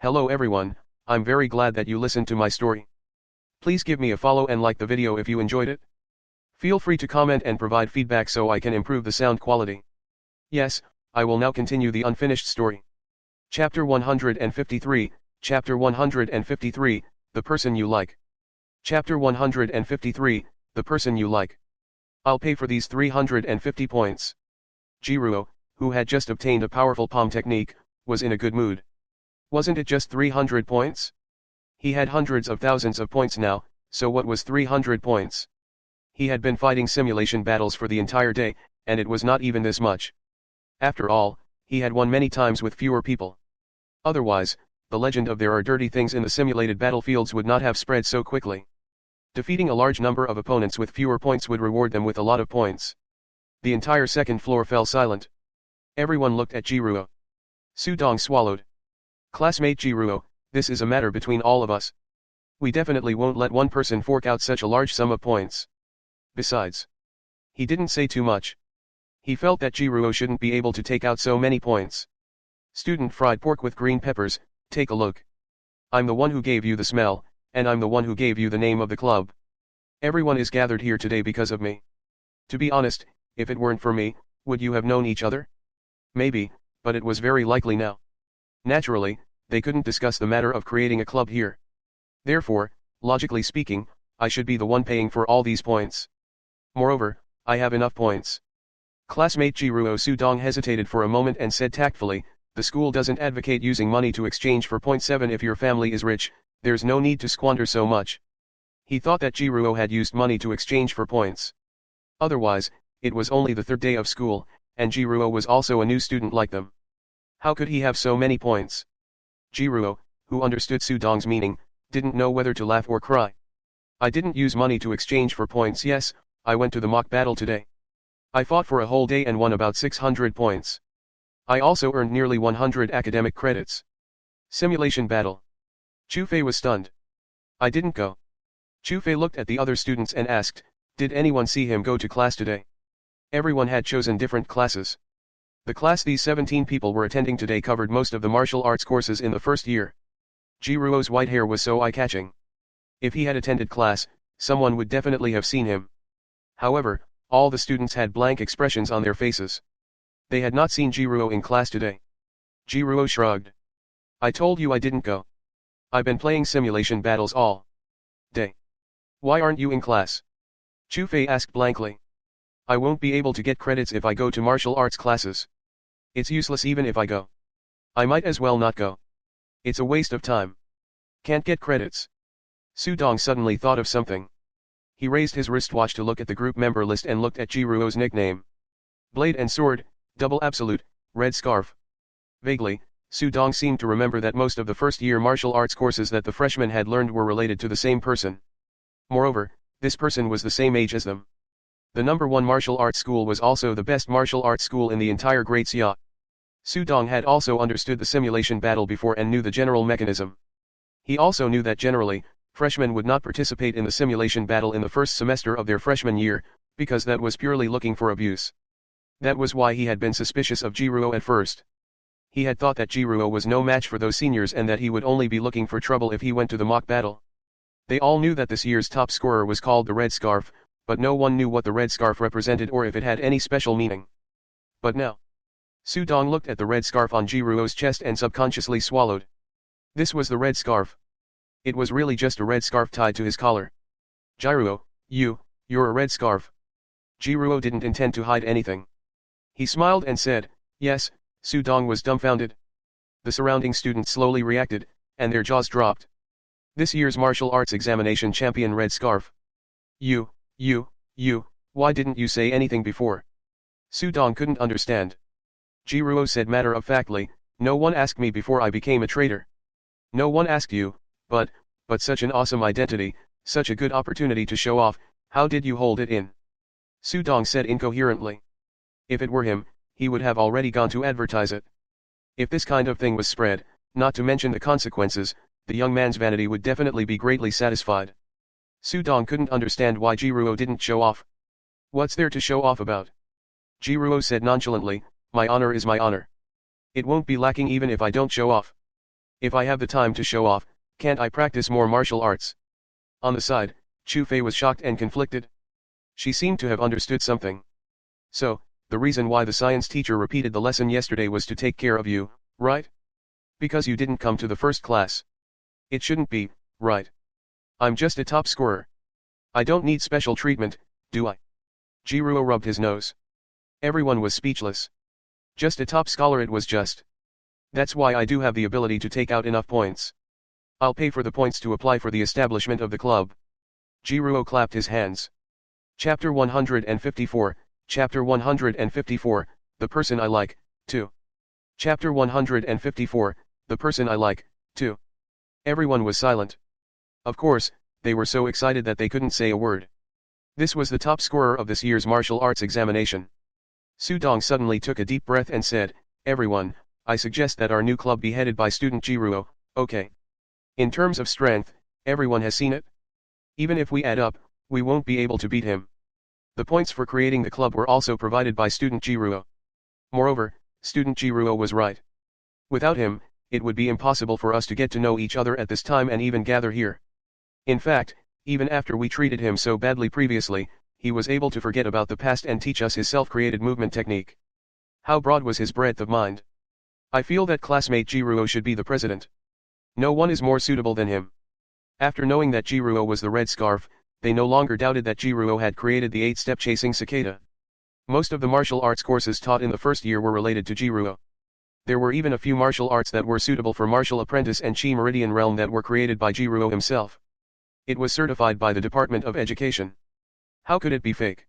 Hello everyone, I'm very glad that you listened to my story. Please give me a follow and like the video if you enjoyed it. Feel free to comment and provide feedback so I can improve the sound quality. Yes, I will now continue the unfinished story. Chapter 153, Chapter 153, The Person You Like. Chapter 153, The Person You Like. I'll pay for these 350 points. Jiruo, who had just obtained a powerful palm technique, was in a good mood. Wasn't it just 300 points? He had hundreds of thousands of points now, so what was 300 points? He had been fighting simulation battles for the entire day, and it was not even this much. After all, he had won many times with fewer people. Otherwise, the legend of there are dirty things in the simulated battlefields would not have spread so quickly. Defeating a large number of opponents with fewer points would reward them with a lot of points. The entire second floor fell silent. Everyone looked at Jiruo. Su Dong swallowed. Classmate Jiruo, this is a matter between all of us. We definitely won't let one person fork out such a large sum of points. Besides, he didn't say too much. He felt that Jiruo shouldn't be able to take out so many points. Student fried pork with green peppers, take a look. I'm the one who gave you the smell, and I'm the one who gave you the name of the club. Everyone is gathered here today because of me. To be honest, if it weren't for me, would you have known each other? Maybe, but it was very likely now. Naturally, they couldn't discuss the matter of creating a club here. Therefore, logically speaking, I should be the one paying for all these points. Moreover, I have enough points. Classmate Jiruo Su Dong hesitated for a moment and said tactfully, the school doesn't advocate using money to exchange for 0.7 if your family is rich, there's no need to squander so much. He thought that Jiruo had used money to exchange for points. Otherwise, it was only the third day of school, and Jiruo was also a new student like them. How could he have so many points? Jiruo, who understood Su Dong's meaning, didn't know whether to laugh or cry. I didn't use money to exchange for points. Yes, I went to the mock battle today. I fought for a whole day and won about 600 points. I also earned nearly 100 academic credits. Simulation battle. Chu Fei was stunned. I didn't go. Chu Fei looked at the other students and asked, did anyone see him go to class today? Everyone had chosen different classes. The class these 17 people were attending today covered most of the martial arts courses in the first year. Jiruo's white hair was so eye-catching. If he had attended class, someone would definitely have seen him. However, all the students had blank expressions on their faces. They had not seen Jiruo in class today. Jiruo shrugged. I told you I didn't go. I've been playing simulation battles all day. Why aren't you in class? Chu Fei asked blankly. I won't be able to get credits if I go to martial arts classes. It's useless even if I go. I might as well not go. It's a waste of time. Can't get credits. Su Dong suddenly thought of something. He raised his wristwatch to look at the group member list and looked at Jiruo's nickname. Blade and Sword, Double Absolute, Red Scarf. Vaguely, Su Dong seemed to remember that most of the first-year martial arts courses that the freshmen had learned were related to the same person. Moreover, this person was the same age as them. The number 1 martial arts school was also the best martial arts school in the entire Great Xia. Su Dong had also understood the simulation battle before and knew the general mechanism. He also knew that generally, freshmen would not participate in the simulation battle in the first semester of their freshman year, because that was purely looking for abuse. That was why he had been suspicious of Jiruo at first. He had thought that Jiruo was no match for those seniors and that he would only be looking for trouble if he went to the mock battle. They all knew that this year's top scorer was called the Red Scarf, but no one knew what the red scarf represented or if it had any special meaning. But now, Su Dong looked at the red scarf on Jiruo's chest and subconsciously swallowed. This was the red scarf. It was really just a red scarf tied to his collar. Jiruo, you're a red scarf. Jiruo didn't intend to hide anything. He smiled and said, yes. Su Dong was dumbfounded. The surrounding students slowly reacted, and their jaws dropped. This year's martial arts examination champion red scarf. Why didn't you say anything before? Su Dong couldn't understand. Jiruo said matter-of-factly, no one asked me before I became a traitor. No one asked you, but such an awesome identity, such a good opportunity to show off, how did you hold it in? Su Dong said incoherently. If it were him, he would have already gone to advertise it. If this kind of thing was spread, not to mention the consequences, the young man's vanity would definitely be greatly satisfied. Su Dong couldn't understand why Jiruo didn't show off. What's there to show off about? Jiruo said nonchalantly, my honor is my honor. It won't be lacking even if I don't show off. If I have the time to show off, can't I practice more martial arts? On the side, Chu Fei was shocked and conflicted. She seemed to have understood something. So, the reason why the science teacher repeated the lesson yesterday was to take care of you, right? Because you didn't come to the first class. It shouldn't be, right? I'm just a top scorer. I don't need special treatment, do I? Jiruo rubbed his nose. Everyone was speechless. Just a top scholar, it was just. That's why I do have the ability to take out enough points. I'll pay for the points to apply for the establishment of the club. Jiruo clapped his hands. Chapter 154, Chapter 154, The Person I Like, 2. Chapter 154, The Person I Like, 2. Everyone was silent. Of course, they were so excited that they couldn't say a word. This was the top scorer of this year's martial arts examination. Su Dong suddenly took a deep breath and said, "Everyone, I suggest that our new club be headed by student Jiruo, okay? In terms of strength, everyone has seen it. Even if we add up, we won't be able to beat him." The points for creating the club were also provided by student Jiruo. Moreover, student Jiruo was right. Without him, it would be impossible for us to get to know each other at this time and even gather here. In fact, even after we treated him so badly previously, he was able to forget about the past and teach us his self-created movement technique. How broad was his breadth of mind? I feel that classmate Jiruo should be the president. No one is more suitable than him. After knowing that Jiruo was the red scarf, they no longer doubted that Jiruo had created the 8-step chasing cicada. Most of the martial arts courses taught in the first year were related to Jiruo. There were even a few martial arts that were suitable for martial apprentice and Chi Meridian realm that were created by Jiruo himself. It was certified by the Department of Education. How could it be fake?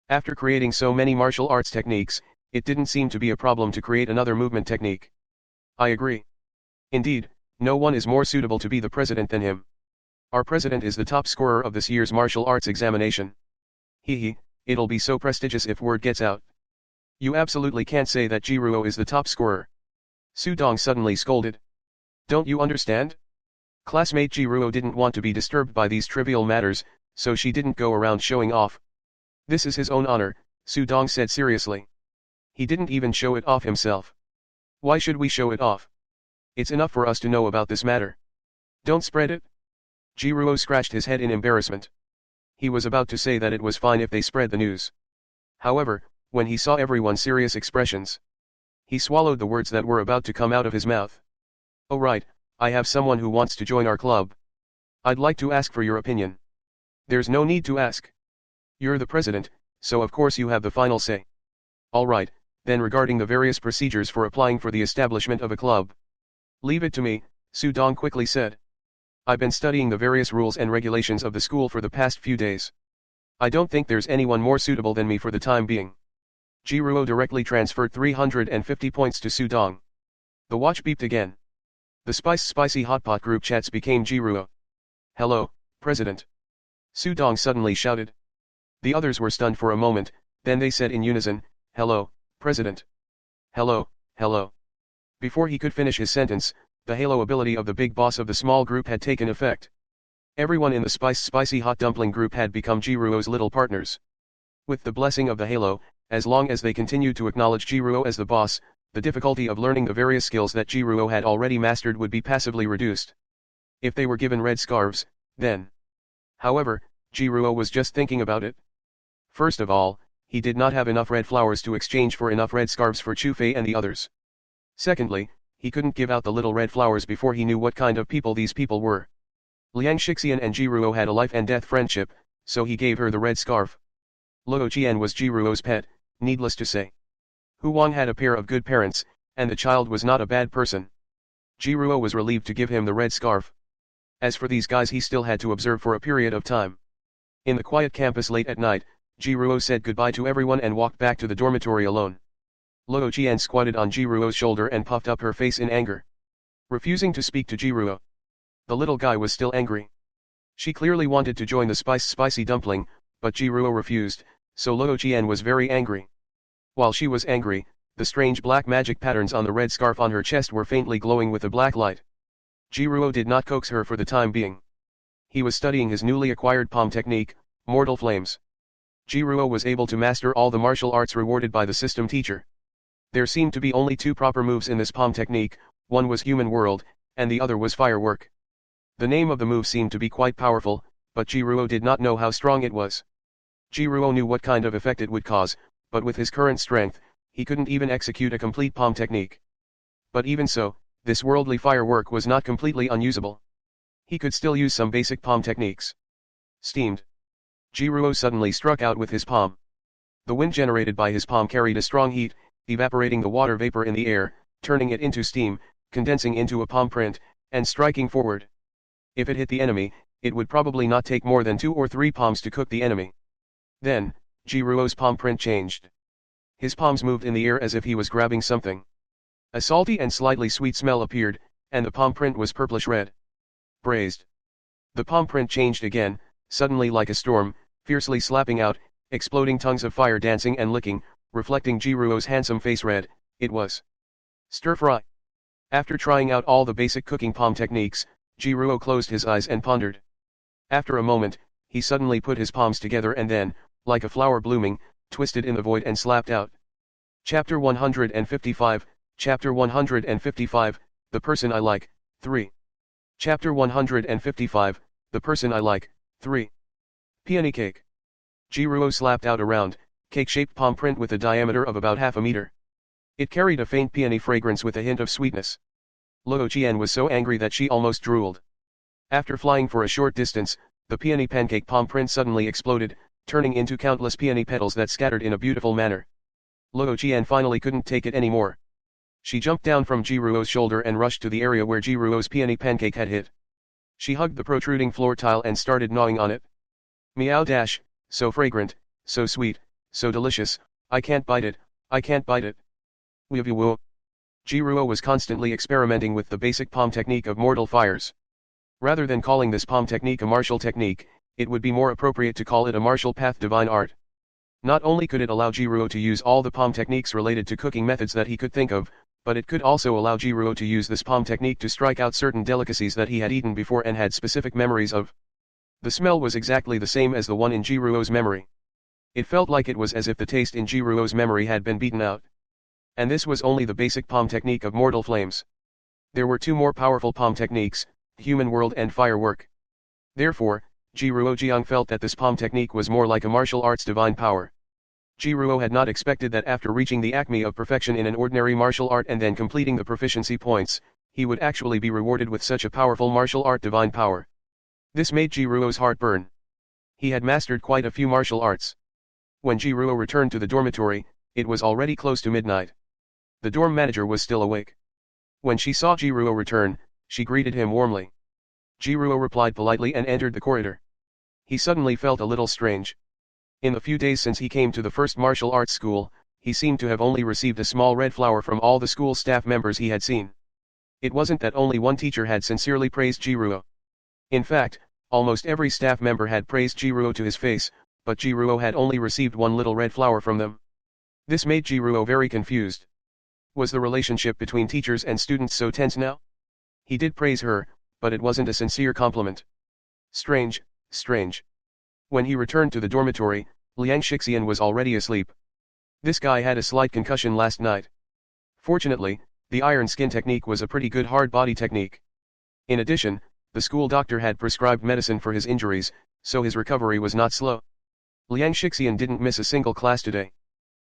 After creating so many martial arts techniques, it didn't seem to be a problem to create another movement technique. I agree. Indeed, no one is more suitable to be the president than him. Our president is the top scorer of this year's martial arts examination. It'll be so prestigious if word gets out. You absolutely can't say that Jiruo is the top scorer. Su Dong suddenly scolded. Don't you understand? Classmate Jiruo didn't want to be disturbed by these trivial matters, so she didn't go around showing off. This is his own honor, Su Dong said seriously. He didn't even show it off himself. Why should we show it off? It's enough for us to know about this matter. Don't spread it. Jiruo scratched his head in embarrassment. He was about to say that it was fine if they spread the news. However, when he saw everyone's serious expressions, he swallowed the words that were about to come out of his mouth. Oh right, I have someone who wants to join our club. I'd like to ask for your opinion. There's no need to ask. You're the president, so of course you have the final say. Alright, then regarding the various procedures for applying for the establishment of a club. Leave it to me, Su Dong quickly said. I've been studying the various rules and regulations of the school for the past few days. I don't think there's anyone more suitable than me for the time being. Jiruo directly transferred 350 points to Su Dong. The watch beeped again. The spicy hotpot group chats became Jiruo. Hello, President. Su Dong suddenly shouted. The others were stunned for a moment, then they said in unison, Hello, President. Hello, hello. Before he could finish his sentence, the halo ability of the big boss of the small group had taken effect. Everyone in the spicy hot dumpling group had become Jiruo's little partners. With the blessing of the halo, as long as they continued to acknowledge Jiruo as the boss, the difficulty of learning the various skills that Jiruo had already mastered would be passively reduced. If they were given red scarves, then. However, Jiruo was just thinking about it. First of all, he did not have enough red flowers to exchange for enough red scarves for Chu Fei and the others. Secondly, he couldn't give out the little red flowers before he knew what kind of people these people were. Liang Shixian and Jiruo had a life and death friendship, so he gave her the red scarf. Luo Qian was Jiruo's pet, needless to say. Hu Wang had a pair of good parents, and the child was not a bad person. Jiruo was relieved to give him the red scarf. As for these guys, he still had to observe for a period of time. In the quiet campus late at night, Jiruo said goodbye to everyone and walked back to the dormitory alone. Luo Qian squatted on Jiruo's shoulder and puffed up her face in anger. Refusing to speak to Jiruo. The little guy was still angry. She clearly wanted to join the spicy dumpling, but Jiruo refused, so Luo Qian was very angry. While she was angry, the strange black magic patterns on the red scarf on her chest were faintly glowing with a black light. Jiruo did not coax her for the time being. He was studying his newly acquired palm technique, Mortal Flames. Jiruo was able to master all the martial arts rewarded by the system teacher. There seemed to be only two proper moves in this palm technique, one was Human World, and the other was firework. The name of the move seemed to be quite powerful, but Jiruo did not know how strong it was. Jiruo knew what kind of effect it would cause, but with his current strength, he couldn't even execute a complete palm technique. But even so, this worldly firework was not completely unusable. He could still use some basic palm techniques. Steamed. Jiruo suddenly struck out with his palm. The wind generated by his palm carried a strong heat, evaporating the water vapor in the air, turning it into steam, condensing into a palm print, and striking forward. If it hit the enemy, it would probably not take more than 2 or 3 palms to cook the enemy. Then, Jiruo's palm print changed. His palms moved in the air as if he was grabbing something. A salty and slightly sweet smell appeared, and the palm print was purplish red. Braised. The palm print changed again, suddenly like a storm, fiercely slapping out, exploding tongues of fire dancing and licking, reflecting Jiruo's handsome face red. It was stir fry. After trying out all the basic cooking palm techniques, Jiruo closed his eyes and pondered. After a moment, he suddenly put his palms together and then, like a flower blooming, twisted in the void and slapped out. Chapter 155, Chapter 155, The Person I Like, 3. Chapter 155, The Person I Like, 3. Peony cake. Jiruo slapped out a round, cake-shaped palm print with a diameter of about half a meter. It carried a faint peony fragrance with a hint of sweetness. Luo Qian was so angry that she almost drooled. After flying for a short distance, the peony pancake palm print suddenly exploded, turning into countless peony petals that scattered in a beautiful manner. Luo Qian finally couldn't take it anymore. She jumped down from Jiruo's shoulder and rushed to the area where Jiruo's peony pancake had hit. She hugged the protruding floor tile and started gnawing on it. Meow dash, so fragrant, so sweet, so delicious, I can't bite it, I can't bite it. Woo. Jiruo was constantly experimenting with the basic palm technique of mortal fires. Rather than calling this palm technique a martial technique, it would be more appropriate to call it a martial path divine art. Not only could it allow Jiruo to use all the palm techniques related to cooking methods that he could think of, but it could also allow Jiruo to use this palm technique to strike out certain delicacies that he had eaten before and had specific memories of. The smell was exactly the same as the one in Jiruo's memory. It felt like it was as if the taste in Jiruo's memory had been beaten out. And this was only the basic palm technique of mortal flames. There were 2 more powerful palm techniques, human world and firework. Therefore, Jiruo Jiang felt that this palm technique was more like a martial arts divine power. Jiruo had not expected that after reaching the acme of perfection in an ordinary martial art and then completing the proficiency points, he would actually be rewarded with such a powerful martial art divine power. This made Jiruo's heart burn. He had mastered quite a few martial arts. When Jiruo returned to the dormitory, it was already close to midnight. The dorm manager was still awake. When she saw Jiruo return, she greeted him warmly. Jiruo replied politely and entered the corridor. He suddenly felt a little strange. In the few days since he came to the first martial arts school, he seemed to have only received a small red flower from all the school staff members he had seen. It wasn't that only one teacher had sincerely praised Jiruo. In fact, almost every staff member had praised Jiruo to his face, but Jiruo had only received one little red flower from them. This made Jiruo very confused. Was the relationship between teachers and students so tense now? He did praise her, but it wasn't a sincere compliment. Strange, strange. When he returned to the dormitory, Liang Shixian was already asleep. This guy had a slight concussion last night. Fortunately, the iron skin technique was a pretty good hard body technique. In addition, the school doctor had prescribed medicine for his injuries, so his recovery was not slow. Liang Shixian didn't miss a single class today.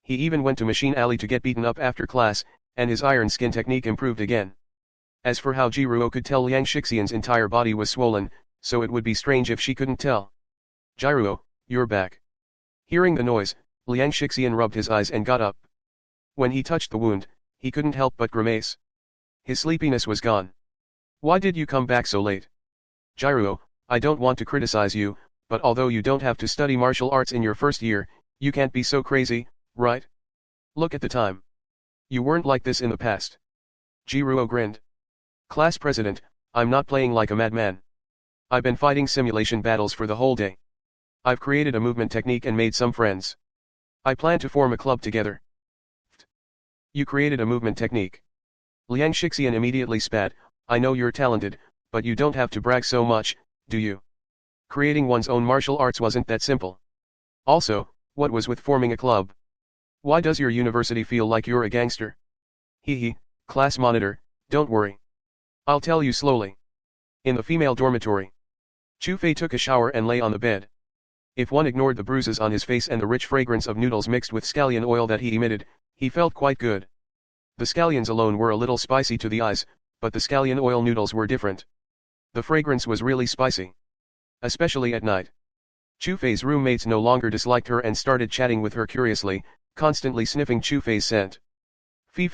He even went to Machine Alley to get beaten up after class, and his iron skin technique improved again. As for how Jiruo could tell Liang Shixian's entire body was swollen, so it would be strange if she couldn't tell. Jiruo, you're back. Hearing the noise, Liang Shixian rubbed his eyes and got up. When he touched the wound, he couldn't help but grimace. His sleepiness was gone. Why did you come back so late? Jiruo, I don't want to criticize you, but although you don't have to study martial arts in your first year, you can't be so crazy, right? Look at the time. You weren't like this in the past. Jiruo grinned. Class president, I'm not playing like a madman. I've been fighting simulation battles for the whole day. I've created a movement technique and made some friends. I plan to form a club together. You created a movement technique. Liang Shixian immediately spat, I know you're talented, but you don't have to brag so much, do you? Creating one's own martial arts wasn't that simple. Also, what was with forming a club? Why does your university feel like you're a gangster? Hee hee, class monitor, don't worry. I'll tell you slowly. In the female dormitory, Chu Fei took a shower and lay on the bed. If one ignored the bruises on his face and the rich fragrance of noodles mixed with scallion oil that he emitted, he felt quite good. The scallions alone were a little spicy to the eyes, but the scallion oil noodles were different. The fragrance was really spicy. Especially at night. Chu Fei's roommates no longer disliked her and started chatting with her curiously, constantly sniffing Chu Fei's scent. Fei,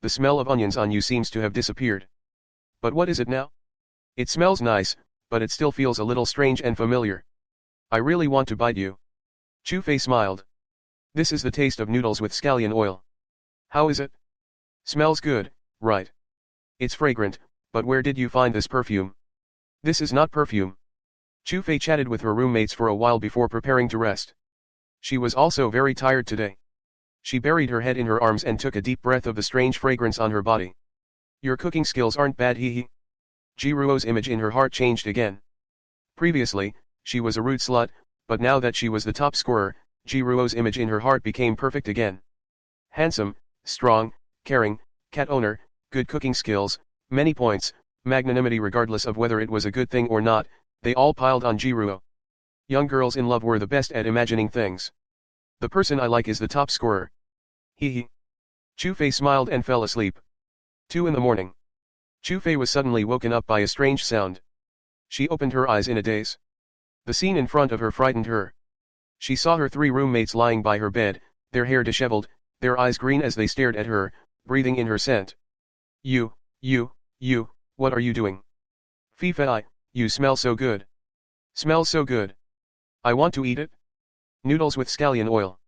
the smell of onions on you seems to have disappeared. But what is it now? It smells nice, but it still feels a little strange and familiar. I really want to bite you. Chu Fei smiled. This is the taste of noodles with scallion oil. How is it? Smells good, right? It's fragrant, but where did you find this perfume? This is not perfume. Chu Fei chatted with her roommates for a while before preparing to rest. She was also very tired today. She buried her head in her arms and took a deep breath of the strange fragrance on her body. Your cooking skills aren't bad, hee. Jiruo's image in her heart changed again. Previously, she was a rude slut, but now that she was the top scorer, Jiruo's image in her heart became perfect again. Handsome, strong, caring, cat owner, good cooking skills, many points, magnanimity regardless of whether it was a good thing or not, they all piled on Jiruo. Young girls in love were the best at imagining things. The person I like is the top scorer. Hee. Chu Fei smiled and fell asleep. 2 in the morning. Chu Fei was suddenly woken up by a strange sound. She opened her eyes in a daze. The scene in front of her frightened her. She saw her 3 roommates lying by her bed, their hair disheveled, their eyes green as they stared at her, breathing in her scent. You, what are you doing? Fei, you smell so good. Smells so good. I want to eat it. Noodles with scallion oil.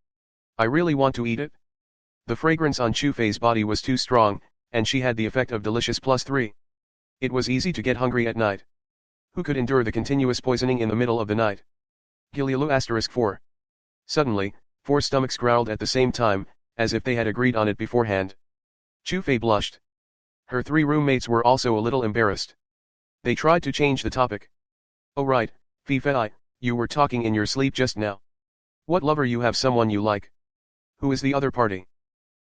I really want to eat it. The fragrance on Chu Fei's body was too strong, and she had the effect of delicious +3. It was easy to get hungry at night. Who could endure the continuous poisoning in the middle of the night? Gililu *4. Suddenly, 4 stomachs growled at the same time, as if they had agreed on it beforehand. Chu Fei blushed. Her 3 roommates were also a little embarrassed. They tried to change the topic. Oh right, Fei, you were talking in your sleep just now. What lover you have someone you like? Who is the other party?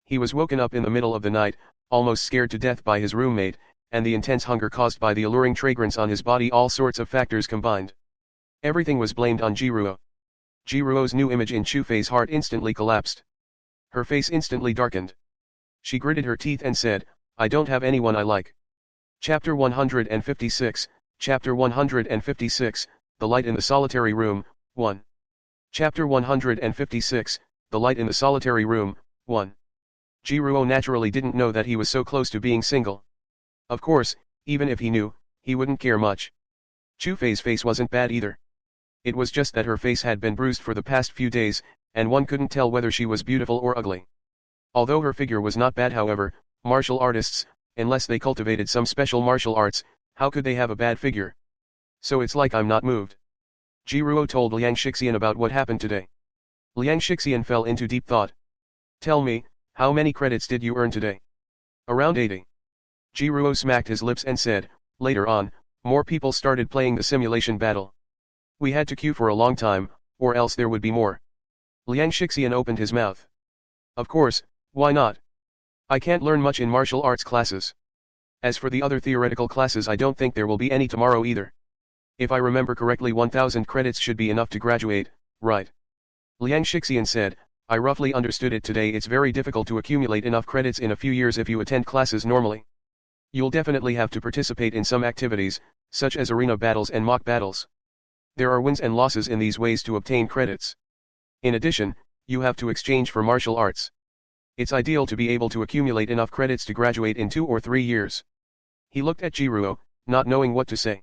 He was woken up in the middle of the night, almost scared to death by his roommate, and the intense hunger caused by the alluring fragrance on his body, all sorts of factors combined. Everything was blamed on Jiruo. Jiruo's new image in Chu Fei's heart instantly collapsed. Her face instantly darkened. She gritted her teeth and said, I don't have anyone I like. Chapter 156, Chapter 156, The Light in the Solitary Room, 1. Chapter 156, The Light in the Solitary Room, 1. Jiruo naturally didn't know that he was so close to being single. Of course, even if he knew, he wouldn't care much. Chu Fei's face wasn't bad either. It was just that her face had been bruised for the past few days, and one couldn't tell whether she was beautiful or ugly. Although her figure was not bad, however, martial artists, unless they cultivated some special martial arts, how could they have a bad figure? So it's like I'm not moved. Jiruo told Liang Shixian about what happened today. Liang Shixian fell into deep thought. Tell me, how many credits did you earn today? Around 80. Jiruo smacked his lips and said, later on, more people started playing the simulation battle. We had to queue for a long time, or else there would be more. Liang Shixian opened his mouth. Of course, why not? I can't learn much in martial arts classes. As for the other theoretical classes, I don't think there will be any tomorrow either. If I remember correctly, 1000 credits should be enough to graduate, right? Liang Shixian said, I roughly understood it today. It's very difficult to accumulate enough credits in a few years if you attend classes normally. You'll definitely have to participate in some activities, such as arena battles and mock battles. There are wins and losses in these ways to obtain credits. In addition, you have to exchange for martial arts. It's ideal to be able to accumulate enough credits to graduate in 2 or 3 years. He looked at Jiruo, not knowing what to say.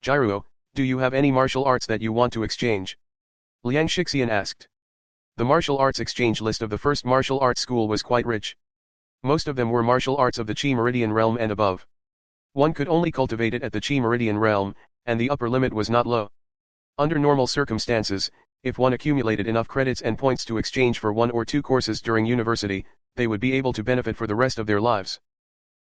Jiruo, do you have any martial arts that you want to exchange? Liang Shixian asked. The martial arts exchange list of the first martial arts school was quite rich. Most of them were martial arts of the Qi Meridian realm and above. One could only cultivate it at the Qi Meridian realm, and the upper limit was not low. Under normal circumstances, if one accumulated enough credits and points to exchange for 1 or 2 courses during university, they would be able to benefit for the rest of their lives.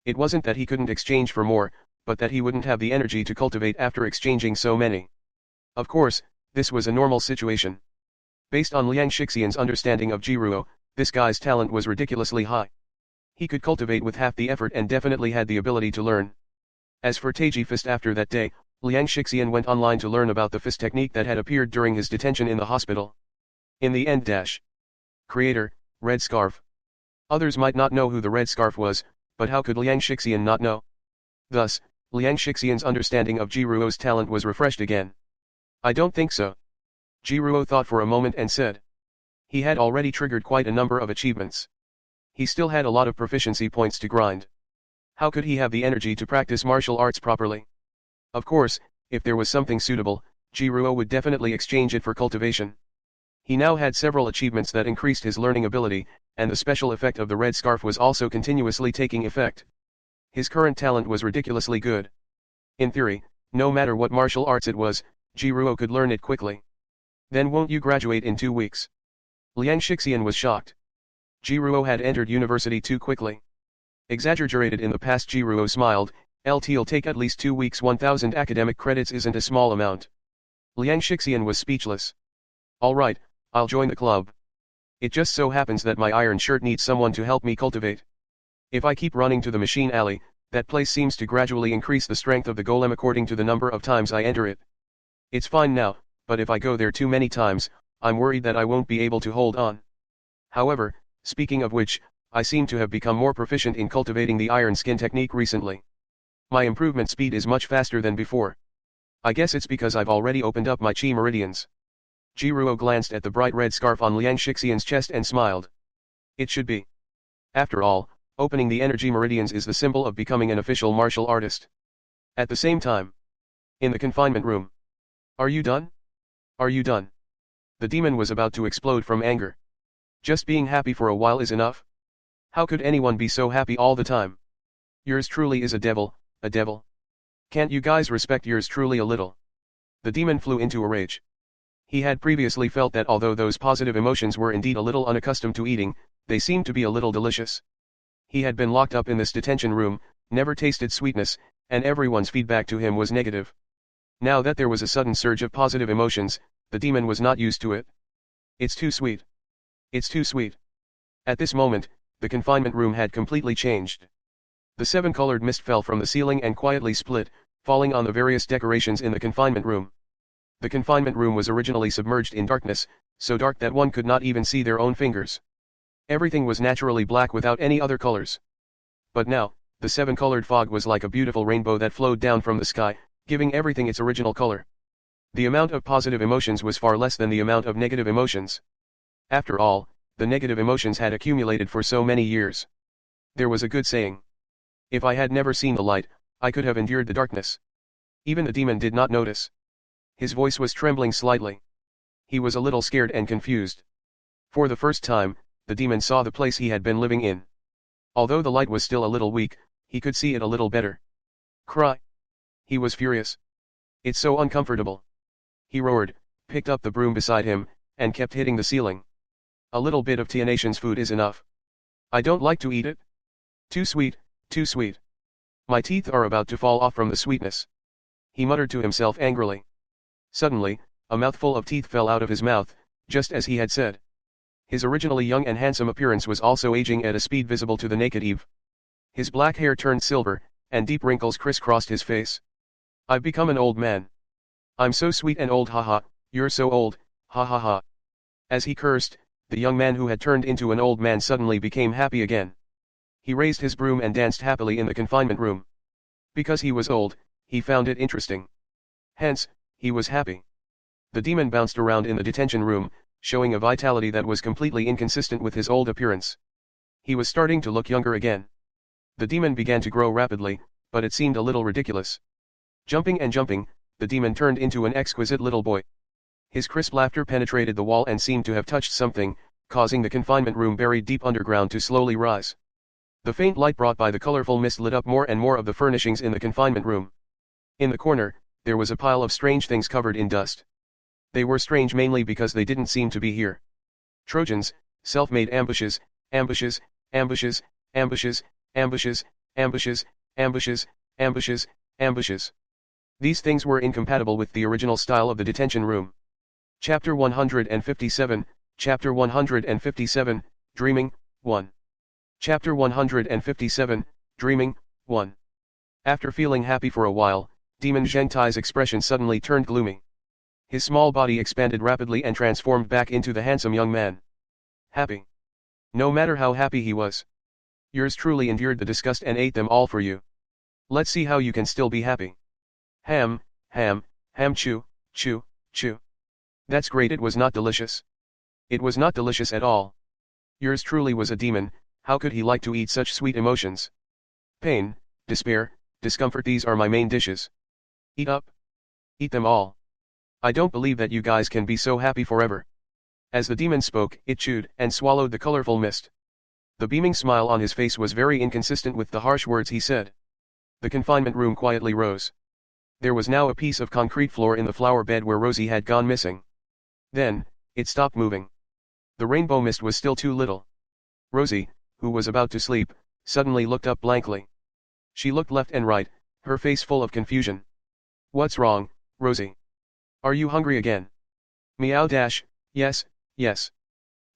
It wasn't that he couldn't exchange for more, but that he wouldn't have the energy to cultivate after exchanging so many. Of course, this was a normal situation. Based on Liang Shixian's understanding of Jiruo, this guy's talent was ridiculously high. He could cultivate with half the effort and definitely had the ability to learn. As for Taiji Fist after that day, Liang Shixian went online to learn about the fist technique that had appeared during his detention in the hospital. In the end dash. Creator, Red Scarf. Others might not know who the Red Scarf was, but how could Liang Shixian not know? Thus, Liang Shixian's understanding of Jiruo's talent was refreshed again. I don't think so. Jiruo thought for a moment and said. He had already triggered quite a number of achievements. He still had a lot of proficiency points to grind. How could he have the energy to practice martial arts properly? Of course, if there was something suitable, Jiruo would definitely exchange it for cultivation. He now had several achievements that increased his learning ability, and the special effect of the red scarf was also continuously taking effect. His current talent was ridiculously good. In theory, no matter what martial arts it was, Jiruo could learn it quickly. Then won't you graduate in 2 weeks? Liang Shixian was shocked. Jiruo had entered university too quickly. Exaggerated in the past, Jiruo smiled. It'll take at least 2 weeks. 1000 academic credits isn't a small amount. Liang Shixian was speechless. Alright, I'll join the club. It just so happens that my iron shirt needs someone to help me cultivate. If I keep running to the machine alley, that place seems to gradually increase the strength of the golem according to the number of times I enter it. It's fine now, but if I go there too many times, I'm worried that I won't be able to hold on. However, speaking of which, I seem to have become more proficient in cultivating the iron skin technique recently. My improvement speed is much faster than before. I guess it's because I've already opened up my chi meridians. Jiruo glanced at the bright red scarf on Liang Shixian's chest and smiled. It should be. After all, opening the energy meridians is the symbol of becoming an official martial artist. At the same time, in the confinement room. Are you done? Are you done? The demon was about to explode from anger. Just being happy for a while is enough? How could anyone be so happy all the time? Yours truly is a devil, a devil. Can't you guys respect yours truly a little? The demon flew into a rage. He had previously felt that although those positive emotions were indeed a little unaccustomed to eating, they seemed to be a little delicious. He had been locked up in this detention room, never tasted sweetness, and everyone's feedback to him was negative. Now that there was a sudden surge of positive emotions, the demon was not used to it. It's too sweet. It's too sweet. At this moment, the confinement room had completely changed. The 7-colored mist fell from the ceiling and quietly split, falling on the various decorations in the confinement room. The confinement room was originally submerged in darkness, so dark that one could not even see their own fingers. Everything was naturally black without any other colors. But now, the 7-colored fog was like a beautiful rainbow that flowed down from the sky, giving everything its original color. The amount of positive emotions was far less than the amount of negative emotions. After all, the negative emotions had accumulated for so many years. There was a good saying. If I had never seen the light, I could have endured the darkness. Even the demon did not notice. His voice was trembling slightly. He was a little scared and confused. For the first time, the demon saw the place he had been living in. Although the light was still a little weak, he could see it a little better. Cry. He was furious. It's so uncomfortable. He roared, picked up the broom beside him, and kept hitting the ceiling. A little bit of Tianation's food is enough. I don't like to eat it. Too sweet, too sweet. My teeth are about to fall off from the sweetness. He muttered to himself angrily. Suddenly, a mouthful of teeth fell out of his mouth, just as he had said. His originally young and handsome appearance was also aging at a speed visible to the naked eye. His black hair turned silver, and deep wrinkles crisscrossed his face. I've become an old man. I'm so sweet and old, haha, you're so old, ha ha ha. As he cursed, the young man who had turned into an old man suddenly became happy again. He raised his broom and danced happily in the confinement room. Because he was old, he found it interesting. Hence, he was happy. The demon bounced around in the detention room, showing a vitality that was completely inconsistent with his old appearance. He was starting to look younger again. The demon began to grow rapidly, but it seemed a little ridiculous. Jumping and jumping, the demon turned into an exquisite little boy. His crisp laughter penetrated the wall and seemed to have touched something, causing the confinement room buried deep underground to slowly rise. The faint light brought by the colorful mist lit up more and more of the furnishings in the confinement room. In the corner, there was a pile of strange things covered in dust. They were strange mainly because they didn't seem to be here. Trojans, self-made ambushes, ambushes, ambushes, ambushes, ambushes, ambushes, ambushes, ambushes, ambushes. These things were incompatible with the original style of the detention room. Chapter 157, Chapter 157, Dreaming, 1. Chapter 157, Dreaming, 1. After feeling happy for a while, Demon Gentai's expression suddenly turned gloomy. His small body expanded rapidly and transformed back into the handsome young man. Happy. No matter how happy he was. Yours truly endured the disgust and ate them all for you. Let's see how you can still be happy. Ham, ham, ham chew, chew, chew. That's great, it was not delicious. It was not delicious at all. Yours truly was a demon, how could he like to eat such sweet emotions? Pain, despair, discomfort, these are my main dishes. Eat up. Eat them all. I don't believe that you guys can be so happy forever. As the demon spoke, it chewed and swallowed the colorful mist. The beaming smile on his face was very inconsistent with the harsh words he said. The confinement room quietly rose. There was now a piece of concrete floor in the flower bed where Rosie had gone missing. Then, it stopped moving. The rainbow mist was still too little. Rosie, who was about to sleep, suddenly looked up blankly. She looked left and right, her face full of confusion. What's wrong, Rosie? Are you hungry again? Meow dash, yes, yes.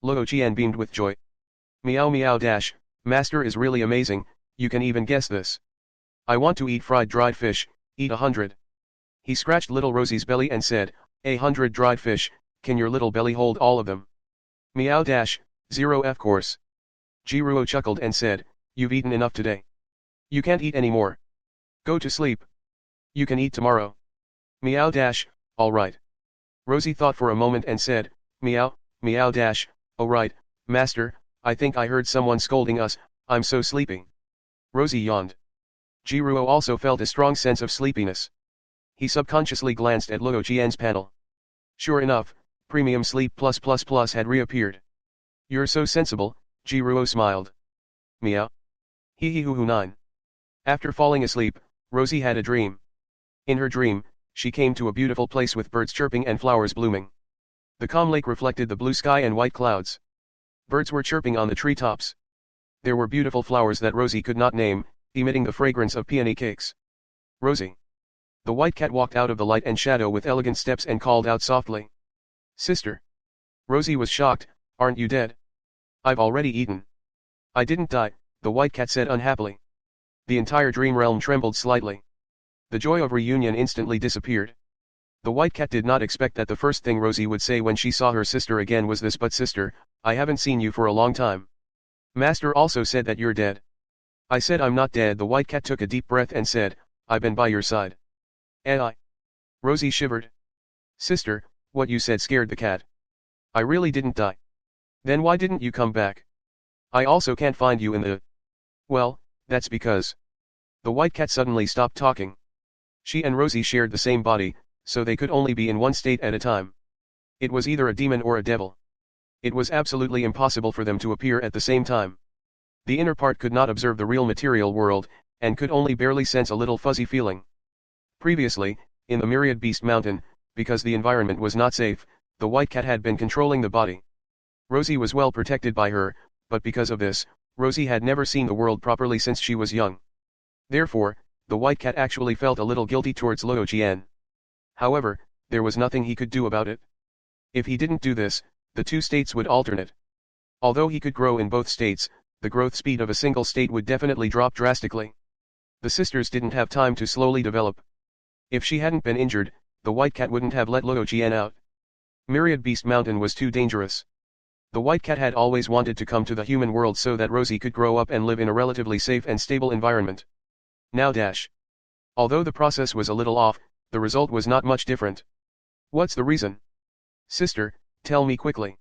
Luo Qian beamed with joy. Meow meow dash, master is really amazing, you can even guess this. I want to eat fried dried fish, eat 100. He scratched little Rosie's belly and said, 100 dried fish, can your little belly hold all of them? Meow dash, 0 of course. Jiruo chuckled and said, you've eaten enough today. You can't eat anymore. Go to sleep. You can eat tomorrow. Meow dash, alright. Rosie thought for a moment and said, meow, meow dash, oh right, master, I think I heard someone scolding us, I'm so sleepy. Rosie yawned. Jiruo also felt a strong sense of sleepiness. He subconsciously glanced at Luo Qian's panel. Sure enough, Premium Sleep Plus Plus Plus had reappeared. You're so sensible, Jiruo smiled. Meow. Hee hee hoo hoo 9. After falling asleep, Rosie had a dream. In her dream, she came to a beautiful place with birds chirping and flowers blooming. The calm lake reflected the blue sky and white clouds. Birds were chirping on the treetops. There were beautiful flowers that Rosie could not name, emitting the fragrance of peony cakes. Rosie. The white cat walked out of the light and shadow with elegant steps and called out softly. Sister. Rosie was shocked, aren't you dead? I've already eaten. I didn't die, the white cat said unhappily. The entire dream realm trembled slightly. The joy of reunion instantly disappeared. The white cat did not expect that the first thing Rosie would say when she saw her sister again was this, but sister, I haven't seen you for a long time. Master also said that you're dead. I said I'm not dead. The white cat took a deep breath and said, I've been by your side. And I. Rosie shivered. Sister, what you said scared the cat. I really didn't die. Then why didn't you come back? I also can't find you in the... Well, that's because... The white cat suddenly stopped talking. She and Rosie shared the same body, so they could only be in one state at a time. It was either a demon or a devil. It was absolutely impossible for them to appear at the same time. The inner part could not observe the real material world, and could only barely sense a little fuzzy feeling. Previously, in the Myriad Beast Mountain, because the environment was not safe, the white cat had been controlling the body. Rosie was well protected by her, but because of this, Rosie had never seen the world properly since she was young. Therefore, the white cat actually felt a little guilty towards Luo Qian. However, there was nothing he could do about it. If he didn't do this, the two states would alternate. Although he could grow in both states, the growth speed of a single state would definitely drop drastically. The sisters didn't have time to slowly develop. If she hadn't been injured, the white cat wouldn't have let Luo Qian out. Myriad Beast Mountain was too dangerous. The white cat had always wanted to come to the human world so that Rosie could grow up and live in a relatively safe and stable environment. Now dash. Although the process was a little off, the result was not much different. What's the reason? Sister, tell me quickly.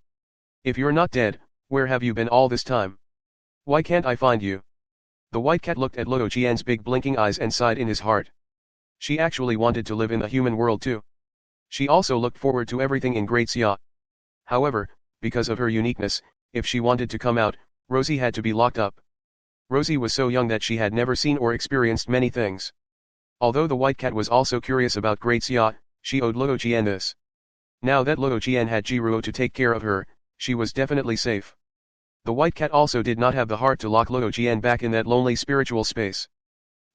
If you're not dead, where have you been all this time? Why can't I find you? The white cat looked at Luo Qian's big blinking eyes and sighed in his heart. She actually wanted to live in the human world too. She also looked forward to everything in Great Xia. However, because of her uniqueness, if she wanted to come out, Rosie had to be locked up. Rosie was so young that she had never seen or experienced many things. Although the white cat was also curious about Great Xia, she owed Luo Qian this. Now that Luo Qian had Jiruo to take care of her, she was definitely safe. The white cat also did not have the heart to lock Luo Qian back in that lonely spiritual space.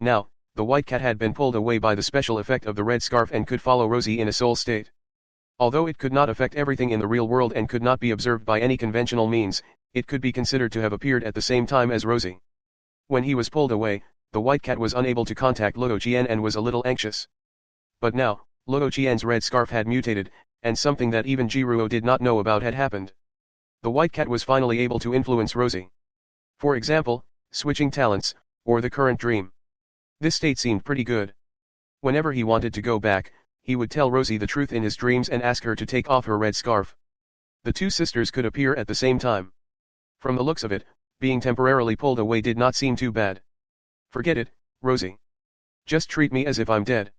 Now, the white cat had been pulled away by the special effect of the red scarf and could follow Rosie in a soul state. Although it could not affect everything in the real world and could not be observed by any conventional means, it could be considered to have appeared at the same time as Rosie. When he was pulled away, the white cat was unable to contact Luo Qian and was a little anxious. But now, Luo Qian's red scarf had mutated, and something that even Jiruo did not know about had happened. The white cat was finally able to influence Rosie. For example, switching talents, or the current dream. This state seemed pretty good. Whenever he wanted to go back, he would tell Rosie the truth in his dreams and ask her to take off her red scarf. The two sisters could appear at the same time. From the looks of it, being temporarily pulled away did not seem too bad. Forget it, Rosie. Just treat me as if I'm dead.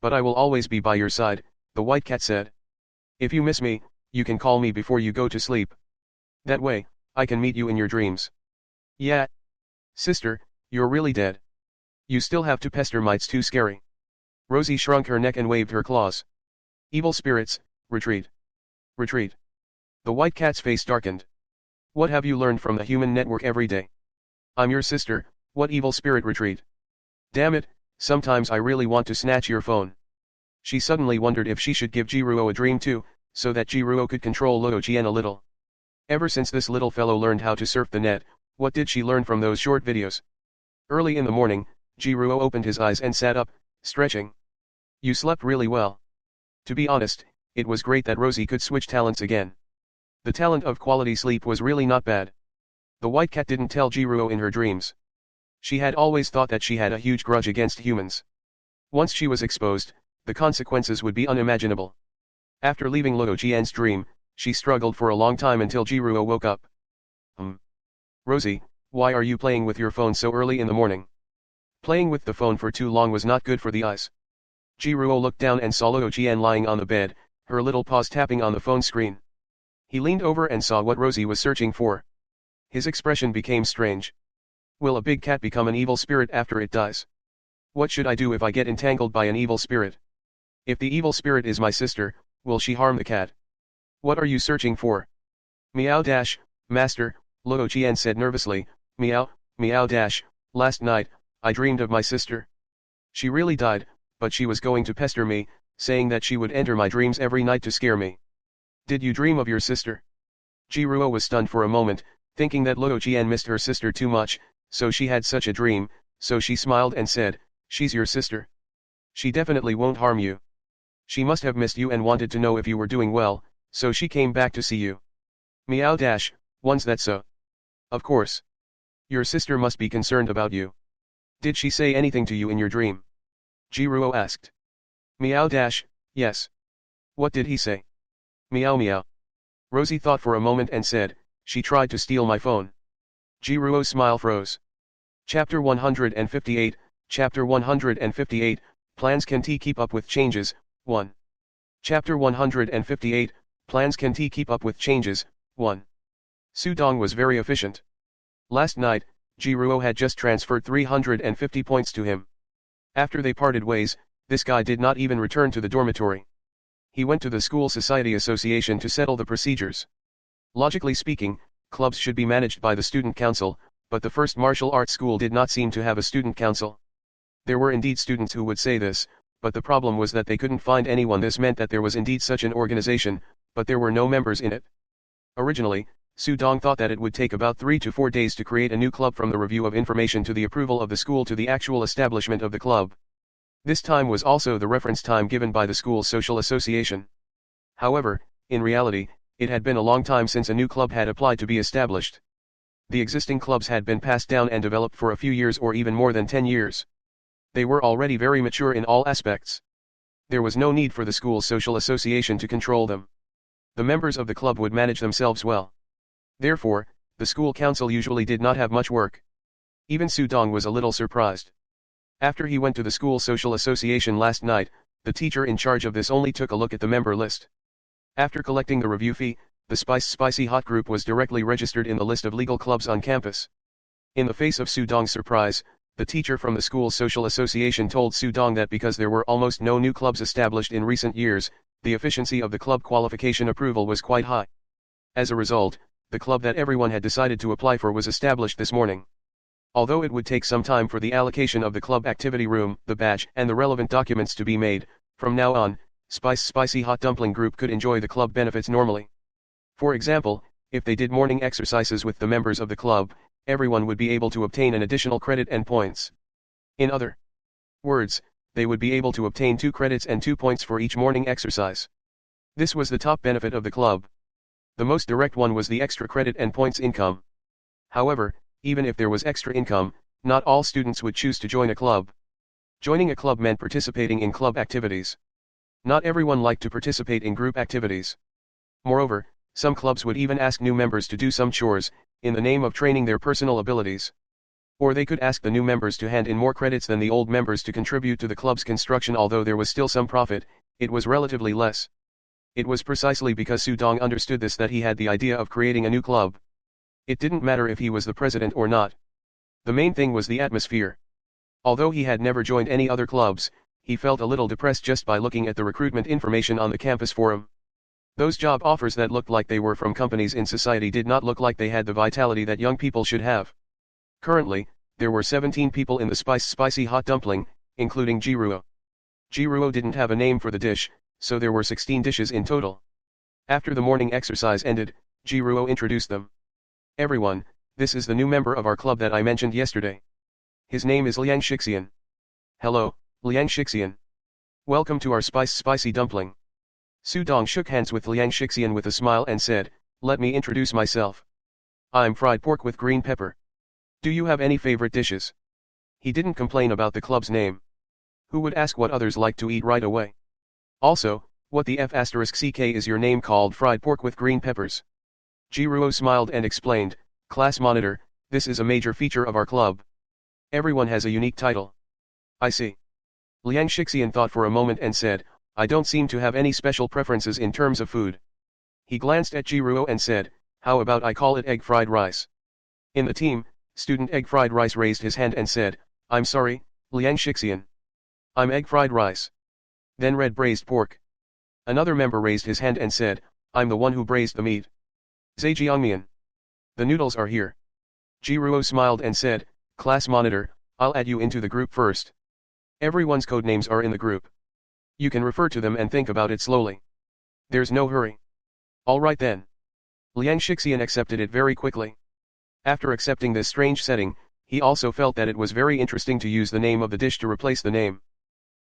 But I will always be by your side, the white cat said. If you miss me, you can call me before you go to sleep. That way, I can meet you in your dreams. Yeah. Sister, you're really dead. You still have to pester me, it's too scary. Rosie shrunk her neck and waved her claws. Evil spirits, retreat. Retreat. The white cat's face darkened. What have you learned from the human network every day? I'm your sister, what evil spirit retreat? Damn it, sometimes I really want to snatch your phone. She suddenly wondered if she should give Jiruo a dream too, so that Jiruo could control Luo Qian a little. Ever since this little fellow learned how to surf the net, what did she learn from those short videos? Early in the morning, Jiruo opened his eyes and sat up, stretching. You slept really well. To be honest, it was great that Rosie could switch talents again. The talent of quality sleep was really not bad. The white cat didn't tell Jiruo in her dreams. She had always thought that she had a huge grudge against humans. Once she was exposed, the consequences would be unimaginable. After leaving Luo Qian's dream, she struggled for a long time until Jiruo woke up. Rosie, why are you playing with your phone so early in the morning? Playing with the phone for too long was not good for the eyes. Jiruo looked down and saw Luo Qian lying on the bed, her little paws tapping on the phone screen. He leaned over and saw what Rosie was searching for. His expression became strange. Will a big cat become an evil spirit after it dies? What should I do if I get entangled by an evil spirit? If the evil spirit is my sister, will she harm the cat? What are you searching for? Meow dash, master, Luo Qian said nervously, meow, meow dash, last night, I dreamed of my sister. She really died, but she was going to pester me, saying that she would enter my dreams every night to scare me. Did you dream of your sister? Jiruo was stunned for a moment, thinking that Luo Qian missed her sister too much, so she had such a dream, so she smiled and said, she's your sister. She definitely won't harm you. She must have missed you and wanted to know if you were doing well, so she came back to see you. Meow dash, one's that so? Of course. Your sister must be concerned about you. Did she say anything to you in your dream? Jiruo asked. Meow dash, yes. What did he say? Meow meow. Rosie thought for a moment and said, she tried to steal my phone. Jiruo's smile froze. Chapter 158, Chapter 158, Plans Can T Keep Up with Changes, 1. Chapter 158, Plans Can T Keep Up with Changes, 1. Su Dong was very efficient. Last night, Jiruo had just transferred 350 points to him. After they parted ways, this guy did not even return to the dormitory. He went to the school society association to settle the procedures. Logically speaking, clubs should be managed by the student council, but the first martial arts school did not seem to have a student council. There were indeed students who would say this, but the problem was that they couldn't find anyone. This meant that there was indeed such an organization, but there were no members in it. Originally, Su Dong thought that it would take about 3 to 4 days to create a new club, from the review of information to the approval of the school to the actual establishment of the club. This time was also the reference time given by the school's social association. However, in reality, it had been a long time since a new club had applied to be established. The existing clubs had been passed down and developed for a few years or even more than 10 years. They were already very mature in all aspects. There was no need for the school's social association to control them. The members of the club would manage themselves well. Therefore, the school council usually did not have much work. Even Su Dong was a little surprised. After he went to the school social association last night, the teacher in charge of this only took a look at the member list. After collecting the review fee, the Spicy Hot group was directly registered in the list of legal clubs on campus. In the face of Su Dong's surprise, the teacher from the school's social association told Su Dong that because there were almost no new clubs established in recent years, the efficiency of the club qualification approval was quite high. As a result, the club that everyone had decided to apply for was established this morning. Although it would take some time for the allocation of the club activity room, the badge, and the relevant documents to be made, from now on, Spicy Hot Dumpling Group could enjoy the club benefits normally. For example, if they did morning exercises with the members of the club, everyone would be able to obtain an additional credit and points. In other words, they would be able to obtain 2 credits and 2 points for each morning exercise. This was the top benefit of the club. The most direct one was the extra credit and points income. However, even if there was extra income, not all students would choose to join a club. Joining a club meant participating in club activities. Not everyone liked to participate in group activities. Moreover, some clubs would even ask new members to do some chores, in the name of training their personal abilities. Or they could ask the new members to hand in more credits than the old members to contribute to the club's construction. Although there was still some profit, it was relatively less. It was precisely because Su Dong understood this that he had the idea of creating a new club. It didn't matter if he was the president or not. The main thing was the atmosphere. Although he had never joined any other clubs, he felt a little depressed just by looking at the recruitment information on the campus forum. Those job offers that looked like they were from companies in society did not look like they had the vitality that young people should have. Currently, there were 17 people in the spicy hot dumpling, including Jiruo. Jiruo didn't have a name for the dish, so there were 16 dishes in total. After the morning exercise ended, Jiruo introduced them. Everyone, this is the new member of our club that I mentioned yesterday. His name is Liang Shixian. Hello, Liang Shixian. Welcome to our spicy dumpling. Su Dong shook hands with Liang Shixian with a smile and said, "Let me introduce myself. I'm fried pork with green pepper. Do you have any favorite dishes?" He didn't complain about the club's name. Who would ask what others like to eat right away? Also, what the F***ck is your name called fried pork with green peppers? Jiruo smiled and explained, "Class monitor, this is a major feature of our club. Everyone has a unique title." "I see." Liang Shixian thought for a moment and said, "I don't seem to have any special preferences in terms of food." He glanced at Jiruo and said, "How about I call it egg fried rice?" In the team, student egg fried rice raised his hand and said, "I'm sorry, Liang Shixian. I'm egg fried rice." Then red braised pork. Another member raised his hand and said, "I'm the one who braised the meat. Zhejiangmian. The noodles are here." Jiruo smiled and said, "Class monitor, I'll add you into the group first. Everyone's codenames are in the group. You can refer to them and think about it slowly. There's no hurry." "All right then." Liang Shixian accepted it very quickly. After accepting this strange setting, he also felt that it was very interesting to use the name of the dish to replace the name.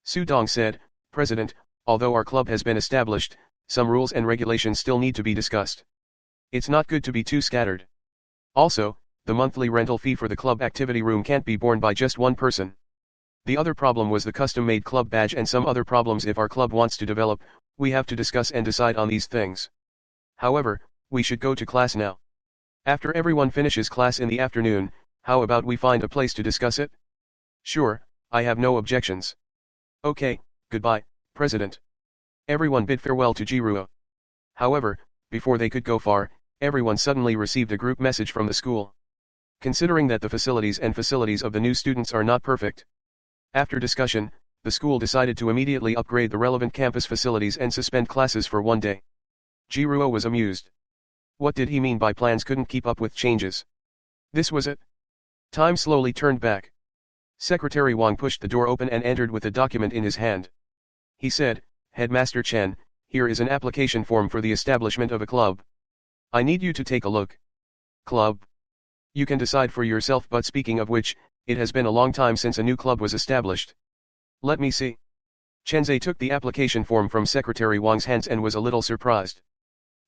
Su Dong said, "President, although our club has been established, some rules and regulations still need to be discussed. It's not good to be too scattered. Also, the monthly rental fee for the club activity room can't be borne by just one person. The other problem was the custom-made club badge and some other problems. If our club wants to develop, we have to discuss and decide on these things. However, we should go to class now. After everyone finishes class in the afternoon, how about we find a place to discuss it?" "Sure, I have no objections." "Okay, goodbye, President." Everyone bid farewell to Jiruo. However, before they could go far, everyone suddenly received a group message from the school. Considering that the facilities of the new students are not perfect. After discussion, the school decided to immediately upgrade the relevant campus facilities and suspend classes for 1 day. Jiruo was amused. What did he mean by plans couldn't keep up with changes? This was it. Time slowly turned back. Secretary Wang pushed the door open and entered with a document in his hand. He said, "Headmaster Chen, here is an application form for the establishment of a club. I need you to take a look." "Club? You can decide for yourself, but speaking of which, it has been a long time since a new club was established. Let me see." Chenzei took the application form from Secretary Wang's hands and was a little surprised.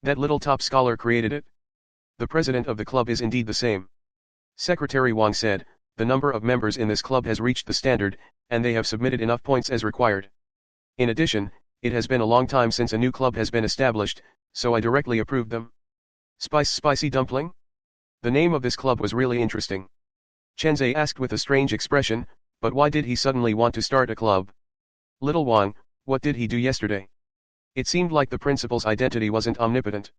That little top scholar created it? The president of the club is indeed the same. Secretary Wang said, "The number of members in this club has reached the standard, and they have submitted enough points as required. In addition, it has been a long time since a new club has been established, so I directly approved them." Spicy dumpling? The name of this club was really interesting. Chenzei asked with a strange expression, but why did he suddenly want to start a club? "Little Wang, what did he do yesterday?" It seemed like the principal's identity wasn't omnipotent.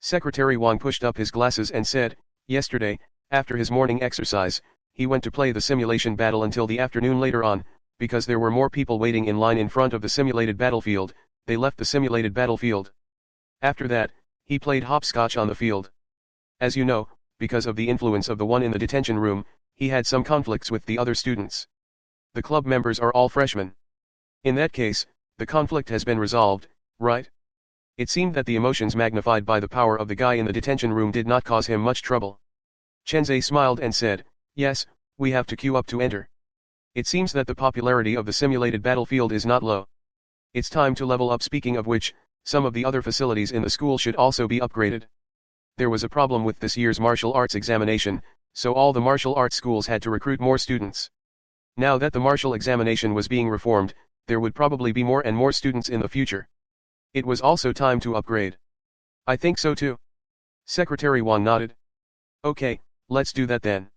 Secretary Wang pushed up his glasses and said, "Yesterday, after his morning exercise, he went to play the simulation battle until the afternoon. Later on, because there were more people waiting in line in front of the simulated battlefield, they left the simulated battlefield. After that, he played hopscotch on the field. As you know, because of the influence of the one in the detention room, he had some conflicts with the other students. The club members are all freshmen. In that case, the conflict has been resolved, right?" It seemed that the emotions magnified by the power of the guy in the detention room did not cause him much trouble. Chenzei smiled and said, "Yes, we have to queue up to enter." It seems that the popularity of the simulated battlefield is not low. It's time to level up. Speaking of which, some of the other facilities in the school should also be upgraded. There was a problem with this year's martial arts examination, so all the martial arts schools had to recruit more students. Now that the martial examination was being reformed, there would probably be more and more students in the future. It was also time to upgrade. I think so too. Secretary Wang nodded. Okay, let's do that then.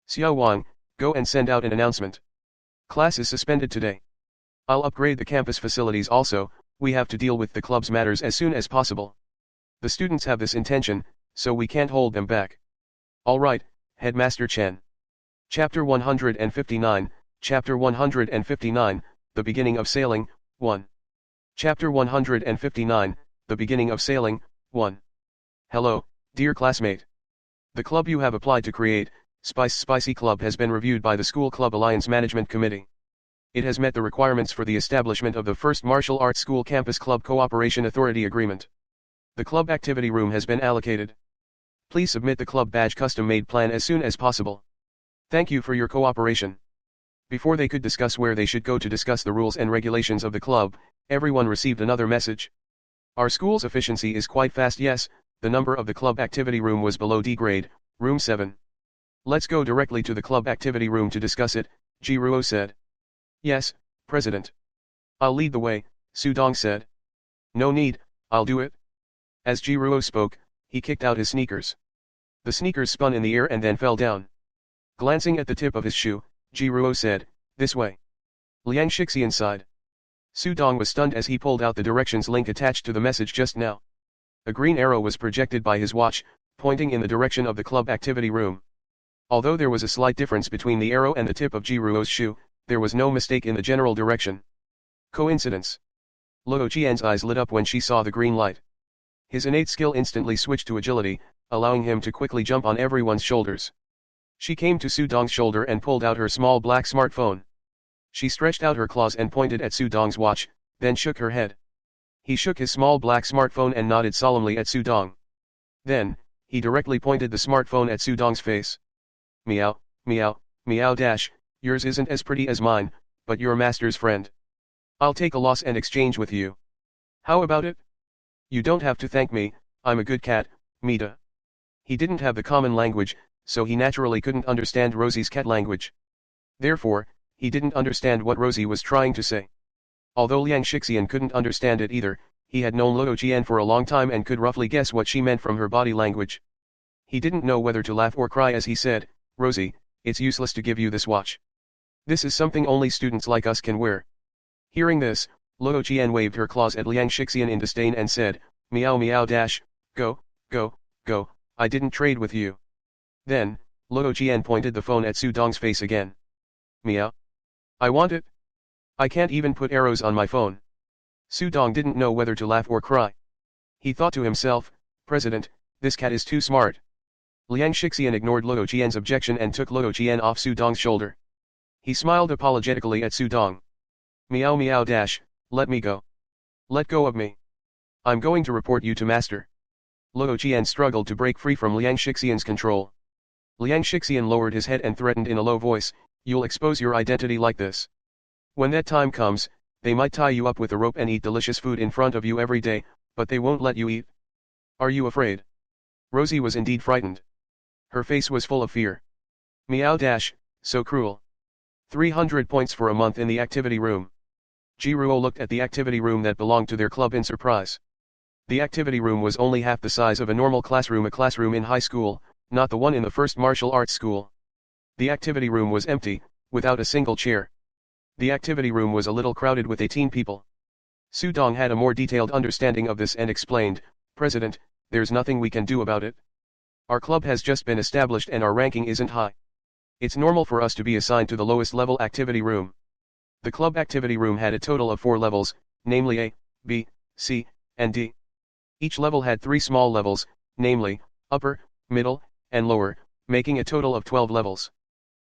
Xiao Wang, go and send out an announcement. Class is suspended today. I'll upgrade the campus facilities also. We have to deal with the club's matters as soon as possible. The students have this intention, so we can't hold them back. All right, Headmaster Chen. Chapter 159, Chapter 159, The Beginning of Sailing, 1. Chapter 159, The Beginning of Sailing, 1. Hello, dear classmate. The club you have applied to create, Spicy Club, has been reviewed by the School Club Alliance Management Committee. It has met the requirements for the establishment of the first martial arts school campus club cooperation authority agreement. The club activity room has been allocated. Please submit the club badge custom-made plan as soon as possible. Thank you for your cooperation. Before they could discuss where they should go to discuss the rules and regulations of the club, everyone received another message. Our school's efficiency is quite fast. Yes, the number of the club activity room was below D grade, room 7. Let's go directly to the club activity room to discuss it, Ji Ruo said. Yes, President. I'll lead the way, Su Dong said. No need, I'll do it. As Ji Ruo spoke, he kicked out his sneakers. The sneakers spun in the air and then fell down. Glancing at the tip of his shoe, Ji Ruo said, this way. Liang Shixian sighed. Su Dong was stunned as he pulled out the directions link attached to the message just now. A green arrow was projected by his watch, pointing in the direction of the club activity room. Although there was a slight difference between the arrow and the tip of Ji Ruo's shoe, there was no mistake in the general direction. Coincidence. Luo Qian's eyes lit up when she saw the green light. His innate skill instantly switched to agility, allowing him to quickly jump on everyone's shoulders. She came to Su Dong's shoulder and pulled out her small black smartphone. She stretched out her claws and pointed at Su Dong's watch, then shook her head. He shook his small black smartphone and nodded solemnly at Su Dong. Then, he directly pointed the smartphone at Su Dong's face. Meow, meow, meow dash, yours isn't as pretty as mine, but you're master's friend. I'll take a loss and exchange with you. How about it? You don't have to thank me, I'm a good cat, Mita. He didn't have the common language, so he naturally couldn't understand Rosie's cat language. Therefore, he didn't understand what Rosie was trying to say. Although Liang Shixian couldn't understand it either, he had known Luo Qian for a long time and could roughly guess what she meant from her body language. He didn't know whether to laugh or cry as he said, Rosie, it's useless to give you this watch. This is something only students like us can wear. Hearing this, Luo Qian waved her claws at Liang Shixian in disdain and said, meow meow dash, go, go, go, I didn't trade with you. Then, Luo Qian pointed the phone at Su Dong's face again. Meow. I want it. I can't even put arrows on my phone. Su Dong didn't know whether to laugh or cry. He thought to himself, President, this cat is too smart. Liang Shixian ignored Luo Qian's objection and took Luo Qian off Su Dong's shoulder. He smiled apologetically at Su Dong. Meow meow dash, let me go. Let go of me. I'm going to report you to master. Luo Qian struggled to break free from Liang Shixian's control. Liang Shixian lowered his head and threatened in a low voice, you'll expose your identity like this. When that time comes, they might tie you up with a rope and eat delicious food in front of you every day, but they won't let you eat. Are you afraid? Rosie was indeed frightened. Her face was full of fear. Meow dash, so cruel. 300 points for a month in the activity room. Ji Ruo looked at the activity room that belonged to their club in surprise. The activity room was only half the size of a normal classroom, a classroom in high school, not the one in the first martial arts school. The activity room was empty, without a single chair. The activity room was a little crowded with 18 people. Su Dong had a more detailed understanding of this and explained, President, there's nothing we can do about it. Our club has just been established and our ranking isn't high. It's normal for us to be assigned to the lowest level activity room. The club activity room had a total of 4 levels, namely A, B, C, and D. Each level had 3 small levels, namely, upper, middle, and lower, making a total of 12 levels.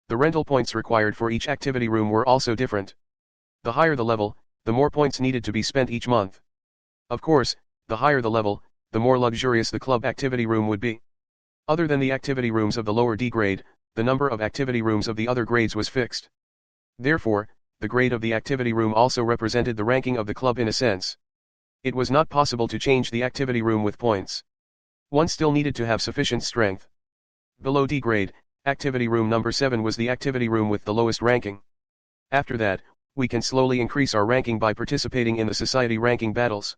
The rental points required for each activity room were also different. The higher the level, the more points needed to be spent each month. Of course, the higher the level, the more luxurious the club activity room would be. Other than the activity rooms of the lower D grade, the number of activity rooms of the other grades was fixed. Therefore, the grade of the activity room also represented the ranking of the club in a sense. It was not possible to change the activity room with points. One still needed to have sufficient strength. Below D grade, activity room number 7 was the activity room with the lowest ranking. After that, we can slowly increase our ranking by participating in the society ranking battles.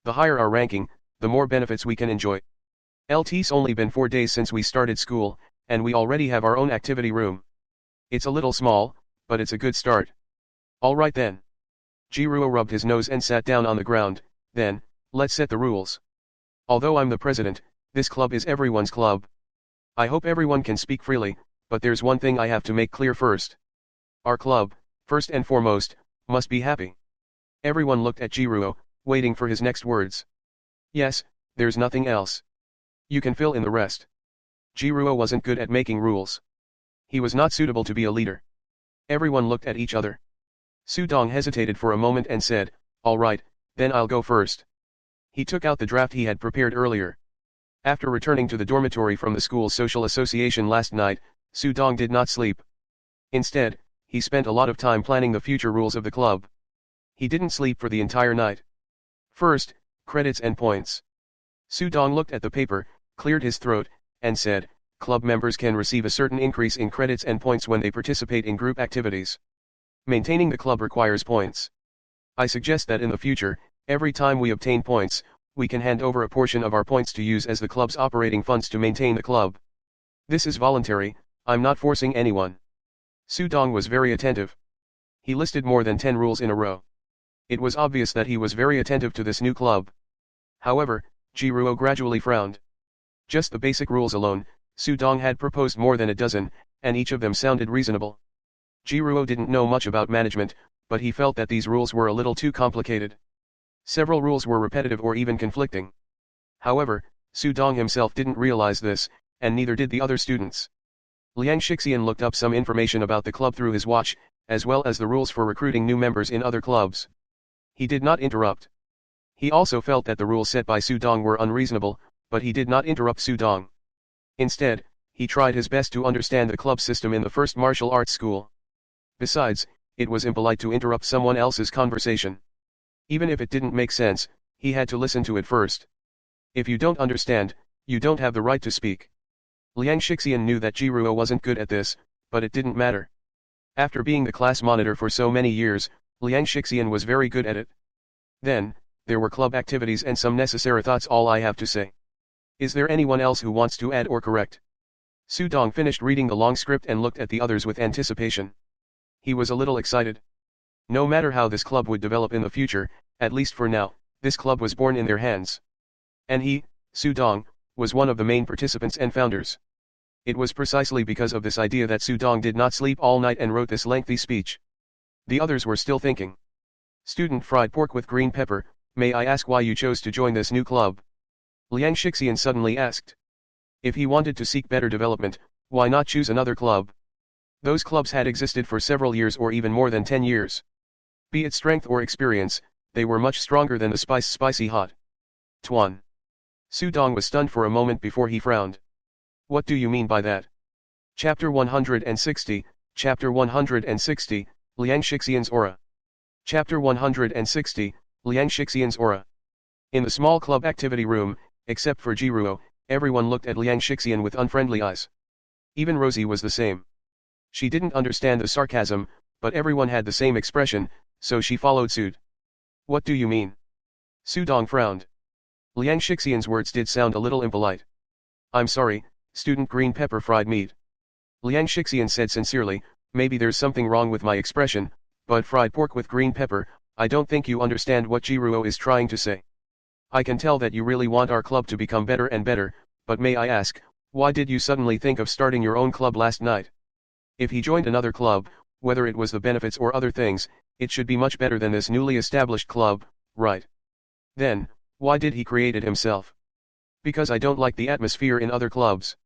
The higher our ranking, the more benefits we can enjoy. It's only been 4 days since we started school, and we already have our own activity room. It's a little small, but it's a good start. Alright then. Jiruo rubbed his nose and sat down on the ground. Then, let's set the rules. Although I'm the president, this club is everyone's club. I hope everyone can speak freely, but there's one thing I have to make clear first. Our club, first and foremost, must be happy. Everyone looked at Jiruo, waiting for his next words. Yes, there's nothing else. You can fill in the rest. Jiruo wasn't good at making rules. He was not suitable to be a leader. Everyone looked at each other. Sudong hesitated for a moment and said, "All right, then I'll go first." He took out the draft he had prepared earlier. After returning to the dormitory from the school's social association last night, Sudong did not sleep. Instead, he spent a lot of time planning the future rules of the club. He didn't sleep for the entire night. First, credits and points. Sudong looked at the paper, cleared his throat, and said, "Club members can receive a certain increase in credits and points when they participate in group activities. Maintaining the club requires points. I suggest that in the future, every time we obtain points, we can hand over a portion of our points to use as the club's operating funds to maintain the club. This is voluntary, I'm not forcing anyone." Sudong was very attentive. He listed more than 10 rules in a row. It was obvious that he was very attentive to this new club. However, Jiruo gradually frowned. Just the basic rules alone, Sudong had proposed more than a dozen, and each of them sounded reasonable. Jiruo didn't know much about management, but he felt that these rules were a little too complicated. Several rules were repetitive or even conflicting. However, Sudong himself didn't realize this, and neither did the other students. Liang Shixian looked up some information about the club through his watch, as well as the rules for recruiting new members in other clubs. He did not interrupt. He also felt that the rules set by Sudong were unreasonable, but he did not interrupt Sudong. Instead, he tried his best to understand the club system in the first martial arts school. Besides, it was impolite to interrupt someone else's conversation. Even if it didn't make sense, he had to listen to it first. If you don't understand, you don't have the right to speak. Liang Shixian knew that Jiruo wasn't good at this, but it didn't matter. After being the class monitor for so many years, Liang Shixian was very good at it. Then, there were club activities and some necessary thoughts. All I have to say. Is there anyone else who wants to add or correct? Sudong finished reading the long script and looked at the others with anticipation. He was a little excited. No matter how this club would develop in the future, at least for now, this club was born in their hands. And he, Sudong, was one of the main participants and founders. It was precisely because of this idea that Sudong did not sleep all night and wrote this lengthy speech. The others were still thinking. "Student fried pork with green pepper, may I ask why you chose to join this new club?" Liang Shixian suddenly asked. If he wanted to seek better development, why not choose another club? Those clubs had existed for several years or even more than 10 years. Be it strength or experience, they were much stronger than the spicy hot. Tuan. Sudong was stunned for a moment before he frowned. What do you mean by that? Chapter 160, Chapter 160, Liang Shixian's Aura. Chapter 160, Liang Shixian's Aura. In the small club activity room, except for Jiruo, everyone looked at Liang Shixian with unfriendly eyes. Even Rosie was the same. She didn't understand the sarcasm, but everyone had the same expression, so she followed suit. What do you mean? Sudong frowned. Liang Shixian's words did sound a little impolite. I'm sorry, student green pepper fried meat. Liang Shixian said sincerely, maybe there's something wrong with my expression, but fried pork with green pepper, I don't think you understand what Jiruo is trying to say. I can tell that you really want our club to become better and better, but may I ask, why did you suddenly think of starting your own club last night? If he joined another club, whether it was the benefits or other things, it should be much better than this newly established club, right? Then, why did he create it himself? Because I don't like the atmosphere in other clubs.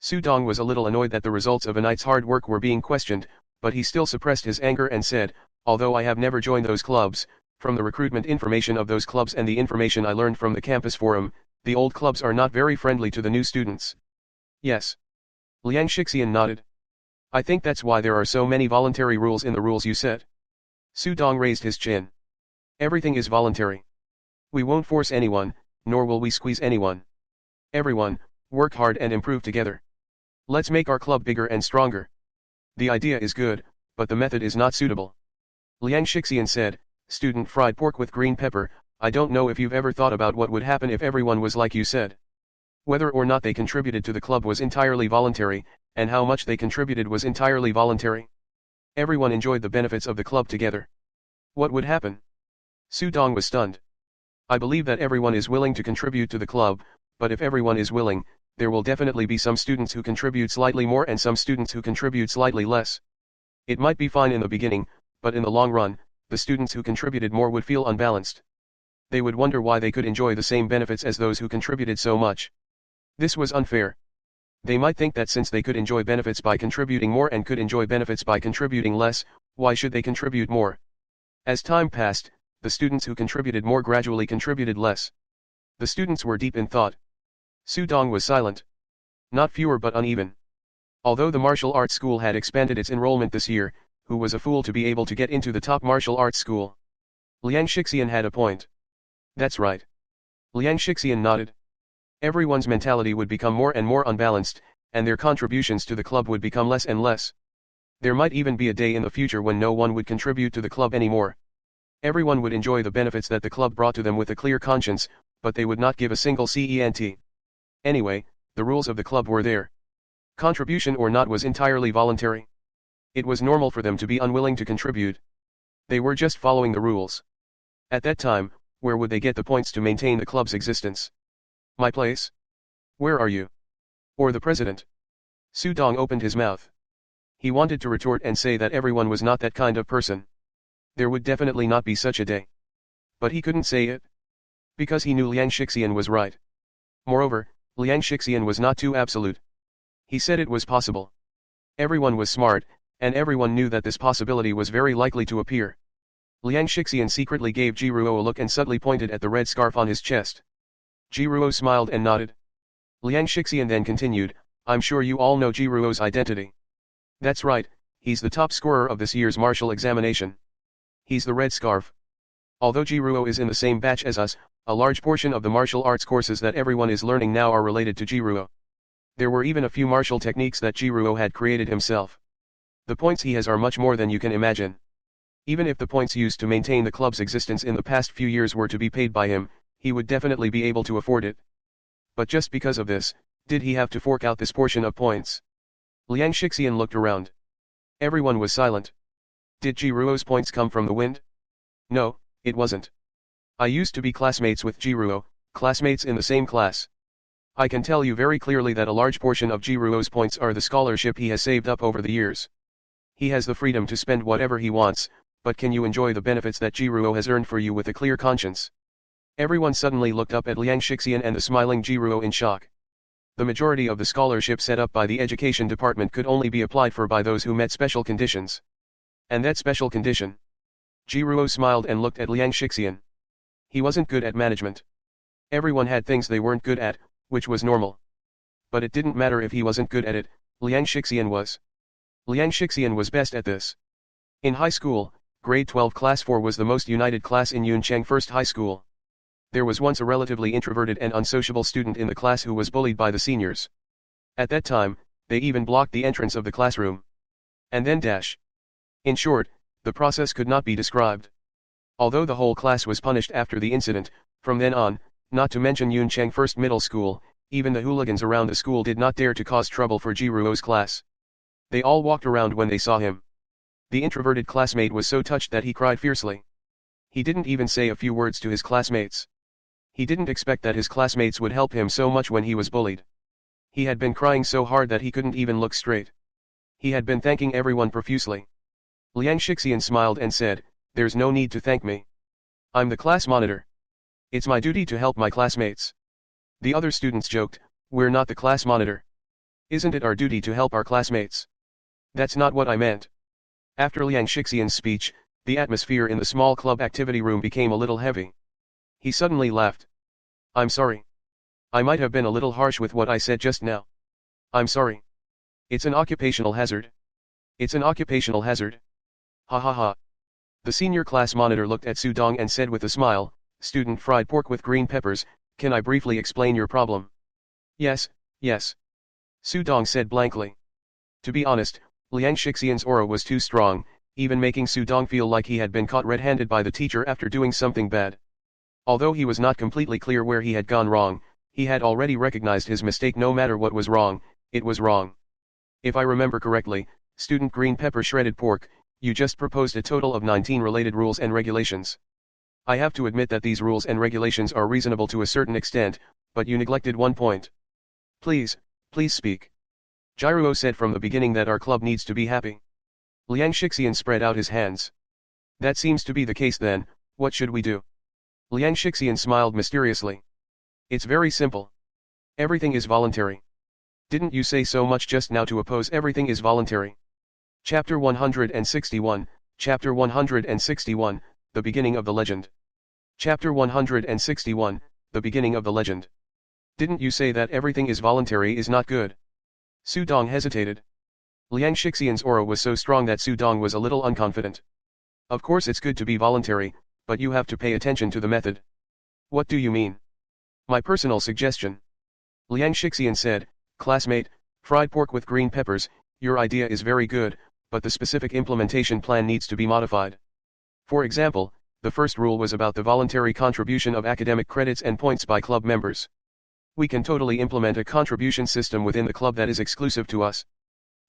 Sudong was a little annoyed that the results of a night's hard work were being questioned, but he still suppressed his anger and said, although I have never joined those clubs, from the recruitment information of those clubs and the information I learned from the campus forum, the old clubs are not very friendly to the new students. Yes. Liang Shixian nodded. I think that's why there are so many voluntary rules in the rules you set. Su Dong raised his chin. Everything is voluntary. We won't force anyone, nor will we squeeze anyone. Everyone, work hard and improve together. Let's make our club bigger and stronger. The idea is good, but the method is not suitable. Liang Shixian said, student fried pork with green pepper, I don't know if you've ever thought about what would happen if everyone was like you said. Whether or not they contributed to the club was entirely voluntary, and how much they contributed was entirely voluntary. Everyone enjoyed the benefits of the club together. What would happen? Su Dong was stunned. I believe that everyone is willing to contribute to the club, but if everyone is willing, there will definitely be some students who contribute slightly more and some students who contribute slightly less. It might be fine in the beginning, but in the long run, the students who contributed more would feel unbalanced. They would wonder why they could enjoy the same benefits as those who contributed so much. This was unfair. They might think that since they could enjoy benefits by contributing more and could enjoy benefits by contributing less, why should they contribute more? As time passed, the students who contributed more gradually contributed less. The students were deep in thought. Su Dong was silent. Not fewer but uneven. Although the martial arts school had expanded its enrollment this year, who was a fool to be able to get into the top martial arts school? Liang Shixian had a point. That's right. Liang Shixian nodded. Everyone's mentality would become more and more unbalanced, and their contributions to the club would become less and less. There might even be a day in the future when no one would contribute to the club anymore. Everyone would enjoy the benefits that the club brought to them with a clear conscience, but they would not give a single cent. Anyway, the rules of the club were there. Contribution or not was entirely voluntary. It was normal for them to be unwilling to contribute. They were just following the rules. At that time, where would they get the points to maintain the club's existence? My place? Where are you? Or the president? Su Dong opened his mouth. He wanted to retort and say that everyone was not that kind of person. There would definitely not be such a day. But he couldn't say it. Because he knew Liang Shixian was right. Moreover, Liang Shixian was not too absolute. He said it was possible. Everyone was smart, and everyone knew that this possibility was very likely to appear. Liang Shixian secretly gave Ji Ruo a look and subtly pointed at the red scarf on his chest. Ji Ruo smiled and nodded. Liang Shixian then continued, I'm sure you all know Ji Ruo's identity. That's right, he's the top scorer of this year's martial examination. He's the red scarf. Although Ji Ruo is in the same batch as us, a large portion of the martial arts courses that everyone is learning now are related to Ji Ruo. There were even a few martial techniques that Ji Ruo had created himself. The points he has are much more than you can imagine. Even if the points used to maintain the club's existence in the past few years were to be paid by him, he would definitely be able to afford it. But just because of this, did he have to fork out this portion of points? Liang Shixian looked around. Everyone was silent. Did Ji Ruo's points come from the wind? No, it wasn't. I used to be classmates with Ji Ruo, classmates in the same class. I can tell you very clearly that a large portion of Ji Ruo's points are the scholarship he has saved up over the years. He has the freedom to spend whatever he wants, but can you enjoy the benefits that Ji Ruo has earned for you with a clear conscience? Everyone suddenly looked up at Liang Shixian and the smiling Ji Ruo in shock. The majority of the scholarship set up by the education department could only be applied for by those who met special conditions. And that special condition? Ji Ruo smiled and looked at Liang Shixian. He wasn't good at management. Everyone had things they weren't good at, which was normal. But it didn't matter if he wasn't good at it, Liang Shixian was. Liang Shixian was best at this. In high school, grade 12 class 4 was the most united class in Yuncheng First High School. There was once a relatively introverted and unsociable student in the class who was bullied by the seniors. At that time, they even blocked the entrance of the classroom. And then dash. In short, the process could not be described. Although the whole class was punished after the incident, from then on, not to mention Yuncheng First Middle School, even the hooligans around the school did not dare to cause trouble for Ji Ruo's class. They all walked around when they saw him. The introverted classmate was so touched that he cried fiercely. He didn't even say a few words to his classmates. He didn't expect that his classmates would help him so much when he was bullied. He had been crying so hard that he couldn't even look straight. He had been thanking everyone profusely. Liang Shixian smiled and said, "There's no need to thank me. I'm the class monitor. It's my duty to help my classmates." The other students joked, "We're not the class monitor. Isn't it our duty to help our classmates?" That's not what I meant. After Liang Shixian's speech, the atmosphere in the small club activity room became a little heavy. He suddenly laughed. "I'm sorry. I might have been a little harsh with what I said just now. I'm sorry. It's an occupational hazard. It's an occupational hazard. Ha ha ha. The senior class monitor looked at Su Dong and said with a smile, "Student fried pork with green peppers, can I briefly explain your problem?" "Yes, yes." Su Dong said blankly. To be honest, Liang Shixian's aura was too strong, even making Su Dong feel like he had been caught red-handed by the teacher after doing something bad. Although he was not completely clear where he had gone wrong, he had already recognized his mistake. No matter what was wrong, it was wrong. If I remember correctly, student green pepper shredded pork, you just proposed a total of 19 related rules and regulations. I have to admit that these rules and regulations are reasonable to a certain extent, but you neglected one point. Please speak. Jiruo said from the beginning that our club needs to be happy. Liang Shixian spread out his hands. That seems to be the case then, what should we do? Liang Shixian smiled mysteriously. It's very simple. Everything is voluntary. Didn't you say so much just now to oppose everything is voluntary? Chapter 161, Chapter 161, The Beginning of the Legend. Chapter 161, The Beginning of the Legend. Didn't you say that everything is voluntary is not good? Su Dong hesitated. Liang Shixian's aura was so strong that Su Dong was a little unconfident. Of course it's good to be voluntary, but you have to pay attention to the method. What do you mean? My personal suggestion. Liang Shixian said, classmate, fried pork with green peppers, your idea is very good, but the specific implementation plan needs to be modified. For example, the first rule was about the voluntary contribution of academic credits and points by club members. We can totally implement a contribution system within the club that is exclusive to us.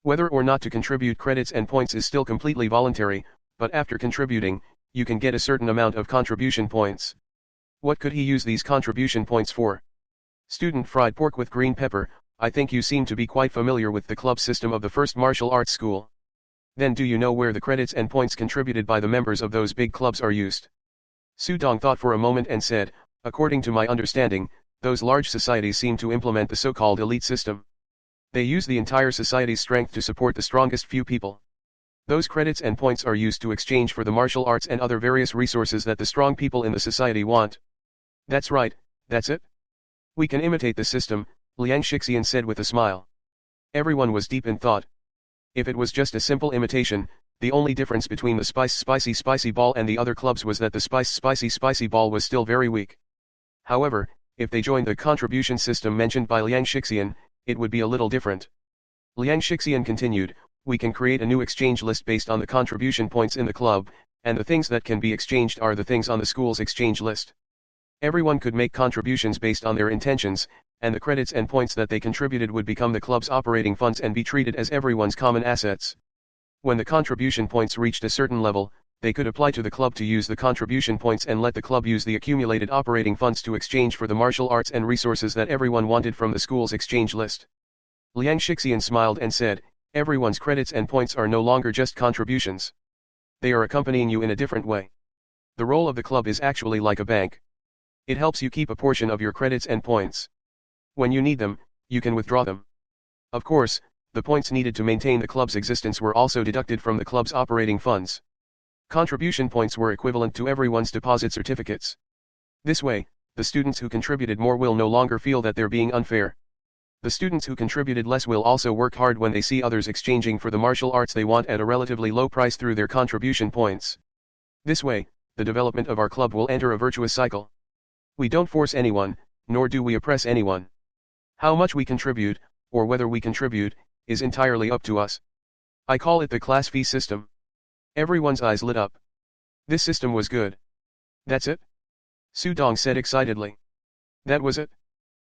Whether or not to contribute credits and points is still completely voluntary, but after contributing, you can get a certain amount of contribution points. What could he use these contribution points for? Student fried pork with green pepper, I think you seem to be quite familiar with the club system of the first martial arts school. Then do you know where the credits and points contributed by the members of those big clubs are used? Su Dong thought for a moment and said, according to my understanding, those large societies seem to implement the so-called elite system. They use the entire society's strength to support the strongest few people. Those credits and points are used to exchange for the martial arts and other various resources that the strong people in the society want. That's right, that's it. We can imitate the system, Liang Shixian said with a smile. Everyone was deep in thought. If it was just a simple imitation, the only difference between the spicy ball and the other clubs was that the spicy ball was still very weak. However, if they joined the contribution system mentioned by Liang Shixian, it would be a little different. Liang Shixian continued, we can create a new exchange list based on the contribution points in the club, and the things that can be exchanged are the things on the school's exchange list. Everyone could make contributions based on their intentions, and the credits and points that they contributed would become the club's operating funds and be treated as everyone's common assets. When the contribution points reached a certain level, they could apply to the club to use the contribution points and let the club use the accumulated operating funds to exchange for the martial arts and resources that everyone wanted from the school's exchange list. Liang Shixian smiled and said, everyone's credits and points are no longer just contributions. They are accompanying you in a different way. The role of the club is actually like a bank. It helps you keep a portion of your credits and points. When you need them, you can withdraw them. Of course, the points needed to maintain the club's existence were also deducted from the club's operating funds. Contribution points were equivalent to everyone's deposit certificates. This way, the students who contributed more will no longer feel that they're being unfair. The students who contributed less will also work hard when they see others exchanging for the martial arts they want at a relatively low price through their contribution points. This way, the development of our club will enter a virtuous cycle. We don't force anyone, nor do we oppress anyone. How much we contribute, or whether we contribute, is entirely up to us. I call it the class fee system. Everyone's eyes lit up. This system was good. That's it? Su Dong said excitedly. That was it?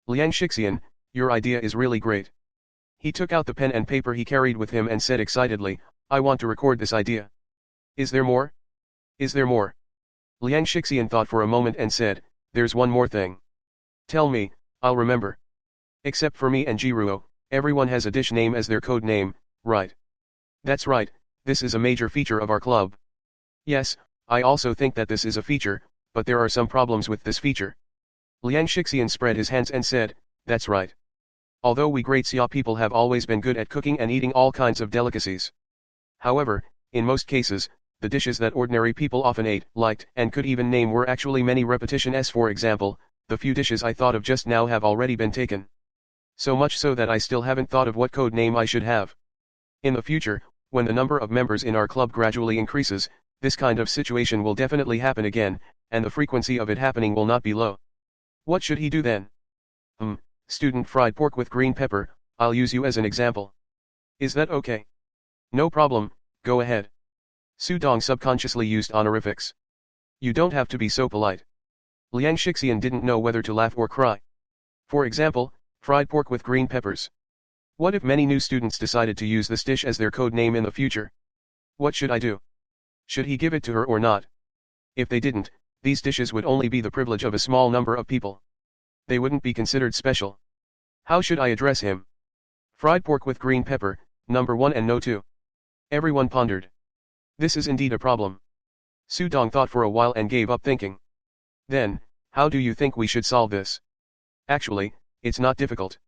Liang Shixian, your idea is really great. He took out the pen and paper he carried with him and said excitedly, I want to record this idea. Is there more? Is there more? Liang Shixian thought for a moment and said, there's one more thing. Tell me, I'll remember. Except for me and Jiruo, everyone has a dish name as their code name, right? That's right, this is a major feature of our club. Yes, I also think that this is a feature, but there are some problems with this feature. Liang Shixian spread his hands and said, that's right. Although we great Xia people have always been good at cooking and eating all kinds of delicacies. However, in most cases, the dishes that ordinary people often ate, liked, and could even name were actually many repetitions. For example, the few dishes I thought of just now have already been taken. So much so that I still haven't thought of what code name I should have. In the future, When the number of members in our club gradually increases, this kind of situation will definitely happen again, and the frequency of it happening will not be low. What should he do then? Student fried pork with green pepper, I'll use you as an example. Is that okay? No problem, go ahead. Su Dong subconsciously used honorifics. You don't have to be so polite. Liang Shixian didn't know whether to laugh or cry. For example, fried pork with green peppers. What if many new students decided to use this dish as their code name in the future? What should I do? Should he give it to her or not? If they didn't, these dishes would only be the privilege of a small number of people. They wouldn't be considered special. How should I address him? Fried pork with green pepper, number 1 and no 2. Everyone pondered. This is indeed a problem. Su Dong thought for a while and gave up thinking. Then, how do you think we should solve this? Actually, it's not difficult.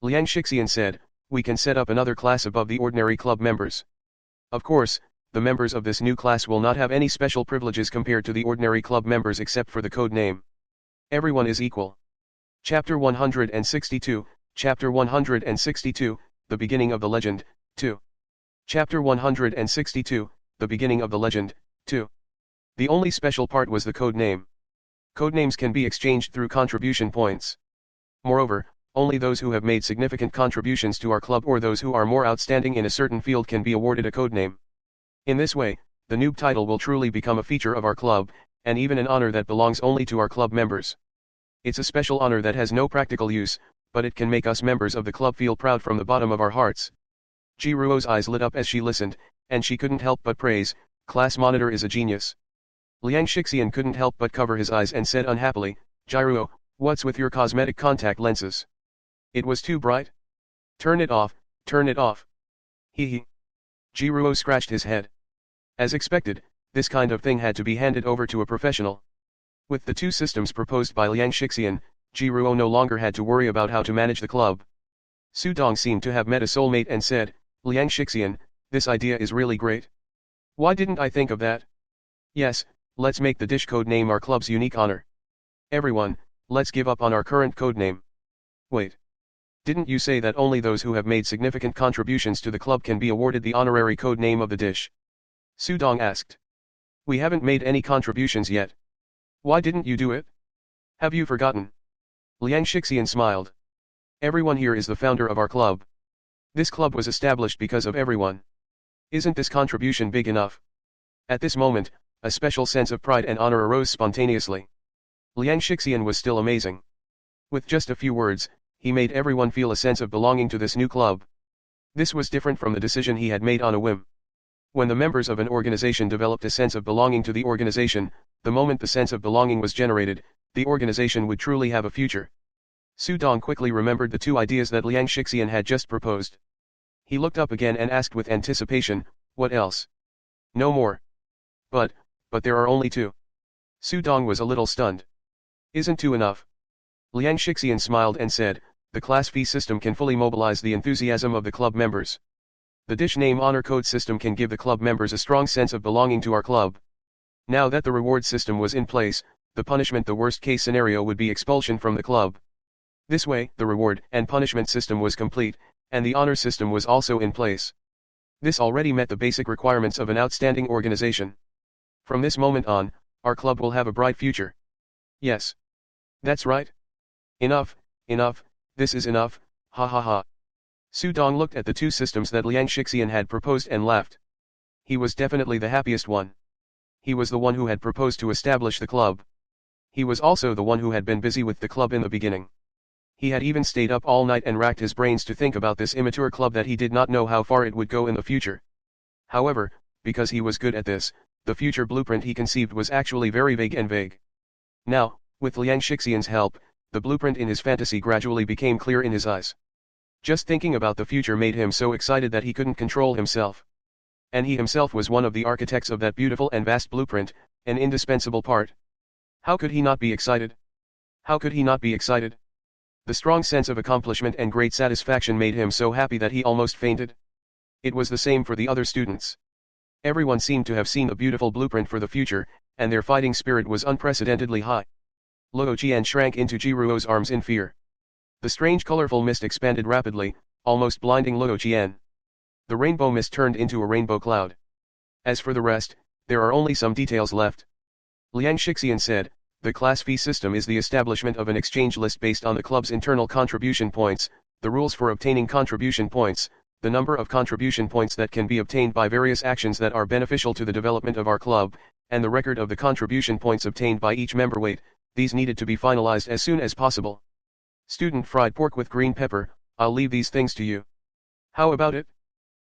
Liang Shixian said, we can set up another class above the ordinary club members. Of course, the members of this new class will not have any special privileges compared to the ordinary club members except for the code name. Everyone is equal. Chapter 162, Chapter 162, The Beginning of the Legend, 2. Chapter 162, The Beginning of the Legend, 2. The only special part was the code name. Codenames can be exchanged through contribution points. Moreover, only those who have made significant contributions to our club or those who are more outstanding in a certain field can be awarded a codename. In this way, the noob title will truly become a feature of our club, and even an honor that belongs only to our club members. It's a special honor that has no practical use, but it can make us members of the club feel proud from the bottom of our hearts. Ji Ruo's eyes lit up as she listened, and she couldn't help but praise, class monitor is a genius. Liang Shixian couldn't help but cover his eyes and said unhappily, Jiruo, what's with your cosmetic contact lenses? It was too bright? Turn it off, turn it off. Hee. Jiruo scratched his head. As expected, this kind of thing had to be handed over to a professional. With the two systems proposed by Liang Shixian, Jiruo no longer had to worry about how to manage the club. Su Dong seemed to have met a soulmate and said, Liang Shixian, this idea is really great. Why didn't I think of that? Yes, let's make the dish code name our club's unique honor. Everyone, let's give up on our current code name. Wait. Didn't you say that only those who have made significant contributions to the club can be awarded the honorary code name of the dish? Su Dong asked. We haven't made any contributions yet. Why didn't you do it? Have you forgotten? Liang Shixian smiled. Everyone here is the founder of our club. This club was established because of everyone. Isn't this contribution big enough? At this moment, a special sense of pride and honor arose spontaneously. Liang Shixian was still amazing. With just a few words, he made everyone feel a sense of belonging to this new club. This was different from the decision he had made on a whim. When the members of an organization developed a sense of belonging to the organization, the moment the sense of belonging was generated, the organization would truly have a future. Su Dong quickly remembered the two ideas that Liang Shixian had just proposed. He looked up again and asked with anticipation, what else? No more. But there are only two. Su Dong was a little stunned. Isn't two enough? Liang Shixian smiled and said, the class fee system can fully mobilize the enthusiasm of the club members. The dish name honor code system can give the club members a strong sense of belonging to our club. Now that the reward system was in place, the punishment, the worst case scenario, would be expulsion from the club. This way, the reward and punishment system was complete, and the honor system was also in place. This already met the basic requirements of an outstanding organization. From this moment on, our club will have a bright future. Yes. That's right. Enough, this is enough, ha ha ha. Su Dong looked at the two systems that Liang Shixian had proposed and laughed. He was definitely the happiest one. He was the one who had proposed to establish the club. He was also the one who had been busy with the club in the beginning. He had even stayed up all night and racked his brains to think about this immature club that he did not know how far it would go in the future. However, because he was good at this, the future blueprint he conceived was actually very vague and vague. Now, with Liang Shixian's help, the blueprint in his fantasy gradually became clear in his eyes. Just thinking about the future made him so excited that he couldn't control himself. And he himself was one of the architects of that beautiful and vast blueprint, an indispensable part. How could he not be excited? How could he not be excited? The strong sense of accomplishment and great satisfaction made him so happy that he almost fainted. It was the same for the other students. Everyone seemed to have seen a beautiful blueprint for the future, and their fighting spirit was unprecedentedly high. Luo Qian shrank into Jiruo's arms in fear. The strange colorful mist expanded rapidly, almost blinding Luo Qian. The rainbow mist turned into a rainbow cloud. As for the rest, there are only some details left. Liang Shixian said, the class fee system is the establishment of an exchange list based on the club's internal contribution points, the rules for obtaining contribution points, the number of contribution points that can be obtained by various actions that are beneficial to the development of our club, and the record of the contribution points obtained by each member. Wait, these needed to be finalized as soon as possible. Student fried pork with green pepper, I'll leave these things to you. How about it?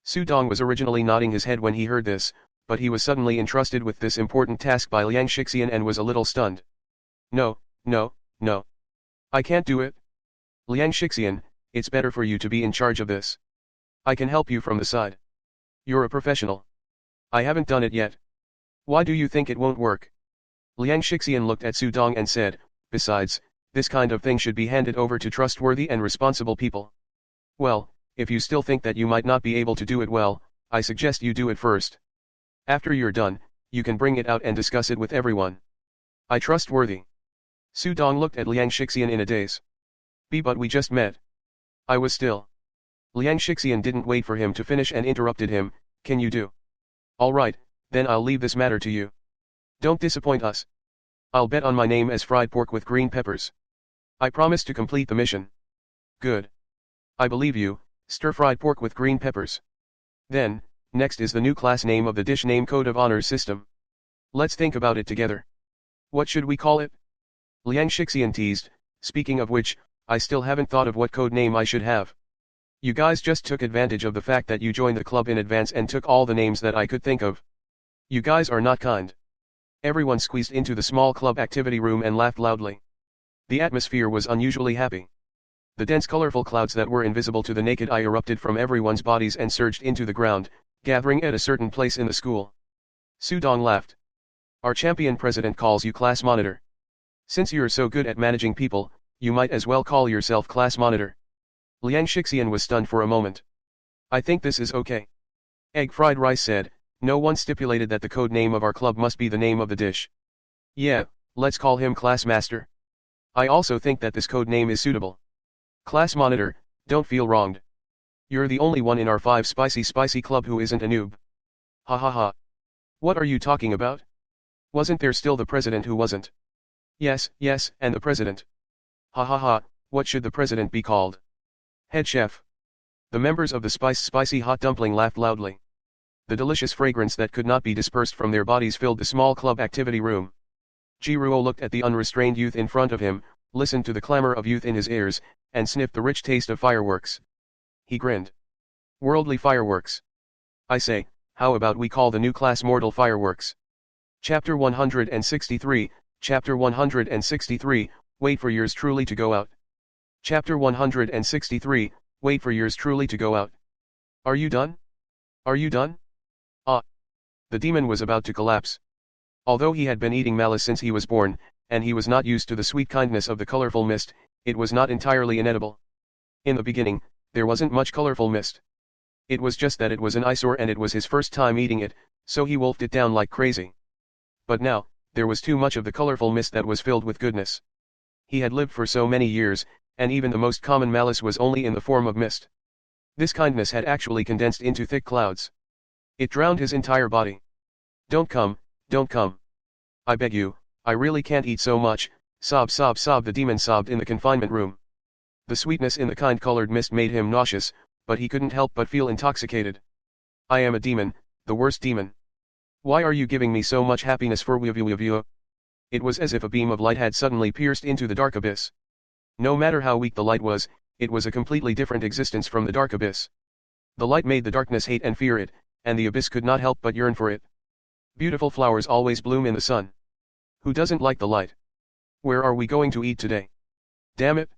Su Dong was originally nodding his head when he heard this, but he was suddenly entrusted with this important task by Liang Shixian and was a little stunned. No, no, no. I can't do it. Liang Shixian, it's better for you to be in charge of this. I can help you from the side. You're a professional. I haven't done it yet. Why do you think it won't work? Liang Shixian looked at Su Dong and said, besides, this kind of thing should be handed over to trustworthy and responsible people. Well, if you still think that you might not be able to do it well, I suggest you do it first. After you're done, you can bring it out and discuss it with everyone. I trustworthy. Su Dong looked at Liang Shixian in a daze. But we just met. I was still. Liang Shixian didn't wait for him to finish and interrupted him, can you do? All right, then I'll leave this matter to you. Don't disappoint us. I'll bet on my name as fried pork with green peppers. I promise to complete the mission. Good. I believe you, stir-fried pork with green peppers. Then, next is the new class name of the dish name code of honors system. Let's think about it together. What should we call it? Liang Shixian teased, speaking of which, I still haven't thought of what code name I should have. You guys just took advantage of the fact that you joined the club in advance and took all the names that I could think of. You guys are not kind. Everyone squeezed into the small club activity room and laughed loudly. The atmosphere was unusually happy. The dense colorful clouds that were invisible to the naked eye erupted from everyone's bodies and surged into the ground, gathering at a certain place in the school. Su Dong laughed. Our champion president calls you class monitor. Since you're so good at managing people, you might as well call yourself class monitor. Liang Shixian was stunned for a moment. I think this is okay. Egg fried rice said, no one stipulated that the code name of our club must be the name of the dish. Yeah, let's call him class master. I also think that this code name is suitable. Class monitor, don't feel wronged. You're the only one in our 5 spicy club who isn't a noob. Ha ha ha. What are you talking about? Wasn't there still the president who wasn't? Yes, and the president. Ha ha ha, what should the president be called? Head chef. The members of the spicy hot dumpling laughed loudly. The delicious fragrance that could not be dispersed from their bodies filled the small club activity room. Jiruo looked at the unrestrained youth in front of him, listened to the clamor of youth in his ears, and sniffed the rich taste of fireworks. He grinned. Worldly fireworks. I say, how about we call the new class mortal fireworks? Chapter 163, Chapter 163, wait for yours truly to go out. Chapter 163, wait for yours truly to go out. Are you done? Are you done? Ah. The demon was about to collapse. Although he had been eating malice since he was born, and he was not used to the sweet kindness of the colorful mist, it was not entirely inedible. In the beginning, there wasn't much colorful mist. It was just that it was an eyesore and it was his first time eating it, so he wolfed it down like crazy. But now, there was too much of the colorful mist that was filled with goodness. He had lived for so many years, and even the most common malice was only in the form of mist. This kindness had actually condensed into thick clouds. It drowned his entire body. Don't come, don't come. I beg you, I really can't eat so much, sob, the demon sobbed in the confinement room. The sweetness in the kind-colored mist made him nauseous, but he couldn't help but feel intoxicated. I am a demon, the worst demon. Why are you giving me so much happiness for you? It was as if a beam of light had suddenly pierced into the dark abyss. No matter how weak the light was, it was a completely different existence from the dark abyss. The light made the darkness hate and fear it, and the abyss could not help but yearn for it. Beautiful flowers always bloom in the sun. Who doesn't like the light? Where are we going to eat today? Damn it.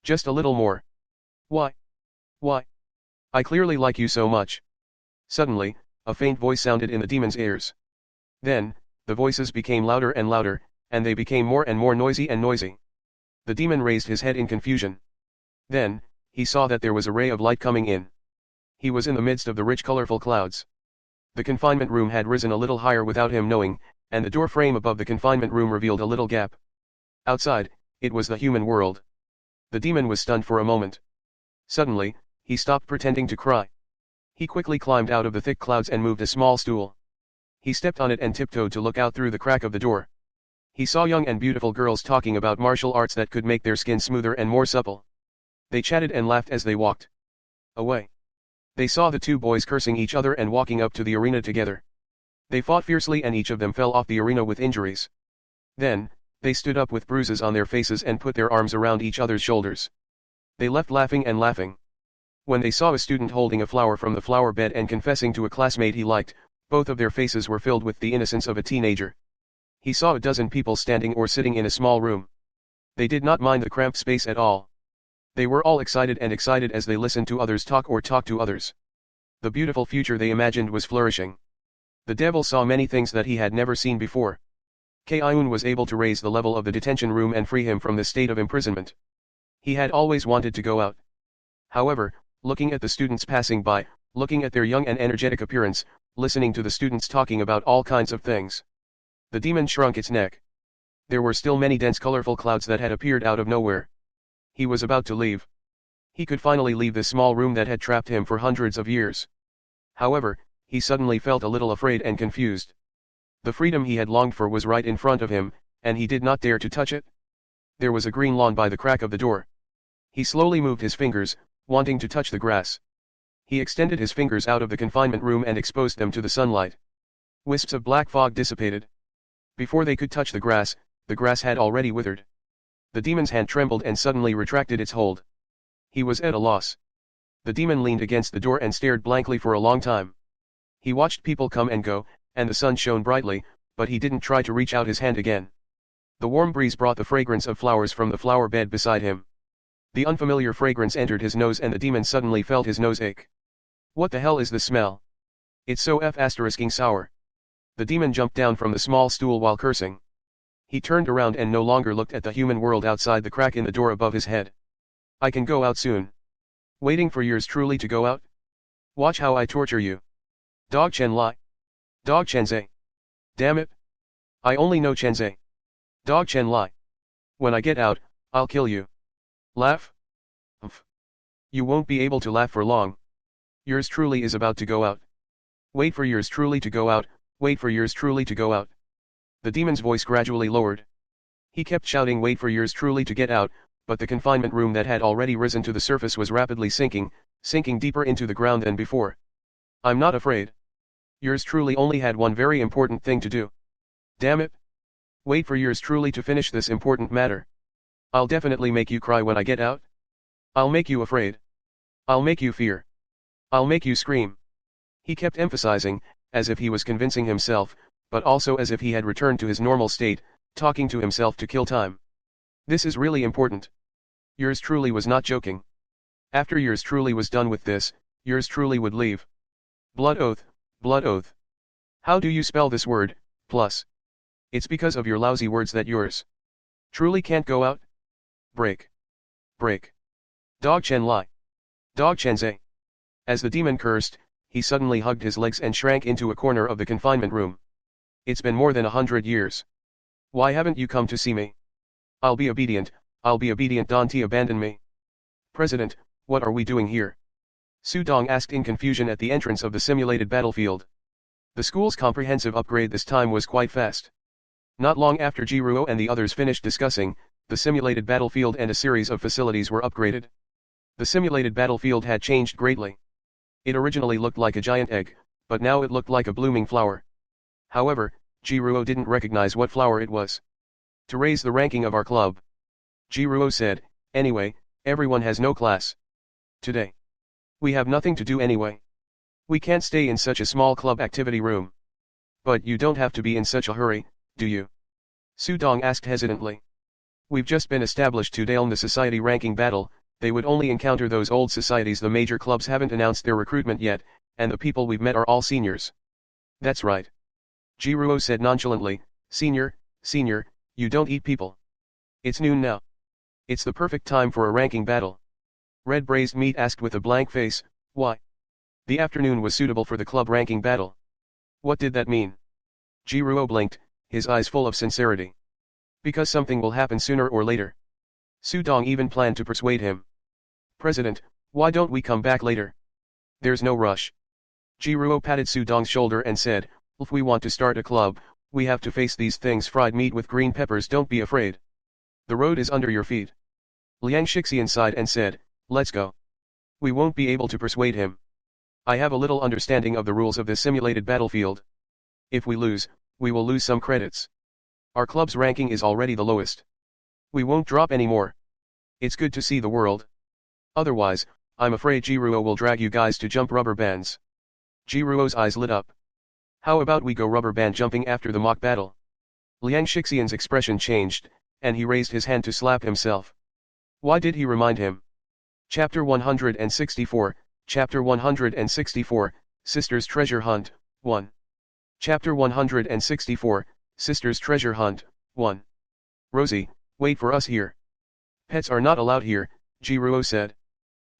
Just a little more. Why? Why? I clearly like you so much. Suddenly, a faint voice sounded in the demon's ears. Then, the voices became louder and louder, and they became more and more noisy and noisy. The demon raised his head in confusion. Then, he saw that there was a ray of light coming in. He was in the midst of the rich colorful clouds. The confinement room had risen a little higher without him knowing, and the door frame above the confinement room revealed a little gap. Outside, it was the human world. The demon was stunned for a moment. Suddenly, he stopped pretending to cry. He quickly climbed out of the thick clouds and moved a small stool. He stepped on it and tiptoed to look out through the crack of the door. He saw young and beautiful girls talking about martial arts that could make their skin smoother and more supple. They chatted and laughed as they walked away. They saw the two boys cursing each other and walking up to the arena together. They fought fiercely and each of them fell off the arena with injuries. Then, they stood up with bruises on their faces and put their arms around each other's shoulders. They left laughing and laughing. When they saw a student holding a flower from the flower bed and confessing to a classmate he liked, both of their faces were filled with the innocence of a teenager. He saw a dozen people standing or sitting in a small room. They did not mind the cramped space at all. They were all excited as they listened to others talk or talk to others. The beautiful future they imagined was flourishing. The devil saw many things that he had never seen before. Kaiun was able to raise the level of the detention room and free him from the state of imprisonment. He had always wanted to go out. However, looking at the students passing by, looking at their young and energetic appearance, listening to the students talking about all kinds of things, the demon shrunk its neck. There were still many dense colorful clouds that had appeared out of nowhere. He was about to leave. He could finally leave this small room that had trapped him for hundreds of years. However, he suddenly felt a little afraid and confused. The freedom he had longed for was right in front of him, and he did not dare to touch it. There was a green lawn by the crack of the door. He slowly moved his fingers, wanting to touch the grass. He extended his fingers out of the confinement room and exposed them to the sunlight. Wisps of black fog dissipated. Before they could touch the grass had already withered. The demon's hand trembled and suddenly retracted its hold. He was at a loss. The demon leaned against the door and stared blankly for a long time. He watched people come and go, and the sun shone brightly, but he didn't try to reach out his hand again. The warm breeze brought the fragrance of flowers from the flower bed beside him. The unfamiliar fragrance entered his nose and the demon suddenly felt his nose ache. What the hell is this smell? It's so f***ing sour. The demon jumped down from the small stool while cursing. He turned around and no longer looked at the human world outside the crack in the door above his head. I can go out soon. Waiting for yours truly to go out? Watch how I torture you. Dog Chen Lai. Dog Chenze. Damn it. I only know Chenze. Dog Chen Lai. When I get out, I'll kill you. Laugh? Umph. You won't be able to laugh for long. Yours truly is about to go out. Wait for yours truly to go out, wait for yours truly to go out. The demon's voice gradually lowered. He kept shouting wait for yours truly to get out, but the confinement room that had already risen to the surface was rapidly sinking deeper into the ground than before. I'm not afraid. Yours truly only had one very important thing to do. Damn it. Wait for yours truly to finish this important matter. I'll definitely make you cry when I get out. I'll make you afraid. I'll make you fear. I'll make you scream. He kept emphasizing, as if he was convincing himself, but also as if he had returned to his normal state, talking to himself to kill time. This is really important. Yours truly was not joking. After yours truly was done with this, yours truly would leave. Blood oath, blood oath. How do you spell this word, plus? It's because of your lousy words that yours truly can't go out? Break. Break. Dog Chen Lai. Dog Chenze. As the demon cursed, he suddenly hugged his legs and shrank into a corner of the confinement room. It's been more than 100 years. Why haven't you come to see me? I'll be obedient, don't abandon me. President, what are we doing here? Su Dong asked in confusion at the entrance of the simulated battlefield. The school's comprehensive upgrade this time was quite fast. Not long after Jiruo and the others finished discussing, the simulated battlefield and a series of facilities were upgraded. The simulated battlefield had changed greatly. It originally looked like a giant egg, but now it looked like a blooming flower. However, Jiruo didn't recognize what flower it was. To raise the ranking of our club. Jiruo said, anyway, everyone has no class. Today. We have nothing to do anyway. We can't stay in such a small club activity room. But you don't have to be in such a hurry, do you? Su Dong asked hesitantly. We've just been established to deal in the society ranking battle, they would only encounter those old societies. The major clubs haven't announced their recruitment yet, and the people we've met are all seniors. That's right. Jiruo said nonchalantly, Senior, you don't eat people. It's noon now. It's the perfect time for a ranking battle. Red Braised Meat asked with a blank face, why? The afternoon was suitable for the club ranking battle. What did that mean? Jiruo blinked, his eyes full of sincerity. Because something will happen sooner or later. Su Dong even planned to persuade him. President, why don't we come back later? There's no rush. Jiruo patted Su Dong's shoulder and said, if we want to start a club, we have to face these things. Fried meat with green peppers. Don't be afraid. The road is under your feet. Liang Shixian sighed and said, let's go. We won't be able to persuade him. I have a little understanding of the rules of this simulated battlefield. If we lose, we will lose some credits. Our club's ranking is already the lowest. We won't drop any more. It's good to see the world. Otherwise, I'm afraid Jiruo will drag you guys to jump rubber bands. Jiruo's eyes lit up. How about we go rubber band jumping after the mock battle? Liang Shixian's expression changed, and he raised his hand to slap himself. Why did he remind him? Chapter 164, Chapter 164, Sister's Treasure Hunt, 1. Chapter 164, Sister's Treasure Hunt, 1. Rosie, wait for us here. Pets are not allowed here, Jiruo said.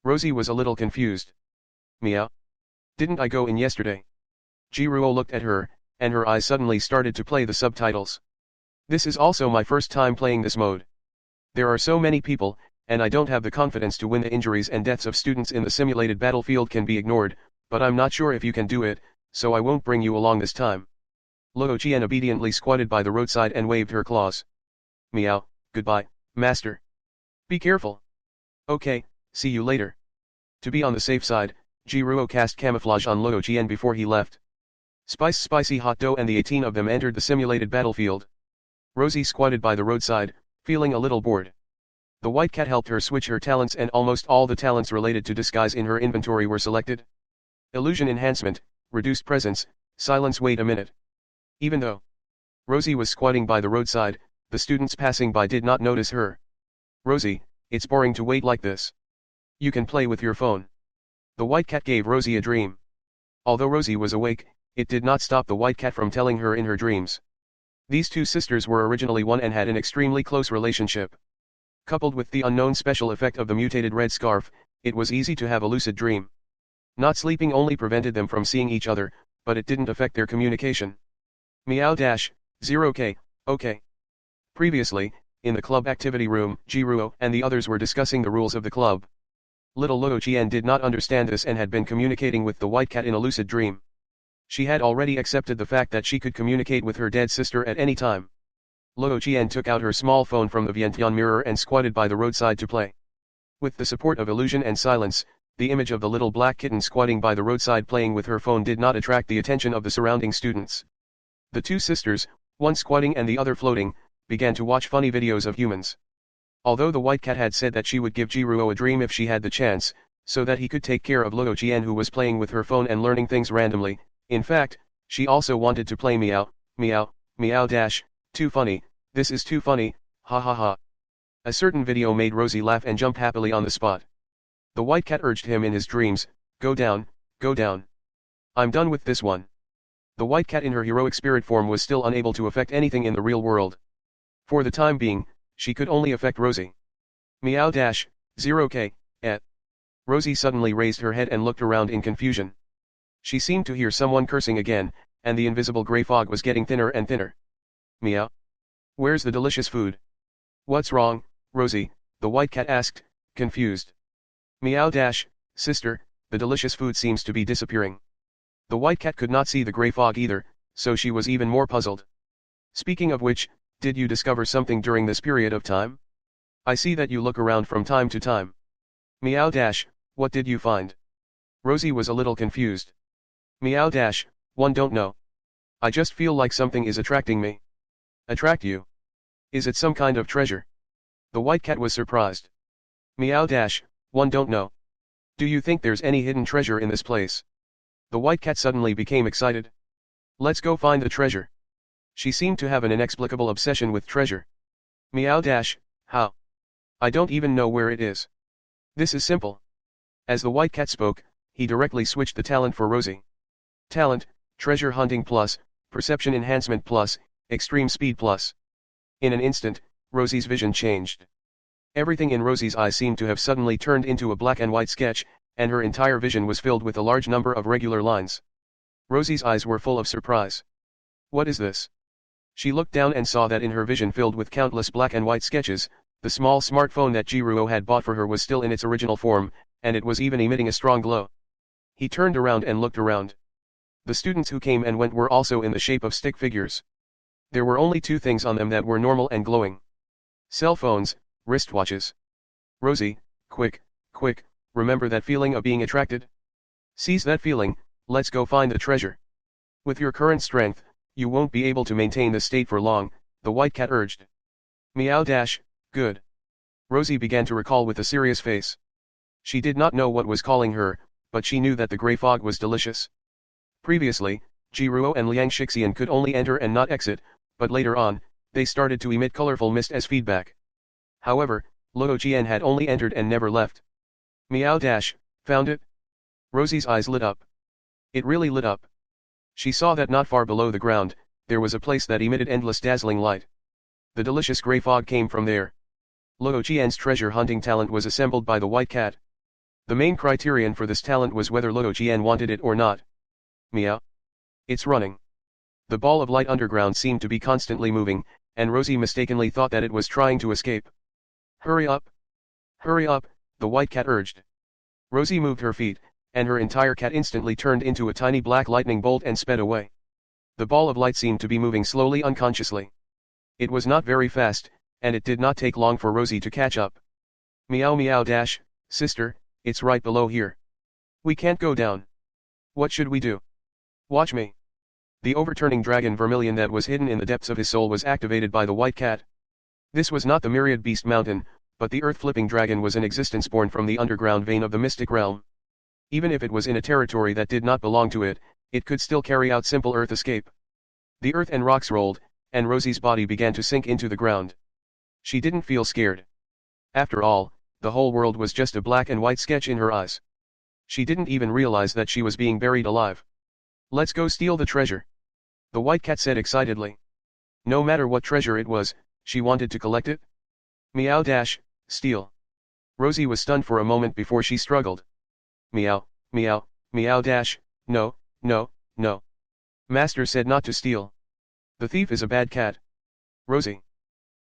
Rosie was a little confused. Meow. Didn't I go in yesterday? Jiruo looked at her, and her eyes suddenly started to play the subtitles. This is also my first time playing this mode. There are so many people, and I don't have the confidence to win. The injuries and deaths of students in the simulated battlefield can be ignored, but I'm not sure if you can do it, so I won't bring you along this time. Luo Qian obediently squatted by the roadside and waved her claws. Meow, goodbye, master. Be careful. Okay, see you later. To be on the safe side, Jiruo cast camouflage on Luo Qian before he left. Spicy hot dough and the 18 of them entered the simulated battlefield. Rosie squatted by the roadside, feeling a little bored. The white cat helped her switch her talents, and almost all the talents related to disguise in her inventory were selected. Illusion enhancement, reduced presence, silence. Wait a minute. Even though Rosie was squatting by the roadside, the students passing by did not notice her. Rosie, it's boring to wait like this. You can play with your phone. The white cat gave Rosie a dream. Although Rosie was awake, it did not stop the white cat from telling her in her dreams. These two sisters were originally one and had an extremely close relationship. Coupled with the unknown special effect of the mutated red scarf, it was easy to have a lucid dream. Not sleeping only prevented them from seeing each other, but it didn't affect their communication. Meow dash, 0k, okay. Previously, in the club activity room, Jiruo and the others were discussing the rules of the club. Little Luo Qian did not understand this and had been communicating with the white cat in a lucid dream. She had already accepted the fact that she could communicate with her dead sister at any time. Luo Qian took out her small phone from the Vientiane mirror and squatted by the roadside to play. With the support of illusion and silence, the image of the little black kitten squatting by the roadside playing with her phone did not attract the attention of the surrounding students. The two sisters, one squatting and the other floating, began to watch funny videos of humans. Although the white cat had said that she would give Jiruo a dream if she had the chance, so that he could take care of Luo Qian, who was playing with her phone and learning things randomly, in fact, she also wanted to play meow, meow, meow dash, too funny, this is too funny, ha ha ha. A certain video made Rosie laugh and jump happily on the spot. The white cat urged him in his dreams, go down, go down. I'm done with this one. The white cat in her heroic spirit form was still unable to affect anything in the real world. For the time being, she could only affect Rosie. Meow dash, 0k, Rosie suddenly raised her head and looked around in confusion. She seemed to hear someone cursing again, and the invisible gray fog was getting thinner and thinner. Meow. Where's the delicious food? What's wrong, Rosie? The white cat asked, confused. Meow dash, sister, the delicious food seems to be disappearing. The white cat could not see the gray fog either, so she was even more puzzled. Speaking of which, did you discover something during this period of time? I see that you look around from time to time. Meow dash, what did you find? Rosie was a little confused. Meow dash, one don't know. I just feel like something is attracting me. Attract you? Is it some kind of treasure? The white cat was surprised. Meow dash, one don't know. Do you think there's any hidden treasure in this place? The white cat suddenly became excited. Let's go find the treasure. She seemed to have an inexplicable obsession with treasure. Meow dash, how? I don't even know where it is. This is simple. As the white cat spoke, he directly switched the talent for Rosie. Talent, treasure hunting plus, perception enhancement plus, extreme speed plus. In an instant, Rosie's vision changed. Everything in Rosie's eyes seemed to have suddenly turned into a black and white sketch, and her entire vision was filled with a large number of regular lines. Rosie's eyes were full of surprise. What is this? She looked down and saw that in her vision filled with countless black and white sketches, the small smartphone that Jiruo had bought for her was still in its original form, and it was even emitting a strong glow. He turned around and looked around. The students who came and went were also in the shape of stick figures. There were only two things on them that were normal and glowing. Cell phones, wristwatches. Rosie, quick, quick, remember that feeling of being attracted? Seize that feeling, let's go find the treasure. With your current strength, you won't be able to maintain this state for long, the white cat urged. Meow dash, good. Rosie began to recall with a serious face. She did not know what was calling her, but she knew that the gray fog was delicious. Previously, Jiruo and Liang Shixian could only enter and not exit, but later on, they started to emit colorful mist as feedback. However, Luo Jian had only entered and never left. Meow dash, found it? Rosie's eyes lit up. It really lit up. She saw that not far below the ground, there was a place that emitted endless dazzling light. The delicious gray fog came from there. Luo Jian's treasure hunting talent was assembled by the white cat. The main criterion for this talent was whether Luo Jian wanted it or not. Meow. It's running. The ball of light underground seemed to be constantly moving, and Rosie mistakenly thought that it was trying to escape. Hurry up! Hurry up, the white cat urged. Rosie moved her feet, and her entire cat instantly turned into a tiny black lightning bolt and sped away. The ball of light seemed to be moving slowly unconsciously. It was not very fast, and it did not take long for Rosie to catch up. Meow meow dash, sister, it's right below here. We can't go down. What should we do? Watch me. The overturning dragon vermilion that was hidden in the depths of his soul was activated by the white cat. This was not the myriad beast mountain, but the earth-flipping dragon was an existence born from the underground vein of the mystic realm. Even if it was in a territory that did not belong to it, it could still carry out simple earth escape. The earth and rocks rolled, and Rosie's body began to sink into the ground. She didn't feel scared. After all, the whole world was just a black and white sketch in her eyes. She didn't even realize that she was being buried alive. Let's go steal the treasure. The white cat said excitedly. No matter what treasure it was, she wanted to collect it. Meow dash, steal. Rosie was stunned for a moment before she struggled. Meow, meow, meow dash, no, no, no. Master said not to steal. The thief is a bad cat. Rosie.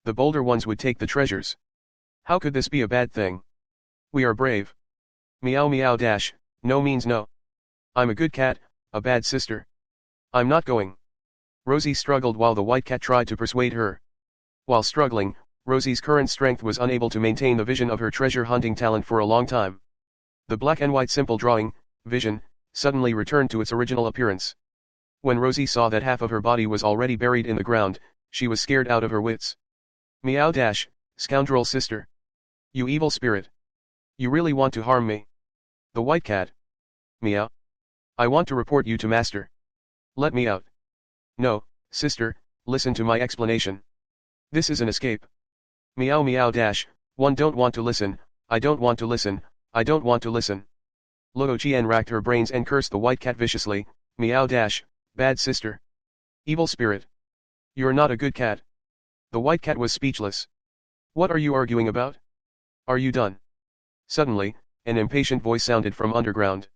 The bolder ones would take the treasures. How could this be a bad thing? We are brave. Meow meow dash, no means no. I'm a good cat, a bad sister. I'm not going. Rosie struggled while the white cat tried to persuade her. While struggling, Rosie's current strength was unable to maintain the vision of her treasure hunting talent for a long time. The black and white simple drawing, vision, suddenly returned to its original appearance. When Rosie saw that half of her body was already buried in the ground, she was scared out of her wits. Meow dash, scoundrel sister. You evil spirit. You really want to harm me? The white cat. Meow. I want to report you to master. Let me out. No, sister, listen to my explanation. This is an escape. Meow meow dash, one don't want to listen, I don't want to listen, I don't want to listen. Luo Jian racked her brains and cursed the white cat viciously, meow dash, bad sister. Evil spirit. You're not a good cat. The white cat was speechless. What are you arguing about? Are you done? Suddenly, an impatient voice sounded from underground.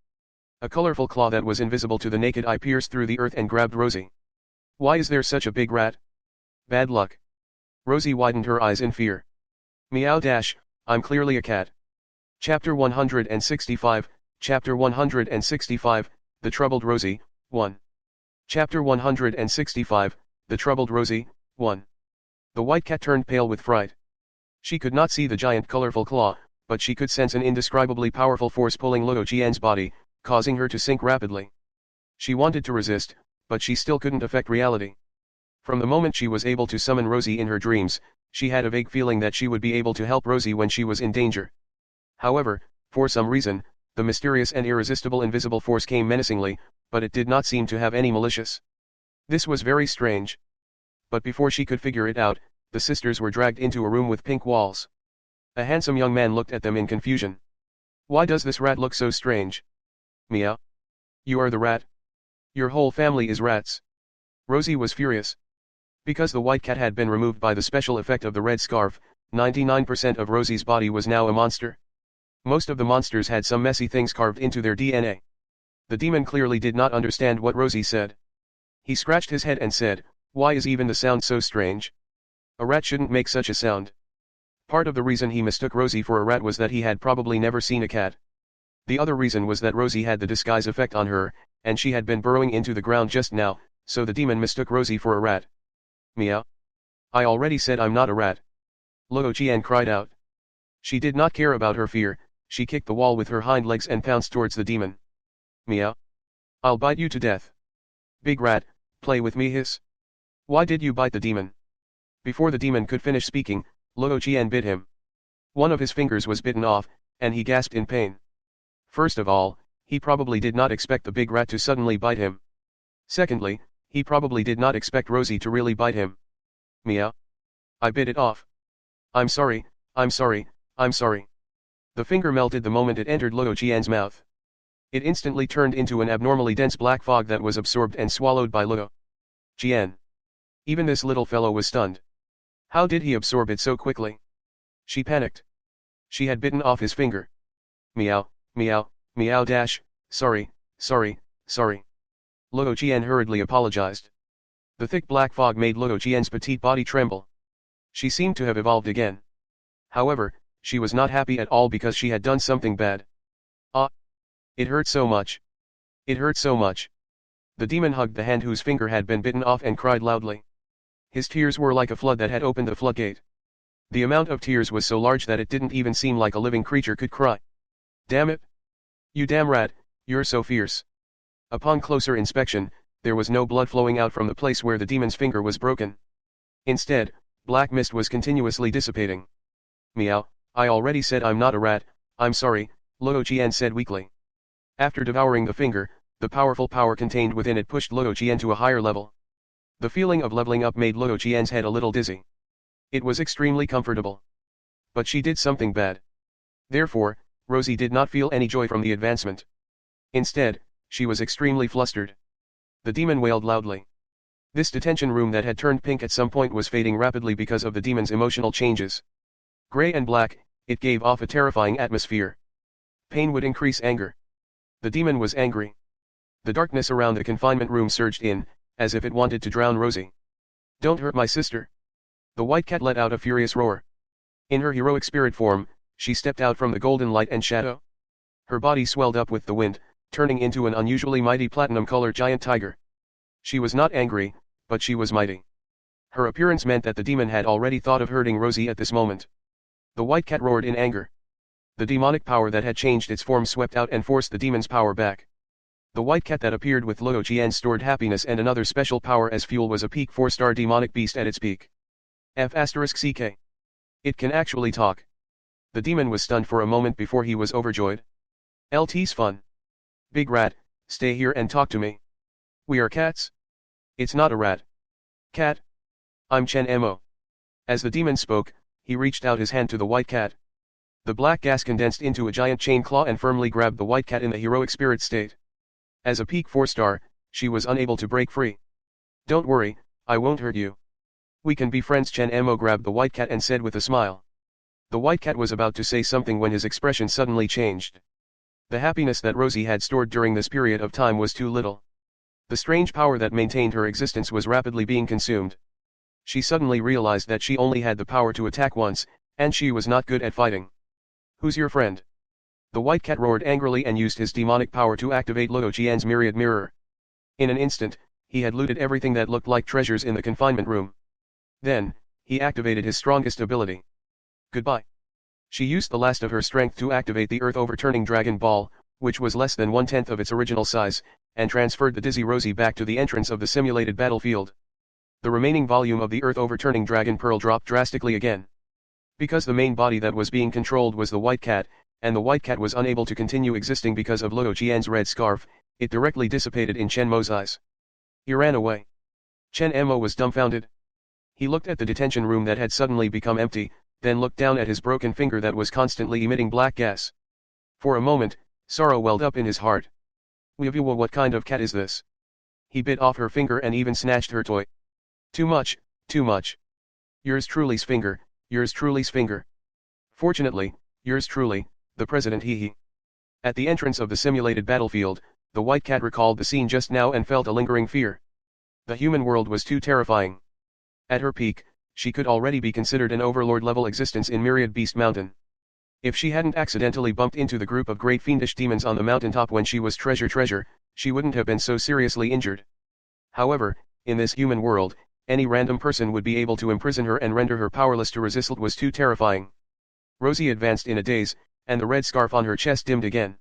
A colorful claw that was invisible to the naked eye pierced through the earth and grabbed Rosie. Why is there such a big rat? Bad luck. Rosie widened her eyes in fear. Meow dash, I'm clearly a cat. Chapter 165, Chapter 165, The Troubled Rosie, 1. Chapter 165, The Troubled Rosie, 1. The white cat turned pale with fright. She could not see the giant colorful claw, but she could sense an indescribably powerful force pulling Luo Jian's body, causing her to sink rapidly. She wanted to resist, but she still couldn't affect reality. From the moment she was able to summon Rosie in her dreams, she had a vague feeling that she would be able to help Rosie when she was in danger. However, for some reason, the mysterious and irresistible invisible force came menacingly, but it did not seem to have any malicious. This was very strange. But before she could figure it out, the sisters were dragged into a room with pink walls. A handsome young man looked at them in confusion. Why does this rat look so strange? Meow. You are the rat? Your whole family is rats. Rosie was furious. Because the white cat had been removed by the special effect of the red scarf, 99% of Rosie's body was now a monster. Most of the monsters had some messy things carved into their DNA. The demon clearly did not understand what Rosie said. He scratched his head and said, why is even the sound so strange? A rat shouldn't make such a sound. Part of the reason he mistook Rosie for a rat was that he had probably never seen a cat. The other reason was that Rosie had the disguise effect on her, and she had been burrowing into the ground just now, so the demon mistook Rosie for a rat. Meow. I already said I'm not a rat. Luo Jian cried out. She did not care about her fear, she kicked the wall with her hind legs and pounced towards the demon. Meow. I'll bite you to death. Big rat, play with me hiss. Why did you bite the demon? Before the demon could finish speaking, Luo Jian bit him. One of his fingers was bitten off, and he gasped in pain. First of all, he probably did not expect the big rat to suddenly bite him. Secondly, he probably did not expect Rosie to really bite him. Meow. I bit it off. I'm sorry, I'm sorry, I'm sorry. The finger melted the moment it entered Luo Jian's mouth. It instantly turned into an abnormally dense black fog that was absorbed and swallowed by Luo Jian. Even this little fellow was stunned. How did he absorb it so quickly? She panicked. She had bitten off his finger. Meow, meow, meow dash, sorry, sorry, sorry. Luo Jian hurriedly apologized. The thick black fog made Luo Jian's petite body tremble. She seemed to have evolved again. However, she was not happy at all because she had done something bad. Ah! It hurt so much. It hurt so much. The demon hugged the hand whose finger had been bitten off and cried loudly. His tears were like a flood that had opened the floodgate. The amount of tears was so large that it didn't even seem like a living creature could cry. Damn it! You damn rat, you're so fierce. Upon closer inspection, there was no blood flowing out from the place where the demon's finger was broken. Instead, black mist was continuously dissipating. Meow, I already said I'm not a rat, I'm sorry, Luo Jian said weakly. After devouring the finger, the powerful power contained within it pushed Luo Jian to a higher level. The feeling of leveling up made Luo Jian's head a little dizzy. It was extremely comfortable. But she did something bad. Therefore, Rosie did not feel any joy from the advancement. Instead, she was extremely flustered. The demon wailed loudly. This detention room that had turned pink at some point was fading rapidly because of the demon's emotional changes. Gray and black, it gave off a terrifying atmosphere. Pain would increase anger. The demon was angry. The darkness around the confinement room surged in, as if it wanted to drown Rosie. Don't hurt my sister. The white cat let out a furious roar. In her heroic spirit form, she stepped out from the golden light and shadow. Her body swelled up with the wind, turning into an unusually mighty platinum-colored giant tiger. She was not angry, but she was mighty. Her appearance meant that the demon had already thought of hurting Rosie at this moment. The white cat roared in anger. The demonic power that had changed its form swept out and forced the demon's power back. The white cat that appeared with Luo Jian's stored happiness and another special power as fuel was a peak 4-star demonic beast at its peak. F***CK. It can actually talk. The demon was stunned for a moment before he was overjoyed. LT's fun. Big rat, stay here and talk to me. We are cats? It's not a rat. Cat? I'm Chen Mo. As the demon spoke, he reached out his hand to the white cat. The black gas condensed into a giant chain claw and firmly grabbed the white cat in the heroic spirit state. As a peak 4-star, she was unable to break free. Don't worry, I won't hurt you. We can be friends. Chen Mo grabbed the white cat and said with a smile. The white cat was about to say something when his expression suddenly changed. The happiness that Rosie had stored during this period of time was too little. The strange power that maintained her existence was rapidly being consumed. She suddenly realized that she only had the power to attack once, and she was not good at fighting. Who's your friend? The white cat roared angrily and used his demonic power to activate Luo Jian's myriad mirror. In an instant, he had looted everything that looked like treasures in the confinement room. Then, he activated his strongest ability. Goodbye. She used the last of her strength to activate the earth-overturning Dragon Ball, which was less than 1/10 of its original size, and transferred the dizzy Rosie back to the entrance of the simulated battlefield. The remaining volume of the earth-overturning Dragon Pearl dropped drastically again. Because the main body that was being controlled was the white cat, and the white cat was unable to continue existing because of Luo Jian's red scarf, it directly dissipated in Chen Mo's eyes. He ran away. Chen Mo was dumbfounded. He looked at the detention room that had suddenly become empty, then looked down at his broken finger that was constantly emitting black gas. For a moment, sorrow welled up in his heart. What kind of cat is this? He bit off her finger and even snatched her toy. Too much, too much. Yours truly's finger, yours truly's finger. Fortunately, yours truly, the president hee. At the entrance of the simulated battlefield, the white cat recalled the scene just now and felt a lingering fear. The human world was too terrifying. At her peak, she could already be considered an overlord-level existence in Myriad Beast Mountain. If she hadn't accidentally bumped into the group of great fiendish demons on the mountaintop when she was treasure, she wouldn't have been so seriously injured. However, in this human world, any random person would be able to imprison her and render her powerless to resist. It was too terrifying. Rosie advanced in a daze, and the red scarf on her chest dimmed again.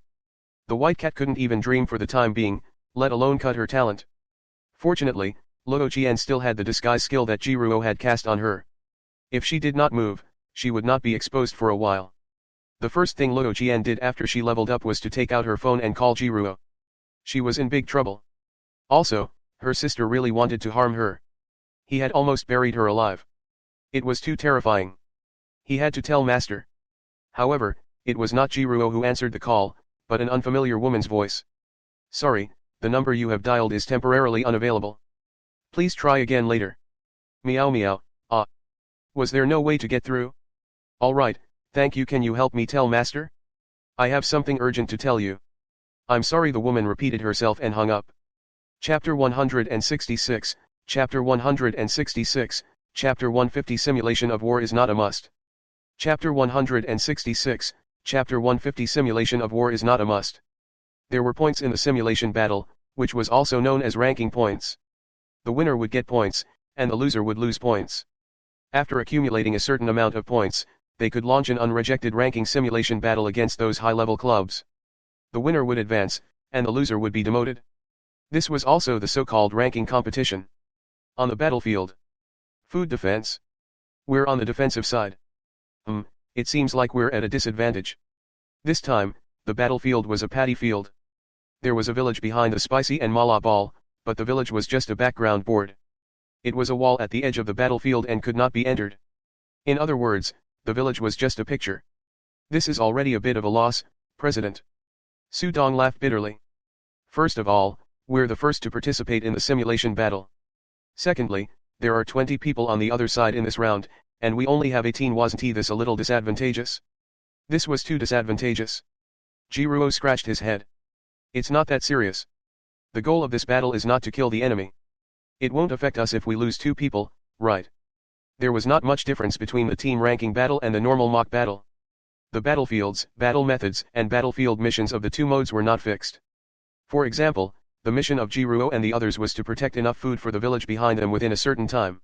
The white cat couldn't even dream for the time being, let alone cut her talent. Fortunately, Luo Qian still had the disguise skill that Jiruo had cast on her. If she did not move, she would not be exposed for a while. The first thing Luo Qian did after she leveled up was to take out her phone and call Jiruo. She was in big trouble. Also, her sister really wanted to harm her. He had almost buried her alive. It was too terrifying. He had to tell Master. However, it was not Jiruo who answered the call, but an unfamiliar woman's voice. Sorry, the number you have dialed is temporarily unavailable. Please try again later. Meow meow, ah. Was there no way to get through? Alright, thank you. Can you help me tell Master? I have something urgent to tell you. I'm sorry, the woman repeated herself and hung up. Chapter 166, Chapter 166, Chapter 150 Simulation of War is not a must. Chapter 166, Chapter 150 Simulation of War is not a must. There were points in the simulation battle, which was also known as ranking points. The winner would get points, and the loser would lose points. After accumulating a certain amount of points, they could launch an unrejected ranking simulation battle against those high-level clubs. The winner would advance, and the loser would be demoted. This was also the so-called ranking competition. On the battlefield. Food defense. We're on the defensive side. It seems like we're at a disadvantage. This time, the battlefield was a paddy field. There was a village behind the spicy and mala ball, but the village was just a background board. It was a wall at the edge of the battlefield and could not be entered. In other words, the village was just a picture. This is already a bit of a loss, President. Su Dong laughed bitterly. First of all, we're the first to participate in the simulation battle. Secondly, there are 20 people on the other side in this round, and we only have 18. Wasn't this a little disadvantageous? This was too disadvantageous. Jiruo scratched his head. It's not that serious. The goal of this battle is not to kill the enemy. It won't affect us if we lose 2 people, right? There was not much difference between the team ranking battle and the normal mock battle. The battlefields, battle methods, and battlefield missions of the 2 modes were not fixed. For example, the mission of Jiruo and the others was to protect enough food for the village behind them within a certain time.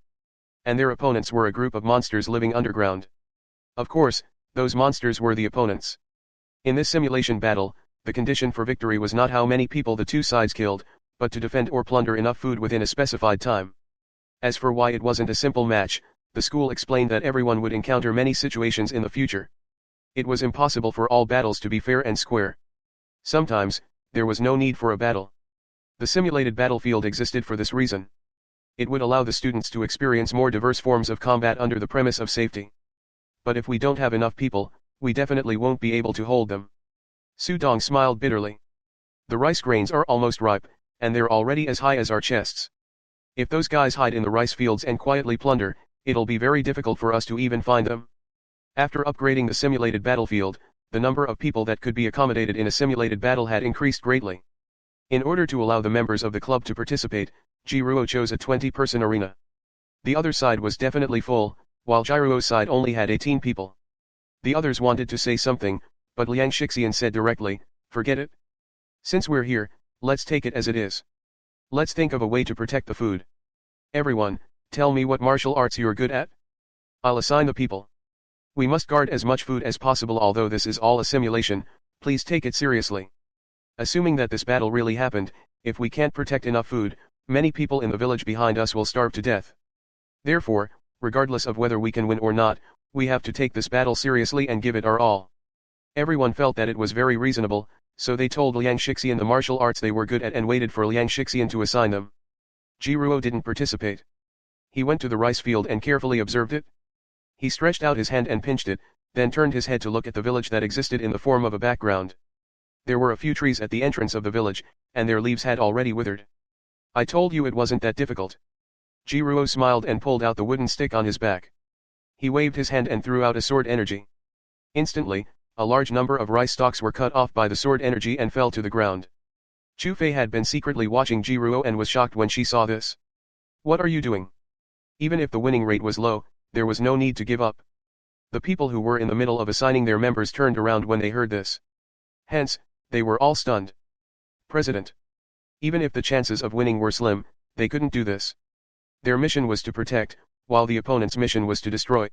And their opponents were a group of monsters living underground. Of course, those monsters were the opponents. In this simulation battle, the condition for victory was not how many people the 2 sides killed, but to defend or plunder enough food within a specified time. As for why it wasn't a simple match, the school explained that everyone would encounter many situations in the future. It was impossible for all battles to be fair and square. Sometimes, there was no need for a battle. The simulated battlefield existed for this reason. It would allow the students to experience more diverse forms of combat under the premise of safety. But if we don't have enough people, we definitely won't be able to hold them. Su Dong smiled bitterly. The rice grains are almost ripe, and they're already as high as our chests. If those guys hide in the rice fields and quietly plunder, it'll be very difficult for us to even find them. After upgrading the simulated battlefield, the number of people that could be accommodated in a simulated battle had increased greatly. In order to allow the members of the club to participate, Jiruo chose a 20-person arena. The other side was definitely full, while Jiruo's side only had 18 people. The others wanted to say something, but Liang Shixian said directly, forget it. Since we're here, let's take it as it is. Let's think of a way to protect the food. Everyone, tell me what martial arts you're good at. I'll assign the people. We must guard as much food as possible. Although this is all a simulation, please take it seriously. Assuming that this battle really happened, if we can't protect enough food, many people in the village behind us will starve to death. Therefore, regardless of whether we can win or not, we have to take this battle seriously and give it our all. Everyone felt that it was very reasonable, so they told Liang Shixian the martial arts they were good at and waited for Liang Shixian to assign them. Jiruo didn't participate. He went to the rice field and carefully observed it. He stretched out his hand and pinched it, then turned his head to look at the village that existed in the form of a background. There were a few trees at the entrance of the village, and their leaves had already withered. I told you it wasn't that difficult. Jiruo smiled and pulled out the wooden stick on his back. He waved his hand and threw out a sword energy. Instantly, a large number of rice stalks were cut off by the sword energy and fell to the ground. Chu Fei had been secretly watching Jiruo and was shocked when she saw this. What are you doing? Even if the winning rate was low, there was no need to give up. The people who were in the middle of assigning their members turned around when they heard this. Hence, they were all stunned. President. Even if the chances of winning were slim, they couldn't do this. Their mission was to protect, while the opponent's mission was to destroy.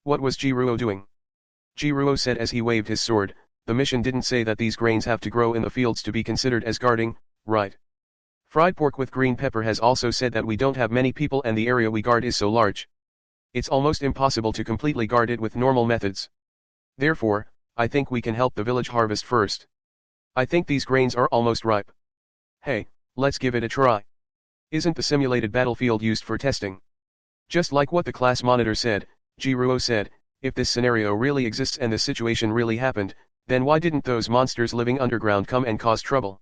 What was Jiruo doing? Jiruo said as he waved his sword, the mission didn't say that these grains have to grow in the fields to be considered as guarding, right? Fried pork with green pepper has also said that we don't have many people and the area we guard is so large. It's almost impossible to completely guard it with normal methods. Therefore, I think we can help the village harvest first. I think these grains are almost ripe. Hey, let's give it a try. Isn't the simulated battlefield used for testing? Just like what the class monitor said, Jiruo said, if this scenario really exists and this situation really happened, then why didn't those monsters living underground come and cause trouble?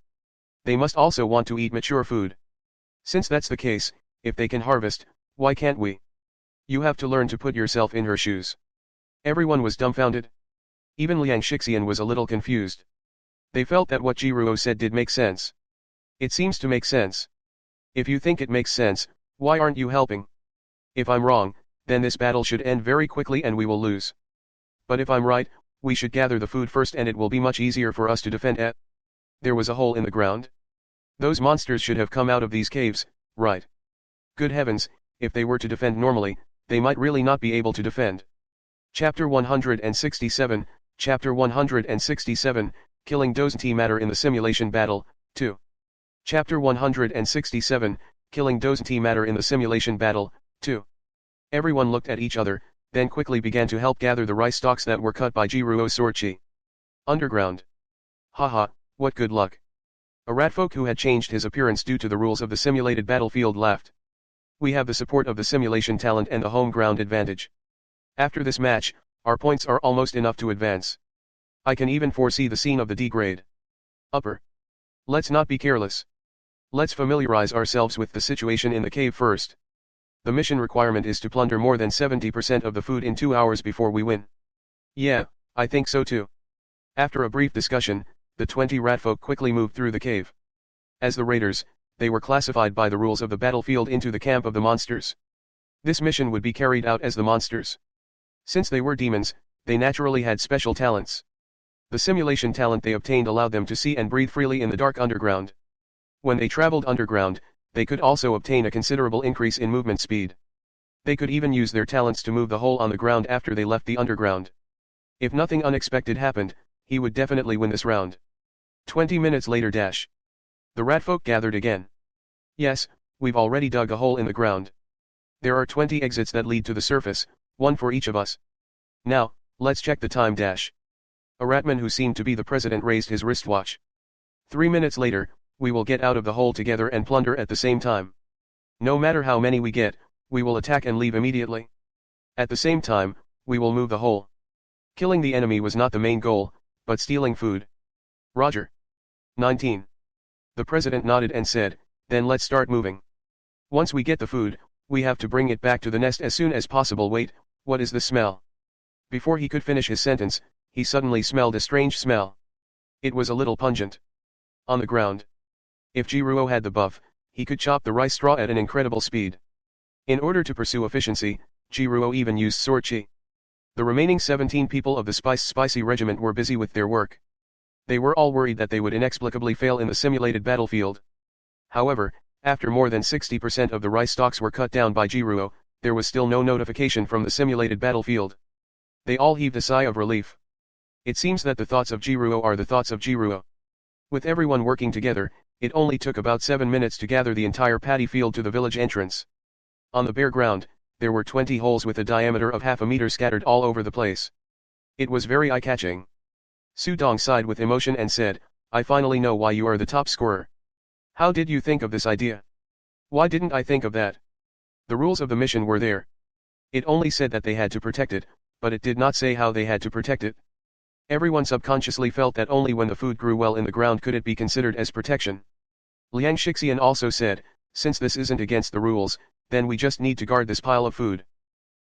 They must also want to eat mature food. Since that's the case, if they can harvest, why can't we? You have to learn to put yourself in her shoes. Everyone was dumbfounded. Even Liang Shixian was a little confused. They felt that what Jiruo said did make sense. It seems to make sense. If you think it makes sense, why aren't you helping? If I'm wrong, then this battle should end very quickly and we will lose. But if I'm right, we should gather the food first and it will be much easier for us to defend it. There was a hole in the ground. Those monsters should have come out of these caves, right? Good heavens, if they were to defend normally, they might really not be able to defend. Chapter 167, Chapter 167, Killing doesn't matter in the simulation battle, 2. Chapter 167, Killing doesn't matter in the simulation battle, 2. Everyone looked at each other, then quickly began to help gather the rice stalks that were cut by Jiruo's swordchi. Underground. Haha, what good luck. A ratfolk who had changed his appearance due to the rules of the simulated battlefield laughed. We have the support of the simulation talent and the home ground advantage. After this match, our points are almost enough to advance. I can even foresee the scene of the D grade. Upper. Let's not be careless. Let's familiarize ourselves with the situation in the cave first. The mission requirement is to plunder more than 70% of the food in 2 hours before we win. Yeah, I think so too. After a brief discussion, the 20 ratfolk quickly moved through the cave. As the raiders, they were classified by the rules of the battlefield into the camp of the monsters. This mission would be carried out as the monsters. Since they were demons, they naturally had special talents. The simulation talent they obtained allowed them to see and breathe freely in the dark underground. When they traveled underground, they could also obtain a considerable increase in movement speed. They could even use their talents to move the hole on the ground after they left the underground. If nothing unexpected happened, he would definitely win this round. 20 minutes later dash. The ratfolk gathered again. Yes, we've already dug a hole in the ground. There are 20 exits that lead to the surface, one for each of us. Now, let's check the time dash. A ratman who seemed to be the president raised his wristwatch. 3 minutes later, we will get out of the hole together and plunder at the same time. No matter how many we get, we will attack and leave immediately. At the same time, we will move the hole. Killing the enemy was not the main goal, but stealing food. Roger. 19. The president nodded and said, then let's start moving. Once we get the food, we have to bring it back to the nest as soon as possible. Wait, what is the smell? Before he could finish his sentence, he suddenly smelled a strange smell. It was a little pungent. On the ground. If Jiruo had the buff, he could chop the rice straw at an incredible speed. In order to pursue efficiency, Jiruo even used swordchi. The remaining 17 people of the Spicy Regiment were busy with their work. They were all worried that they would inexplicably fail in the simulated battlefield. However, after more than 60% of the rice stalks were cut down by Jiruo, there was still no notification from the simulated battlefield. They all heaved a sigh of relief. It seems that the thoughts of Jiruo are the thoughts of Jiruo. With everyone working together, it only took about 7 minutes to gather the entire paddy field to the village entrance. On the bare ground, there were 20 holes with a diameter of half a meter scattered all over the place. It was very eye-catching. Su Dong sighed with emotion and said, I finally know why you are the top scorer. How did you think of this idea? Why didn't I think of that? The rules of the mission were there. It only said that they had to protect it, but it did not say how they had to protect it. Everyone subconsciously felt that only when the food grew well in the ground could it be considered as protection. Liang Shixian also said, since this isn't against the rules, then we just need to guard this pile of food.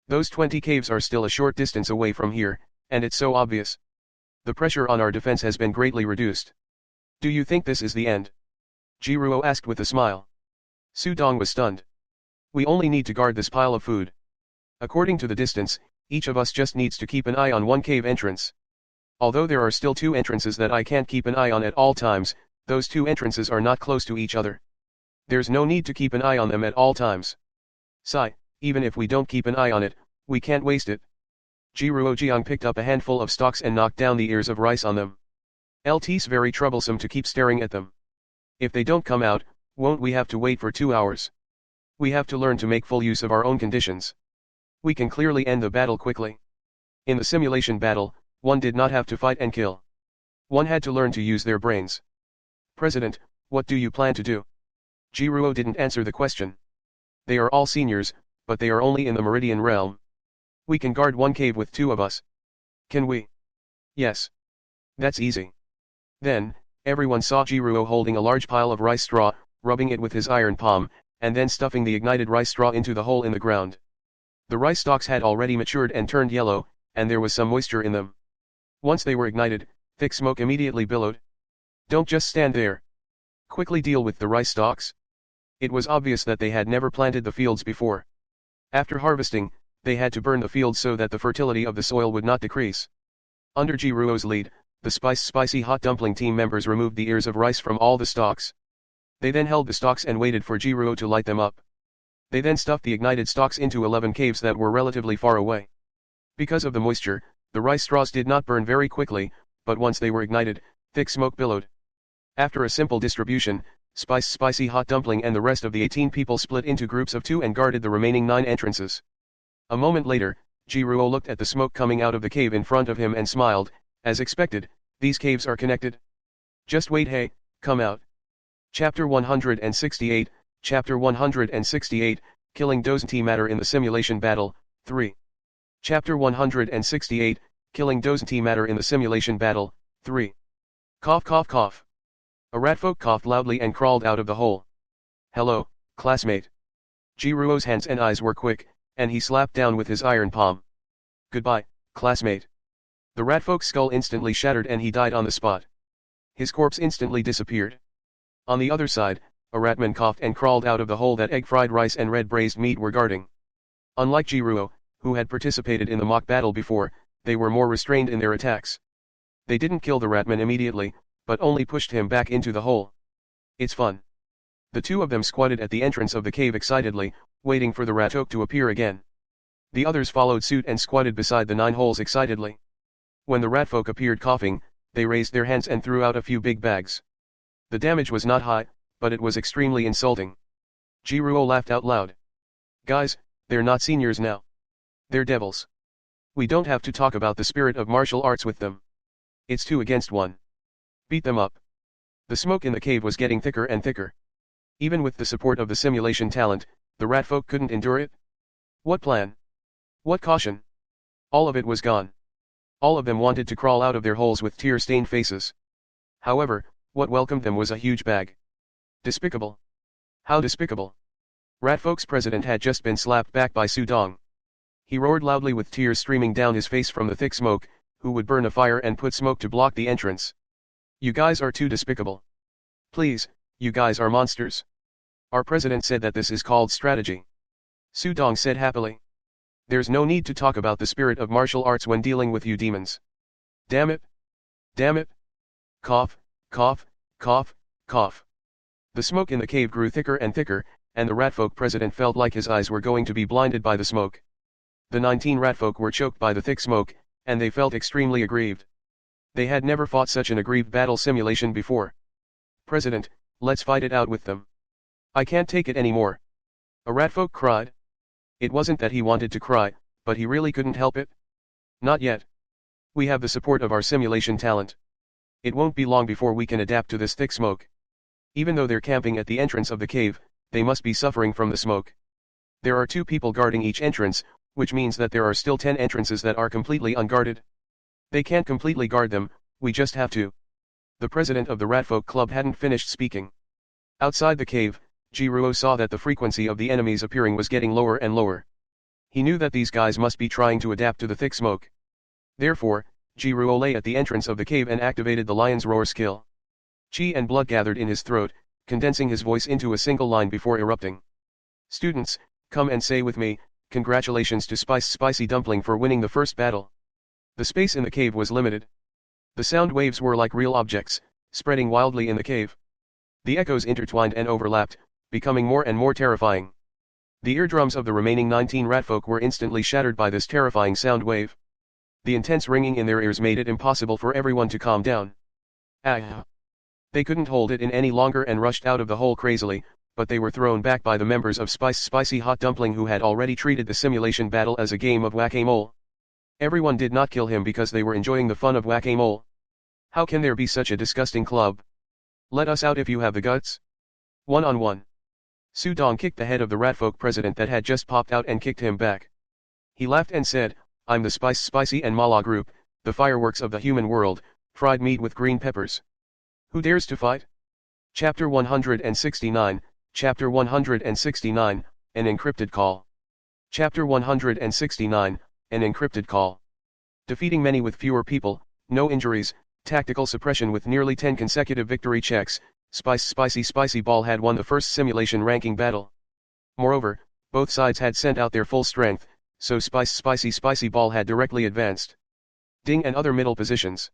Those 20 caves are still a short distance away from here, and it's so obvious. The pressure on our defense has been greatly reduced. Do you think this is the end? Jiruo asked with a smile. Su Dong was stunned. We only need to guard this pile of food. According to the distance, Each of us just needs to keep an eye on one cave entrance. Although there are still two entrances that I can't keep an eye on at all times, those two entrances are not close to each other. There's no need to keep an eye on them at all times. Sigh, even if we don't keep an eye on it, we can't waste it. Jiruo picked up a handful of stalks and knocked down the ears of rice on them. It's very troublesome to keep staring at them. If they don't come out, won't we have to wait for 2 hours? We have to learn to make full use of our own conditions. We can clearly end the battle quickly. In the simulation battle, one did not have to fight and kill. One had to learn to use their brains. President, what do you plan to do? Jiruo didn't answer the question. They are all seniors, but they are only in the Meridian realm. We can guard one cave with 2 of us. Can we? Yes. That's easy. Then, everyone saw Jiruo holding a large pile of rice straw, rubbing it with his iron palm, and then stuffing the ignited rice straw into the hole in the ground. The rice stalks had already matured and turned yellow, and there was some moisture in them. Once they were ignited, thick smoke immediately billowed. Don't just stand there. Quickly deal with the rice stalks. It was obvious that they had never planted the fields before. After harvesting, they had to burn the fields so that the fertility of the soil would not decrease. Under Jiruo's lead, the spicy hot dumpling team members removed the ears of rice from all the stalks. They then held the stalks and waited for Jiruo to light them up. They then stuffed the ignited stalks into 11 caves that were relatively far away. Because of the moisture, the rice straws did not burn very quickly, but once they were ignited, thick smoke billowed. After a simple distribution, spicy hot dumpling and the rest of the 18 people split into groups of 2 and guarded the remaining 9 entrances. A moment later, Jiruo looked at the smoke coming out of the cave in front of him and smiled. As expected, these caves are connected. Just wait, hey, come out. Chapter 168, Chapter 168, Killing doesn't matter in the simulation battle, 3. Chapter 168, Killing doesn't matter in the simulation battle, 3. Cough cough cough. A ratfolk coughed loudly and crawled out of the hole. Hello, classmate. Jiruo's hands and eyes were quick, and he slapped down with his iron palm. Goodbye, classmate. The ratfolk's skull instantly shattered and he died on the spot. His corpse instantly disappeared. On the other side, a ratman coughed and crawled out of the hole that egg fried rice and red braised meat were guarding. Unlike Jiruo, who had participated in the mock battle before, they were more restrained in their attacks. They didn't kill the ratman immediately, but only pushed him back into the hole. It's fun. The 2 of them squatted at the entrance of the cave excitedly, waiting for the ratfolk to appear again. The others followed suit and squatted beside the 9 holes excitedly. When the ratfolk appeared coughing, they raised their hands and threw out a few big bags. The damage was not high, but it was extremely insulting. Jiruo laughed out loud. Guys, they're not seniors now. They're devils. We don't have to talk about the spirit of martial arts with them. It's 2 against 1. Beat them up. The smoke in the cave was getting thicker and thicker. Even with the support of the simulation talent, the ratfolk couldn't endure it. What plan? What caution? All of it was gone. All of them wanted to crawl out of their holes with tear-stained faces. However, what welcomed them was a huge bag. Despicable. How despicable. Ratfolk's president had just been slapped back by Su Dong. He roared loudly with tears streaming down his face from the thick smoke, who would burn a fire and put smoke to block the entrance. You guys are too despicable. Please, you guys are monsters. Our president said that this is called strategy. Su Dong said happily. There's no need to talk about the spirit of martial arts when dealing with you demons. Damn it. Damn it. Cough, cough, cough, cough. The smoke in the cave grew thicker and thicker, and the ratfolk president felt like his eyes were going to be blinded by the smoke. The 19 ratfolk were choked by the thick smoke, and they felt extremely aggrieved. They had never fought such an aggrieved battle simulation before. President, let's fight it out with them. I can't take it anymore. A ratfolk cried. It wasn't that he wanted to cry, but he really couldn't help it. Not yet. We have the support of our simulation talent. It won't be long before we can adapt to this thick smoke. Even though they're camping at the entrance of the cave, they must be suffering from the smoke. There are 2 people guarding each entrance, which means that there are still 10 entrances that are completely unguarded. They can't completely guard them, we just have to. The president of the Ratfolk Club hadn't finished speaking. Outside the cave, Jiruo saw that the frequency of the enemies appearing was getting lower and lower. He knew that these guys must be trying to adapt to the thick smoke. Therefore, Jiruo lay at the entrance of the cave and activated the lion's roar skill. Chi and blood gathered in his throat, condensing his voice into a single line before erupting. Students, come and say with me, Congratulations to Spicy Dumpling for winning the first battle. The space in the cave was limited. The sound waves were like real objects, spreading wildly in the cave. The echoes intertwined and overlapped, becoming more and more terrifying. The eardrums of the remaining 19 ratfolk were instantly shattered by this terrifying sound wave. The intense ringing in their ears made it impossible for everyone to calm down. Ah! They couldn't hold it in any longer and rushed out of the hole crazily, but they were thrown back by the members of Spicy Hot Dumpling who had already treated the simulation battle as a game of whack-a-mole. Everyone did not kill him because they were enjoying the fun of whack-a-mole. How can there be such a disgusting club? Let us out if you have the guts. One-on-one. Su Dong kicked the head of the ratfolk president that had just popped out and kicked him back. He laughed and said, I'm the Spicy and Mala group, the fireworks of the human world, fried meat with green peppers. Who dares to fight? Chapter 169, Chapter 169, An Encrypted Call. Chapter 169, An Encrypted Call. Defeating many with fewer people, no injuries, tactical suppression with nearly 10 consecutive victory checks, Spicy Ball had won the first simulation ranking battle. Moreover, both sides had sent out their full strength, so Spicy Ball had directly advanced. Ding and other middle positions.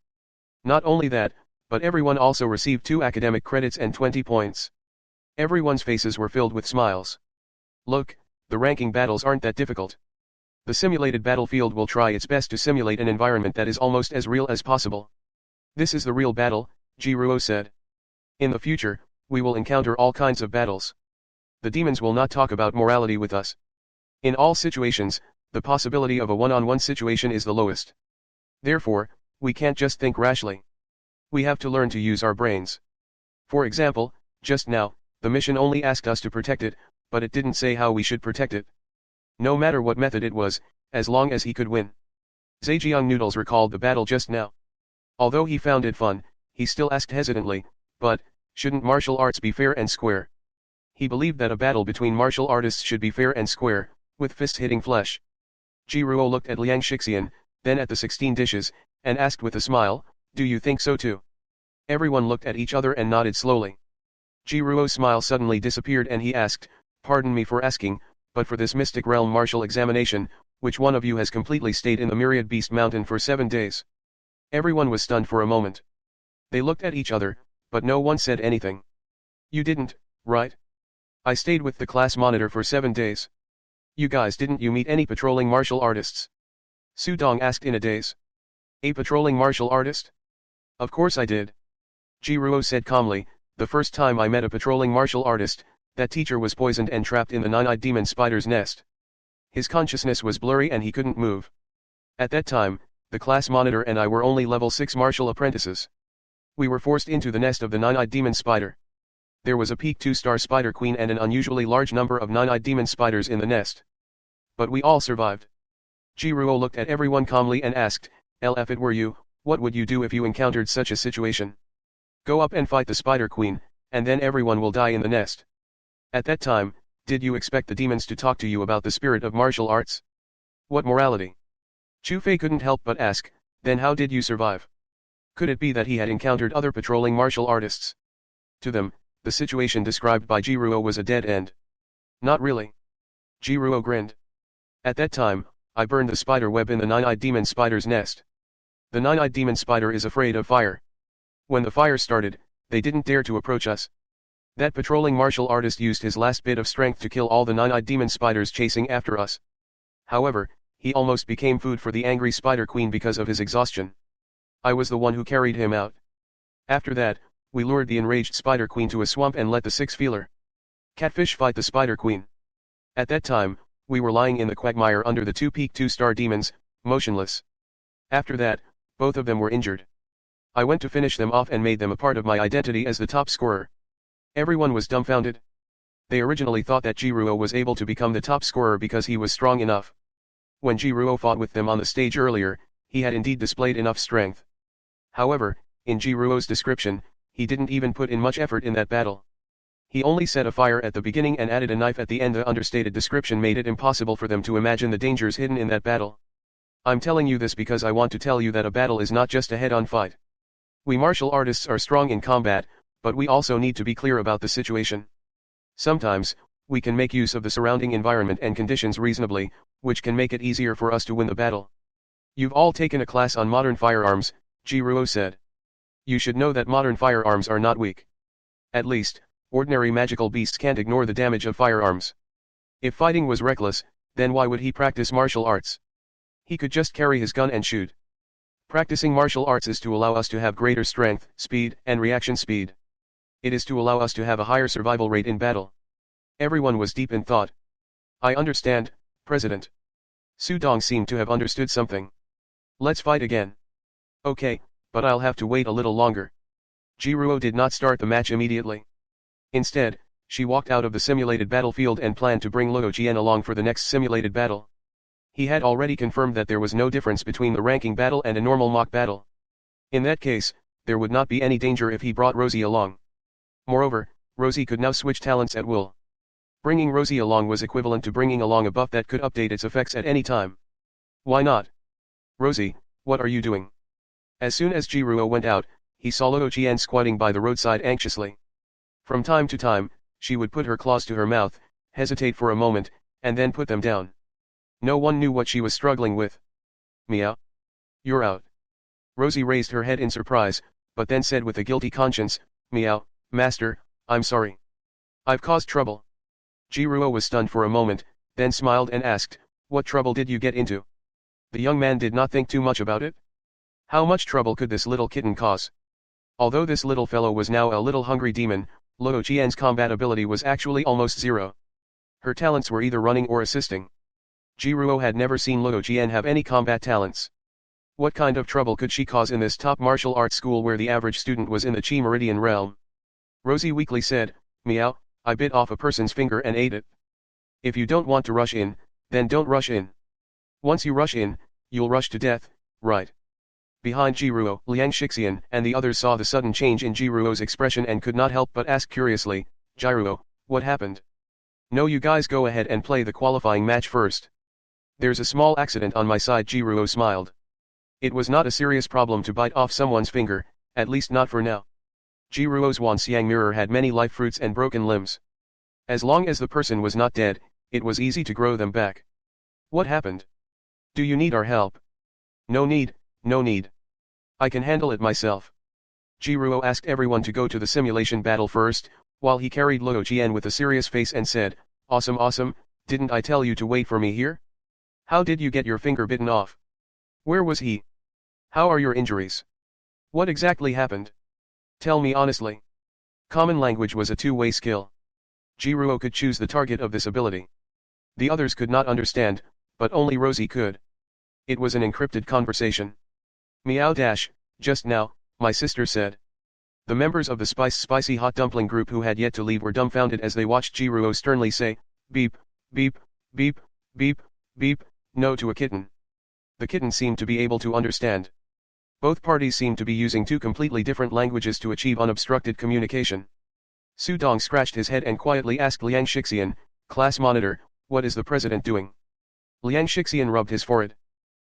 Not only that, but everyone also received 2 academic credits and 20 points. Everyone's faces were filled with smiles. Look, the ranking battles aren't that difficult. The simulated battlefield will try its best to simulate an environment that is almost as real as possible. This is the real battle, Jiruo said. In the future, we will encounter all kinds of battles. The demons will not talk about morality with us. In all situations, the possibility of a one-on-one situation is the lowest. Therefore, we can't just think rashly. We have to learn to use our brains. For example, just now, the mission only asked us to protect it, but it didn't say how we should protect it. No matter what method it was, as long as he could win. Zhejiang Noodles recalled the battle just now. Although he found it fun, he still asked hesitantly, but, shouldn't martial arts be fair and square? He believed that a battle between martial artists should be fair and square, with fists hitting flesh. Jiruo looked at Liang Shixian, then at the 16 dishes, and asked with a smile, do you think so too? Everyone looked at each other and nodded slowly. Jiruo's smile suddenly disappeared and he asked, pardon me for asking, but for this Mystic Realm martial examination, which one of you has completely stayed in the Myriad Beast Mountain for 7 days? Everyone was stunned for a moment. They looked at each other, but no one said anything. You didn't, right? I stayed with the class monitor for 7 days. You guys didn't you meet any patrolling martial artists? Su Dong asked in a daze. A patrolling martial artist? Of course I did. Jiruo said calmly, the first time I met a patrolling martial artist, that teacher was poisoned and trapped in the 9-eyed demon spider's nest. His consciousness was blurry and he couldn't move. At that time, the class monitor and I were only level 6 martial apprentices. We were forced into the nest of the 9-eyed demon spider. There was a peak 2-star spider queen and an unusually large number of 9-eyed demon spiders in the nest. But we all survived. Jiruo looked at everyone calmly and asked, if it were you, what would you do if you encountered such a situation? Go up and fight the spider queen, and then everyone will die in the nest. At that time, did you expect the demons to talk to you about the spirit of martial arts? What morality? Chu Fei couldn't help but ask, then how did you survive? Could it be that he had encountered other patrolling martial artists? To them, the situation described by Jiruo was a dead end. Not really. Jiruo grinned. At that time, I burned the spider web in the 9-eyed demon spider's nest. The 9-eyed demon spider is afraid of fire. When the fire started, they didn't dare to approach us. That patrolling martial artist used his last bit of strength to kill all the 9-eyed demon spiders chasing after us. However, he almost became food for the angry spider queen because of his exhaustion. I was the one who carried him out. After that, we lured the enraged spider queen to a swamp and let the 6-feeler catfish fight the spider queen. At that time, we were lying in the quagmire under the 2 peak 2-star demons, motionless. After that, both of them were injured. I went to finish them off and made them a part of my identity as the top scorer. Everyone was dumbfounded. They originally thought that Jiruo was able to become the top scorer because he was strong enough. When Jiruo fought with them on the stage earlier, he had indeed displayed enough strength. However, in Jiruo's description, he didn't even put in much effort in that battle. He only set a fire at the beginning and added a knife at the end. The understated description made it impossible for them to imagine the dangers hidden in that battle. I'm telling you this because I want to tell you that a battle is not just a head-on fight. We martial artists are strong in combat, but we also need to be clear about the situation. Sometimes, we can make use of the surrounding environment and conditions reasonably, which can make it easier for us to win the battle. You've all taken a class on modern firearms, Jiruo said. You should know that modern firearms are not weak. At least, ordinary magical beasts can't ignore the damage of firearms. If fighting was reckless, then why would he practice martial arts? He could just carry his gun and shoot. Practicing martial arts is to allow us to have greater strength, speed, and reaction speed. It is to allow us to have a higher survival rate in battle. Everyone was deep in thought. I understand, President. Su Dong seemed to have understood something. Let's fight again. Okay, but I'll have to wait a little longer. Jiruo did not start the match immediately. Instead, she walked out of the simulated battlefield and planned to bring Luo Jian along for the next simulated battle. He had already confirmed that there was no difference between the ranking battle and a normal mock battle. In that case, there would not be any danger if he brought Rosie along. Moreover, Rosie could now switch talents at will. Bringing Rosie along was equivalent to bringing along a buff that could update its effects at any time. Why not? Rosie, what are you doing? As soon as Jiruo went out, he saw Luo Jian squatting by the roadside anxiously. From time to time, she would put her claws to her mouth, hesitate for a moment, and then put them down. No one knew what she was struggling with. Meow. You're out. Rosie raised her head in surprise, but then said with a guilty conscience, Meow, Master, I'm sorry. I've caused trouble. Jiruo was stunned for a moment, then smiled and asked, what trouble did you get into? The young man did not think too much about it. How much trouble could this little kitten cause? Although this little fellow was now a little hungry demon, Luo Jian's combat ability was actually almost zero. Her talents were either running or assisting. Jiruo had never seen Luo Jian have any combat talents. What kind of trouble could she cause in this top martial arts school where the average student was in the Qi Meridian realm? Rosie weakly said, Meow, I bit off a person's finger and ate it. If you don't want to rush in, then don't rush in. Once you rush in, you'll rush to death, right? Behind Jiruo, Liang Shixian and the others saw the sudden change in Jiruo's expression and could not help but ask curiously, Jiruo, what happened? No, you guys go ahead and play the qualifying match first. There's a small accident on my side, Jiruo smiled. It was not a serious problem to bite off someone's finger, at least not for now. Jiruo's Wanxiang mirror had many life fruits and broken limbs. As long as the person was not dead, it was easy to grow them back. What happened? Do you need our help? No need, no need. I can handle it myself. Jiruo asked everyone to go to the simulation battle first, while he carried Luo Jian with a serious face and said, Awesome, awesome, didn't I tell you to wait for me here? How did you get your finger bitten off? Where was he? How are your injuries? What exactly happened? Tell me honestly. Common language was a two-way skill. Jiruo could choose the target of this ability. The others could not understand, but only Rosie could. It was an encrypted conversation. Meow dash, just now, my sister said. The members of the spicy hot dumpling group who had yet to leave were dumbfounded as they watched Jiruo sternly say, beep, beep, beep, beep, beep, no to a kitten. The kitten seemed to be able to understand. Both parties seemed to be using two completely different languages to achieve unobstructed communication. Su Dong scratched his head and quietly asked Liang Shixian, class monitor, what is the president doing? Liang Shixian rubbed his forehead.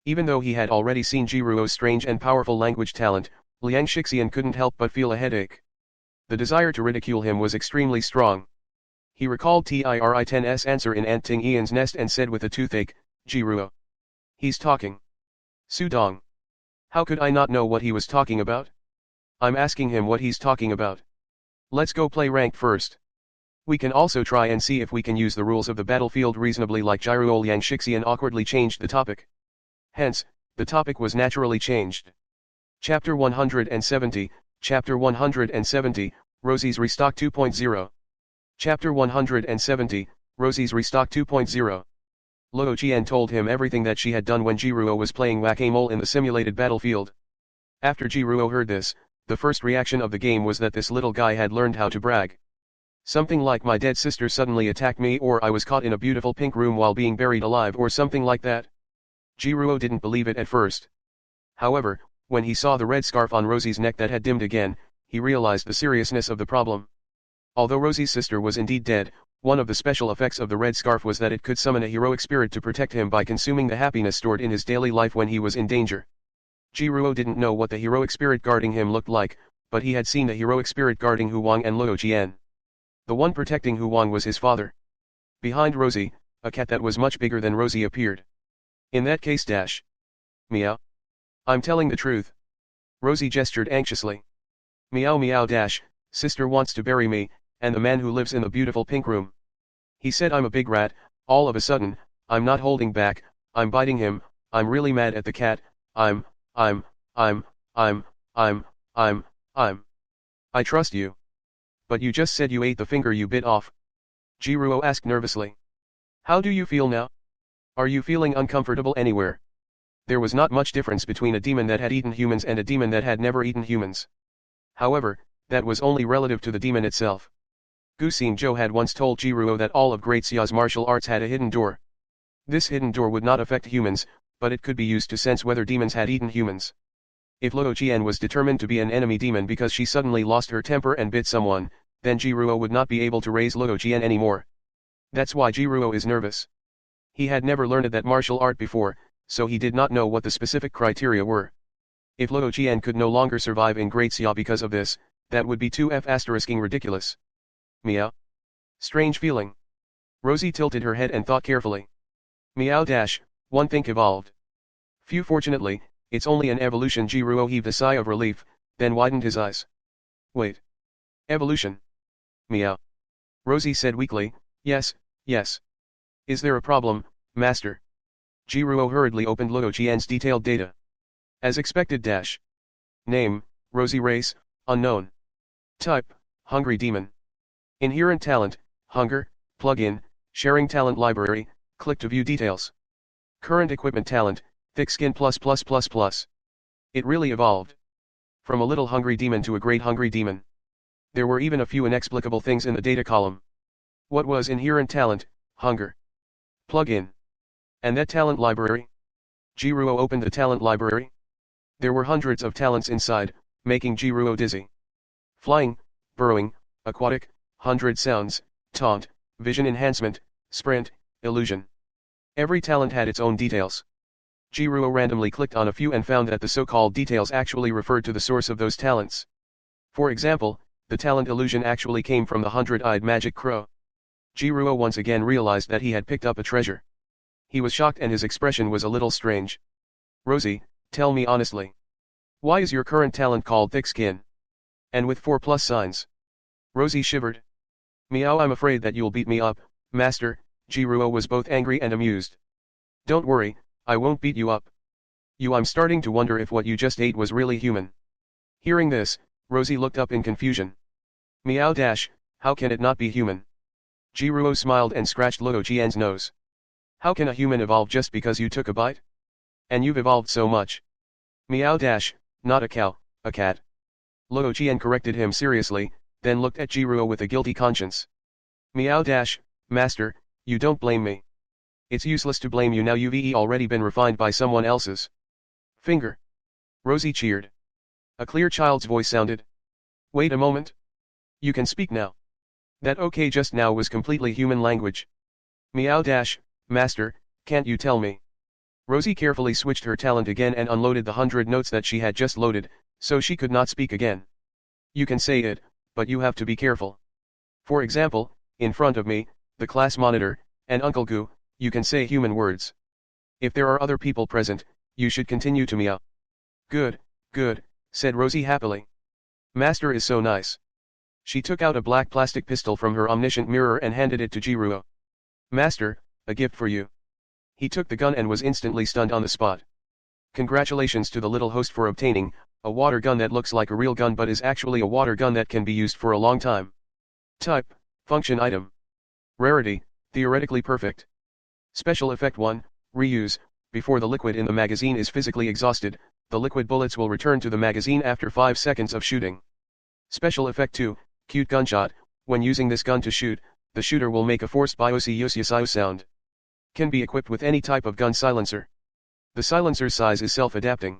Even though he had already seen Jiruo's strange and powerful language talent, Liang Shixian couldn't help but feel a headache. The desire to ridicule him was extremely strong. He recalled Tiri-10's answer in Ant Ting Ian's nest and said with a toothache, Jiruo. He's talking. Su Dong. How could I not know what he was talking about? I'm asking him what he's talking about. Let's go play ranked first. We can also try and see if we can use the rules of the battlefield reasonably like Jiruo. Liang Shixian awkwardly changed the topic. Hence, the topic was naturally changed. Chapter 170, Chapter 170, Rosie's Restock 2.0. Chapter 170, Rosie's Restock 2.0. Luo Jian told him everything that she had done when Jiruo was playing whack-a-mole in the simulated battlefield. After Jiruo heard this, the first reaction of the game was that this little guy had learned how to brag. Something like my dead sister suddenly attacked me, or I was caught in a beautiful pink room while being buried alive, or something like that. Jiruo didn't believe it at first. However, when he saw the red scarf on Rosie's neck that had dimmed again, he realized the seriousness of the problem. Although Rosie's sister was indeed dead, one of the special effects of the red scarf was that it could summon a heroic spirit to protect him by consuming the happiness stored in his daily life when he was in danger. Jiruo didn't know what the heroic spirit guarding him looked like, but he had seen the heroic spirit guarding Huang and Luo Jian. The one protecting Huang was his father. Behind Rosie, a cat that was much bigger than Rosie appeared. In that case dash. Meow. I'm telling the truth. Rosie gestured anxiously. Meow meow dash, sister wants to bury me, and the man who lives in the beautiful pink room. He said I'm a big rat, all of a sudden, I'm not holding back, I'm biting him, I'm really mad at the cat, I'm. I trust you. But you just said you ate the finger you bit off. Jiruo asked nervously. How do you feel now? Are you feeling uncomfortable anywhere? There was not much difference between a demon that had eaten humans and a demon that had never eaten humans. However, that was only relative to the demon itself. Gu Xingzhou had once told Jiruo that all of Great Xia's martial arts had a hidden door. This hidden door would not affect humans, but it could be used to sense whether demons had eaten humans. If Luo Qian was determined to be an enemy demon because she suddenly lost her temper and bit someone, then Jiruo would not be able to raise Luo Qian anymore. That's why Jiruo is nervous. He had never learned that martial art before, so he did not know what the specific criteria were. If Luo Qian could no longer survive in Great Xia because of this, that would be 2F*** ridiculous. Meow. Strange feeling. Rosie tilted her head and thought carefully. Meow dash, one think evolved. Phew, fortunately, it's only an evolution. Jiruo heaved a sigh of relief, then widened his eyes. Wait. Evolution. Meow. Rosie said weakly, yes. Is there a problem, master? Jiruo hurriedly opened Luo Qian's detailed data. As expected dash. Name, Rosie race, unknown. Type, hungry demon. Inherent talent, hunger, plug-in, sharing talent library, click to view details. Current equipment talent, thick skin ++++. It really evolved. From a little hungry demon to a great hungry demon. There were even a few inexplicable things in the data column. What was inherent talent, hunger? Plug-in. And that talent library? Jiruo opened the talent library. There were hundreds of talents inside, making Jiruo dizzy. Flying, burrowing, aquatic, 100 sounds, taunt, vision enhancement, sprint, illusion. Every talent had its own details. Jiruo randomly clicked on a few and found that the so-called details actually referred to the source of those talents. For example, the talent illusion actually came from the 100-eyed magic crow. Jiruo once again realized that he had picked up a treasure. He was shocked and his expression was a little strange. Rosie, tell me honestly. Why is your current talent called thick skin? And with 4 plus signs. Rosie shivered. Meow, I'm afraid that you'll beat me up, master. Jiruo was both angry and amused. Don't worry, I won't beat you up. I'm starting to wonder if what you just ate was really human. Hearing this, Rosie looked up in confusion. Meow dash, how can it not be human? Jiruo smiled and scratched Luo Qian's nose. How can a human evolve just because you took a bite? And you've evolved so much. Meow dash, not a cow, a cat. Luo Qian corrected him seriously, then looked at Jiruo with a guilty conscience. Meow dash, master, you don't blame me. It's useless to blame you now, you've already been refined by someone else's finger. Rosie cheered. A clear child's voice sounded. Wait a moment. You can speak now. That okay just now was completely human language. Meow dash, master, can't you tell me? Rosie carefully switched her talent again and unloaded the 100 notes that she had just loaded, so she could not speak again. You can say it, but you have to be careful. For example, in front of me, the class monitor, and Uncle Gu, you can say human words. If there are other people present, you should continue to meow. Good, said Rosie happily. Master is so nice. She took out a black plastic pistol from her omniscient mirror and handed it to Jiruo. Master, a gift for you. He took the gun and was instantly stunned on the spot. Congratulations to the little host for obtaining a water gun that looks like a real gun but is actually a water gun that can be used for a long time. Type, function item. Rarity, theoretically perfect. Special effect 1, reuse, before the liquid in the magazine is physically exhausted, the liquid bullets will return to the magazine after 5 seconds of shooting. Special effect 2, cute gunshot, when using this gun to shoot, the shooter will make a forced biosio sound. Can be equipped with any type of gun silencer. The silencer's size is self-adapting.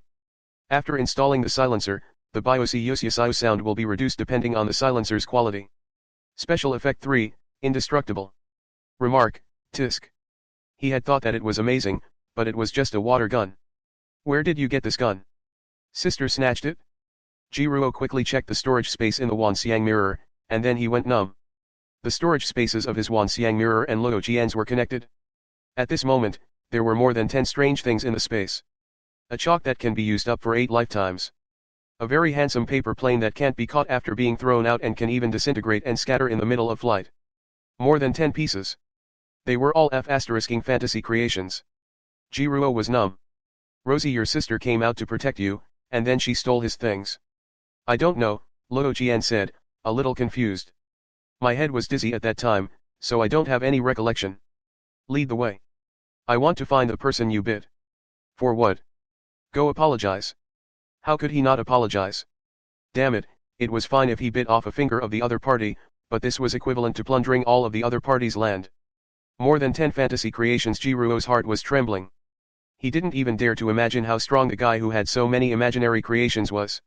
After installing the silencer, the biosio sound will be reduced depending on the silencer's quality. Special effect 3, indestructible. Remark, tisk. He had thought that it was amazing, but it was just a water gun. Where did you get this gun? Sister snatched it? Jiruo quickly checked the storage space in the Wanxiang mirror, and then he went numb. The storage spaces of his Wanxiang mirror and Luo Qian's were connected. At this moment, there were more than 10 strange things in the space. A chalk that can be used up for 8 lifetimes. A very handsome paper plane that can't be caught after being thrown out and can even disintegrate and scatter in the middle of flight. More than 10 pieces. They were all F***ing fantasy creations. Jiruo was numb. Rosie, your sister came out to protect you, and then she stole his things. I don't know, Luo Jian said, a little confused. My head was dizzy at that time, so I don't have any recollection. Lead the way. I want to find the person you bit. For what? Go apologize. How could he not apologize? Damn it, it was fine if he bit off a finger of the other party, but this was equivalent to plundering all of the other party's land. More than 10 fantasy creations. Jiruo's heart was trembling. He didn't even dare to imagine how strong the guy who had so many imaginary creations was.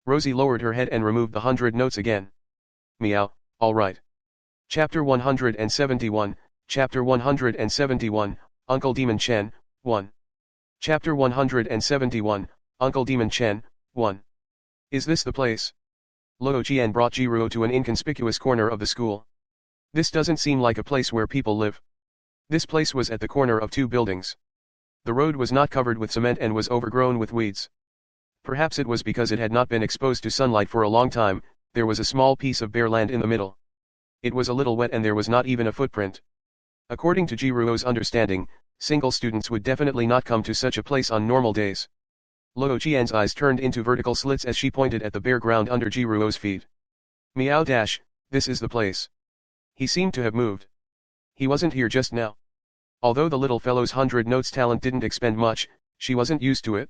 Rosie lowered her head and removed the 100 notes again. Meow, alright. Chapter 171, Chapter 171, Uncle Demon Chen, 1. Chapter 171, Uncle Demon Chen, 1. Is this the place? Luo Jian brought Jiruo to an inconspicuous corner of the school. This doesn't seem like a place where people live. This place was at the corner of 2 buildings. The road was not covered with cement and was overgrown with weeds. Perhaps it was because it had not been exposed to sunlight for a long time. There was a small piece of bare land in the middle. It was a little wet and there was not even a footprint. According to Jiruo's understanding, single students would definitely not come to such a place on normal days. Luo Jian's eyes turned into vertical slits as she pointed at the bare ground under Jiruo's feet. Meow dash, this is the place. He seemed to have moved. He wasn't here just now. Although the little fellow's 100 notes talent didn't expend much, she wasn't used to it.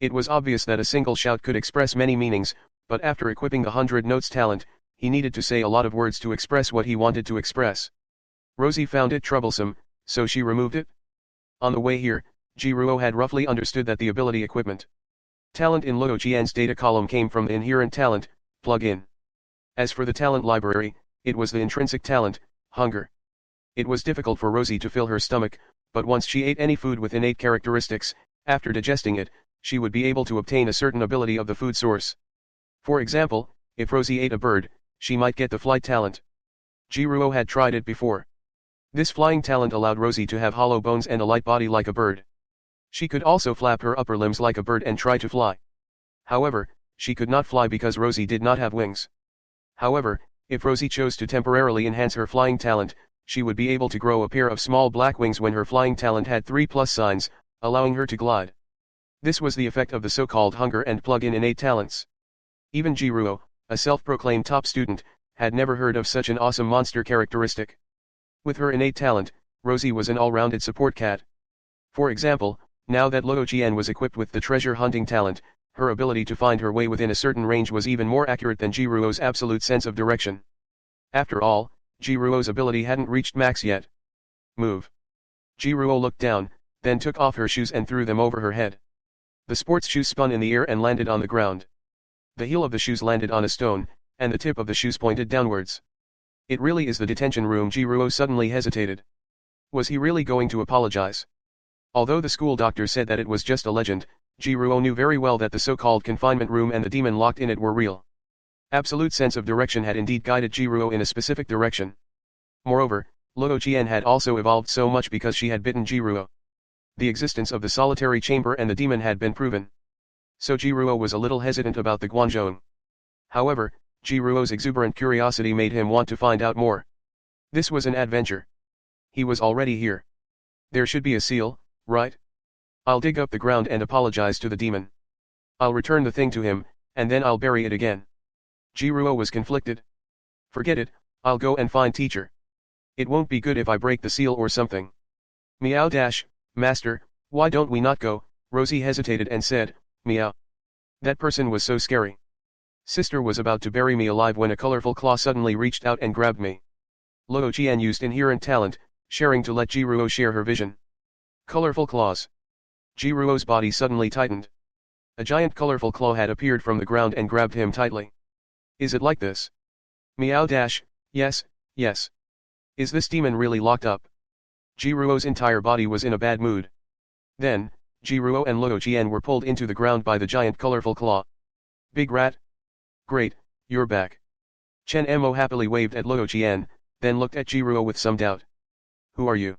It was obvious that a single shout could express many meanings, but after equipping the 100 notes talent, he needed to say a lot of words to express what he wanted to express. Rosie found it troublesome, so she removed it. On the way here, Jiruo had roughly understood that the ability equipment talent in Luo Jian's data column came from the inherent talent, plug-in. As for the talent library, it was the intrinsic talent, hunger. It was difficult for Rosie to fill her stomach, but once she ate any food with innate characteristics, after digesting it, she would be able to obtain a certain ability of the food source. For example, if Rosie ate a bird, she might get the flight talent. Jiruo had tried it before. This flying talent allowed Rosie to have hollow bones and a light body like a bird. She could also flap her upper limbs like a bird and try to fly. However, she could not fly because Rosie did not have wings. However, if Rosie chose to temporarily enhance her flying talent, she would be able to grow a pair of small black wings when her flying talent had 3 plus signs, allowing her to glide. This was the effect of the so-called hunger and plug-in innate talents. Even Jiruo, a self-proclaimed top student, had never heard of such an awesome monster characteristic. With her innate talent, Rosie was an all-rounded support cat. For example, now that Luo Jian was equipped with the treasure hunting talent, her ability to find her way within a certain range was even more accurate than Jiruo's absolute sense of direction. After all, Jiruo's ability hadn't reached max yet. Move. Jiruo looked down, then took off her shoes and threw them over her head. The sports shoes spun in the air and landed on the ground. The heel of the shoes landed on a stone, and the tip of the shoes pointed downwards. It really is the detention room. Jiruo suddenly hesitated. Was he really going to apologize? Although the school doctor said that it was just a legend, Jiruo knew very well that the so-called confinement room and the demon locked in it were real. Absolute sense of direction had indeed guided Jiruo in a specific direction. Moreover, Luo Jian had also evolved so much because she had bitten Jiruo. The existence of the solitary chamber and the demon had been proven. So Jiruo was a little hesitant about the Guanzhong. However, Jiruo's exuberant curiosity made him want to find out more. This was an adventure. He was already here. There should be a seal, right? I'll dig up the ground and apologize to the demon. I'll return the thing to him, and then I'll bury it again. Jiruo was conflicted. Forget it, I'll go and find teacher. It won't be good if I break the seal or something. Meow dash, master, why don't we not go? Rosie hesitated and said, meow. That person was so scary. Sister was about to bury me alive when a colorful claw suddenly reached out and grabbed me. Luo Jian used inherent talent, sharing to let Jiruo share her vision. Colorful claws. Jiruo's body suddenly tightened. A giant colorful claw had appeared from the ground and grabbed him tightly. Is it like this? Meow dash, yes, yes. Is this demon really locked up? Jiruo's entire body was in a bad mood. Then, Jiruo and Luo Jian were pulled into the ground by the giant colorful claw. Big rat? Great, you're back. Chen Mo happily waved at Luo Jian, then looked at Jiruo with some doubt. Who are you?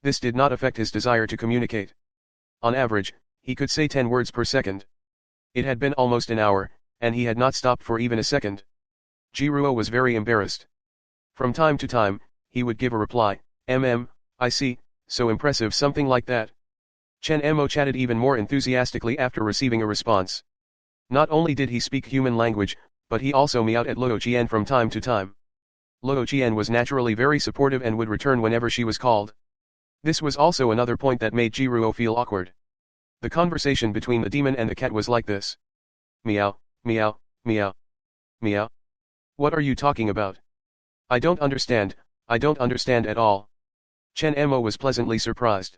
This did not affect his desire to communicate. On average, he could say 10 words per second. It had been almost an hour, and he had not stopped for even a second. Jiruo was very embarrassed. From time to time, he would give a reply, I see, so impressive, something like that. Chen Mo chatted even more enthusiastically after receiving a response. Not only did he speak human language, but he also meowed at Luo Qian from time to time. Luo Qian was naturally very supportive and would return whenever she was called. This was also another point that made Jiruo feel awkward. The conversation between the demon and the cat was like this. Meow, meow, meow, meow. What are you talking about? I don't understand at all. Chen Mo was pleasantly surprised.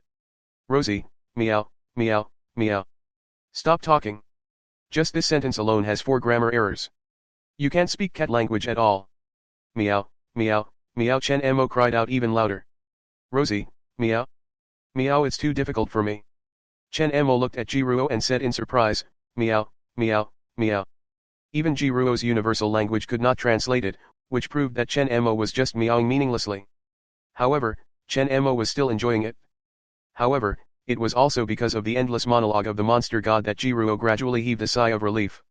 Rosie, meow, meow, meow. Stop talking. Just this sentence alone has 4 grammar errors. You can't speak cat language at all. Meow, meow, meow. Chen Mo cried out even louder. Rosie, meow. Meow, it's too difficult for me. Chen Mo looked at Jiruo and said in surprise, meow, meow, meow. Even Jiruo's universal language could not translate it, which proved that Chen Mo was just meowing meaninglessly. However, Chen Mo was still enjoying it. However, it was also because of the endless monologue of the monster god that Jiruo gradually heaved a sigh of relief.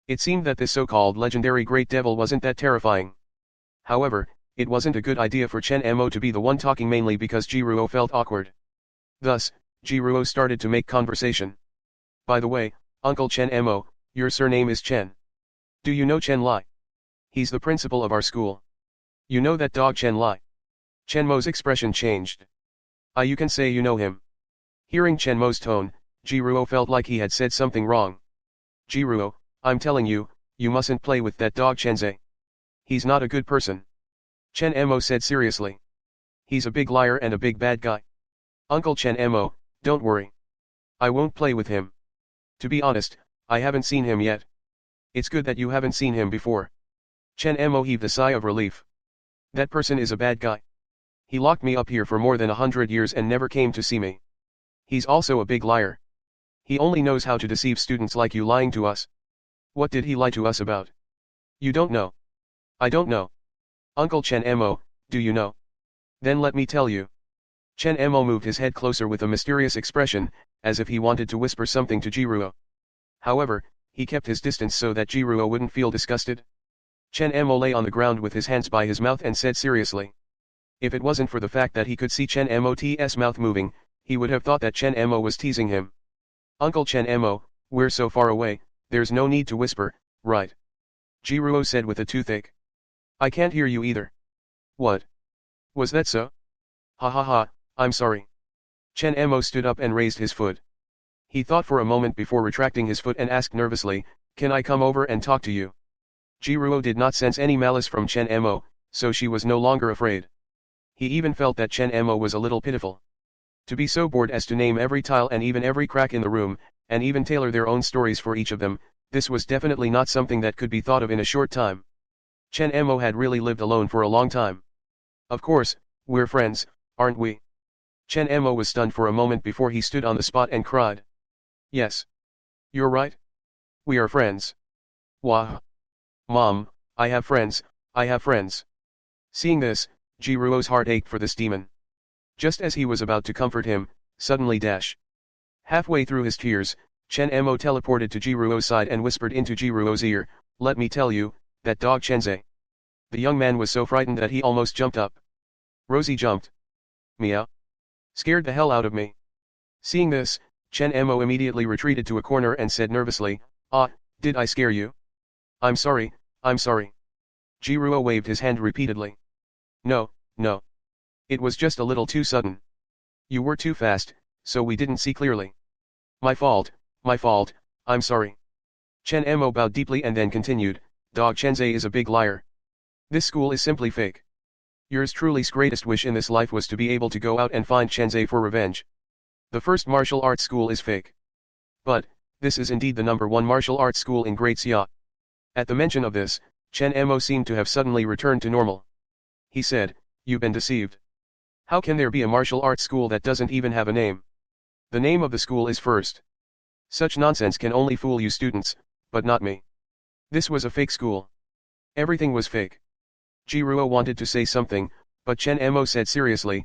It seemed that this so-called legendary great devil wasn't that terrifying. However, it wasn't a good idea for Chen Mo to be the one talking, mainly because Jiruo felt awkward. Thus, Jiruo started to make conversation. By the way, Uncle Chen Mo, your surname is Chen. Do you know Chen Lai? He's the principal of our school. You know that dog Chen Lai? Chen Mo's expression changed. You can say you know him. Hearing Chen Mo's tone, Jiruo felt like he had said something wrong. Jiruo, I'm telling you, you mustn't play with that dog Chenze. He's not a good person. Chen Mo said seriously. He's a big liar and a big bad guy. Uncle Chen Mo, don't worry. I won't play with him. To be honest, I haven't seen him yet. It's good that you haven't seen him before. Chen Mo heaved a sigh of relief. That person is a bad guy. He locked me up here for more than 100 years and never came to see me. He's also a big liar. He only knows how to deceive students like you, lying to us. What did he lie to us about? You don't know. I don't know. Uncle Chen Mo, do you know? Then let me tell you. Chen Mo moved his head closer with a mysterious expression, as if he wanted to whisper something to Jiruo. However, he kept his distance so that Jiruo wouldn't feel disgusted. Chen Mo lay on the ground with his hands by his mouth and said seriously. If it wasn't for the fact that he could see Chen Mo's mouth moving, he would have thought that Chen Mo was teasing him. Uncle Chen Mo, we're so far away, there's no need to whisper, right? Jiruo said with a toothache. I can't hear you either. What? Was that so? Ha ha ha, I'm sorry. Chen Mo stood up and raised his foot. He thought for a moment before retracting his foot and asked nervously, can I come over and talk to you? Jiruo did not sense any malice from Chen Mo, so she was no longer afraid. He even felt that Chen Mo was a little pitiful. To be so bored as to name every tile and even every crack in the room, and even tailor their own stories for each of them, this was definitely not something that could be thought of in a short time. Chen Mo had really lived alone for a long time. Of course, we're friends, aren't we? Chen Mo was stunned for a moment before he stood on the spot and cried. Yes. You're right. We are friends. Wah. Mom, I have friends, I have friends. Seeing this, Jiruo's heart ached for this demon. Just as he was about to comfort him, suddenly dash. Halfway through his tears, Chen Mo teleported to Jiruo's side and whispered into Jiruo's ear, let me tell you, that dog Chenze. The young man was so frightened that he almost jumped up. Rosie jumped. Meow. Scared the hell out of me. Seeing this, Chen Mo immediately retreated to a corner and said nervously, did I scare you? I'm sorry, I'm sorry. Jiruo waved his hand repeatedly. No, no. It was just a little too sudden. You were too fast, so we didn't see clearly. My fault, I'm sorry. Chen Mo bowed deeply and then continued, Dog Chenze is a big liar. This school is simply fake. Yours truly's greatest wish in this life was to be able to go out and find Chenze for revenge. The first martial arts school is fake. But, this is indeed the #1 martial arts school in Great Xia. At the mention of this, Chen Mo seemed to have suddenly returned to normal. He said, you've been deceived. How can there be a martial arts school that doesn't even have a name? The name of the school is first. Such nonsense can only fool you students, but not me. This was a fake school. Everything was fake. Jiruo wanted to say something, but Chen Mo said seriously,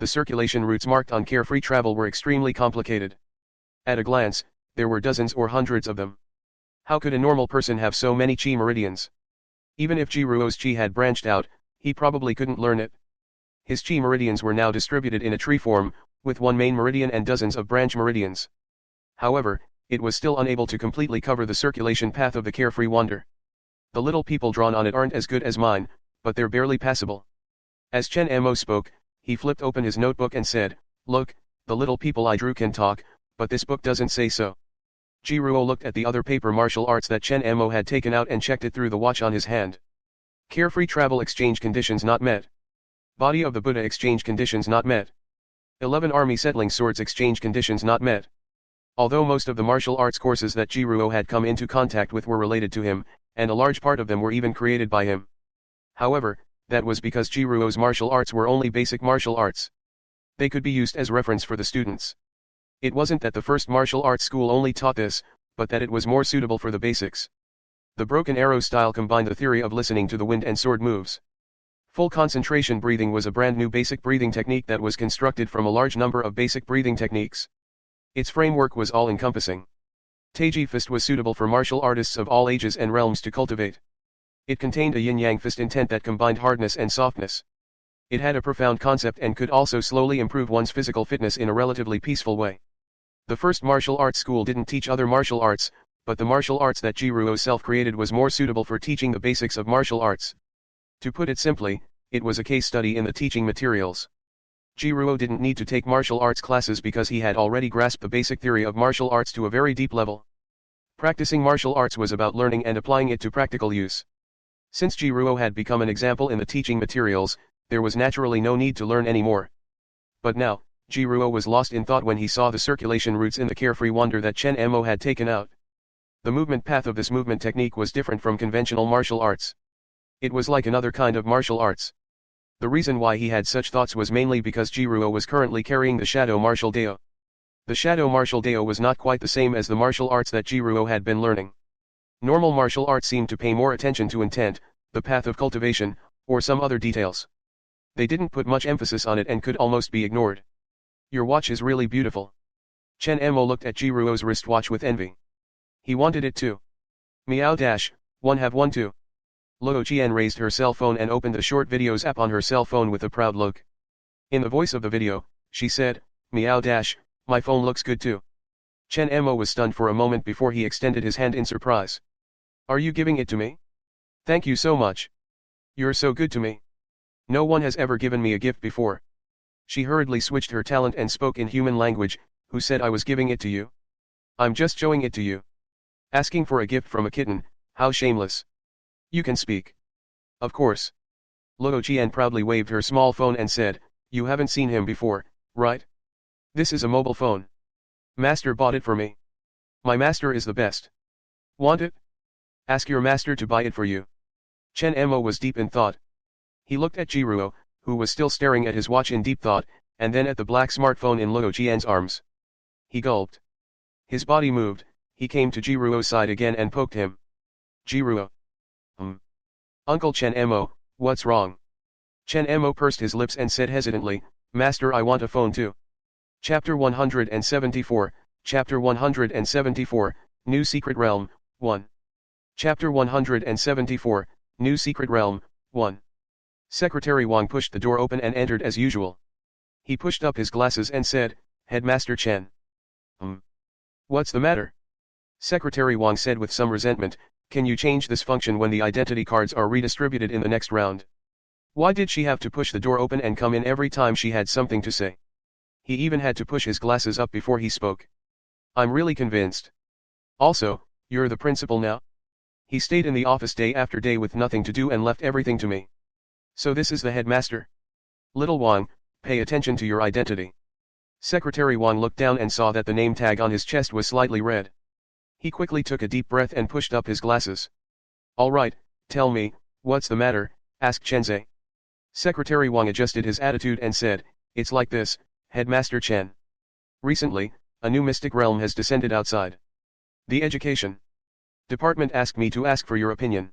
The circulation routes marked on carefree travel were extremely complicated. At a glance, there were dozens or hundreds of them. How could a normal person have so many chi meridians? Even if Jiruo's chi had branched out, he probably couldn't learn it. His chi meridians were now distributed in a tree form, with one main meridian and dozens of branch meridians. However, it was still unable to completely cover the circulation path of the carefree wander. The little people drawn on it aren't as good as mine, but they're barely passable. As Chen Mo spoke, he flipped open his notebook and said, "Look, the little people I drew can talk, but this book doesn't say so." Jiruo looked at the other paper martial arts that Chen Mo had taken out and checked it through the watch on his hand. Carefree travel exchange conditions not met. Body of the Buddha exchange conditions not met. 11 army settling swords exchange conditions not met. Although most of the martial arts courses that Jiruo had come into contact with were related to him, and a large part of them were even created by him. However, that was because Jiruo's martial arts were only basic martial arts. They could be used as reference for the students. It wasn't that the first martial arts school only taught this, but that it was more suitable for the basics. The broken arrow style combined the theory of listening to the wind and sword moves. Full concentration breathing was a brand new basic breathing technique that was constructed from a large number of basic breathing techniques. Its framework was all-encompassing. Taiji fist was suitable for martial artists of all ages and realms to cultivate. It contained a yin-yang fist intent that combined hardness and softness. It had a profound concept and could also slowly improve one's physical fitness in a relatively peaceful way. The first martial arts school didn't teach other martial arts, but the martial arts that Jiruo self-created was more suitable for teaching the basics of martial arts. To put it simply, it was a case study in the teaching materials. Jiruo didn't need to take martial arts classes because he had already grasped the basic theory of martial arts to a very deep level. Practicing martial arts was about learning and applying it to practical use. Since Jiruo had become an example in the teaching materials, there was naturally no need to learn anymore. But now, Jiruo was lost in thought when he saw the circulation routes in the carefree wander that Chen Mo had taken out. The movement path of this movement technique was different from conventional martial arts. It was like another kind of martial arts. The reason why he had such thoughts was mainly because Jiruo was currently carrying the Shadow Martial Dao. The Shadow Martial Dao was not quite the same as the martial arts that Jiruo had been learning. Normal martial arts seemed to pay more attention to intent, the path of cultivation, or some other details. They didn't put much emphasis on it and could almost be ignored. "Your watch is really beautiful." Chen Mo looked at Jiruo's wristwatch with envy. He wanted it too. Meow dash, one have one too. Luo Qian raised her cell phone and opened the short videos app on her cell phone with a proud look. In the voice of the video, she said, "Meow dash, my phone looks good too." Chen Mo was stunned for a moment before he extended his hand in surprise. "Are you giving it to me? Thank you so much. You're so good to me. No one has ever given me a gift before." She hurriedly switched her talent and spoke in human language. "Who said I was giving it to you? I'm just showing it to you. Asking for a gift from a kitten, how shameless. You can speak." "Of course." Luo Qian proudly waved her small phone and said, "You haven't seen him before, right? This is a mobile phone. Master bought it for me. My master is the best. Want it? Ask your master to buy it for you." Chen Mo was deep in thought. He looked at Jiruo, who was still staring at his watch in deep thought, and then at the black smartphone in Luo Qian's arms. He gulped. His body moved. He came to Jiruo's side again and poked him. "Jiruo. Uncle Chen Mo, what's wrong?" Chen Mo pursed his lips and said hesitantly, "Master, I want a phone too." Chapter 174, Chapter 174, New Secret Realm, 1. Chapter 174, New Secret Realm, 1. Secretary Wang pushed the door open and entered as usual. He pushed up his glasses and said, "Headmaster Chen." What's the matter?" Secretary Wang said with some resentment, "Can you change this function when the identity cards are redistributed in the next round?" Why did she have to push the door open and come in every time she had something to say? He even had to push his glasses up before he spoke. "I'm really convinced. Also, you're the principal now?" He stayed in the office day after day with nothing to do and left everything to me. "So this is the headmaster? Little Wang, pay attention to your identity." Secretary Wang looked down and saw that the name tag on his chest was slightly red. He quickly took a deep breath and pushed up his glasses. "All right, tell me, what's the matter?" asked Chenzhe. Secretary Wang adjusted his attitude and said, "It's like this, Headmaster Chen. Recently, a new mystic realm has descended outside the education department asked me to ask for your opinion."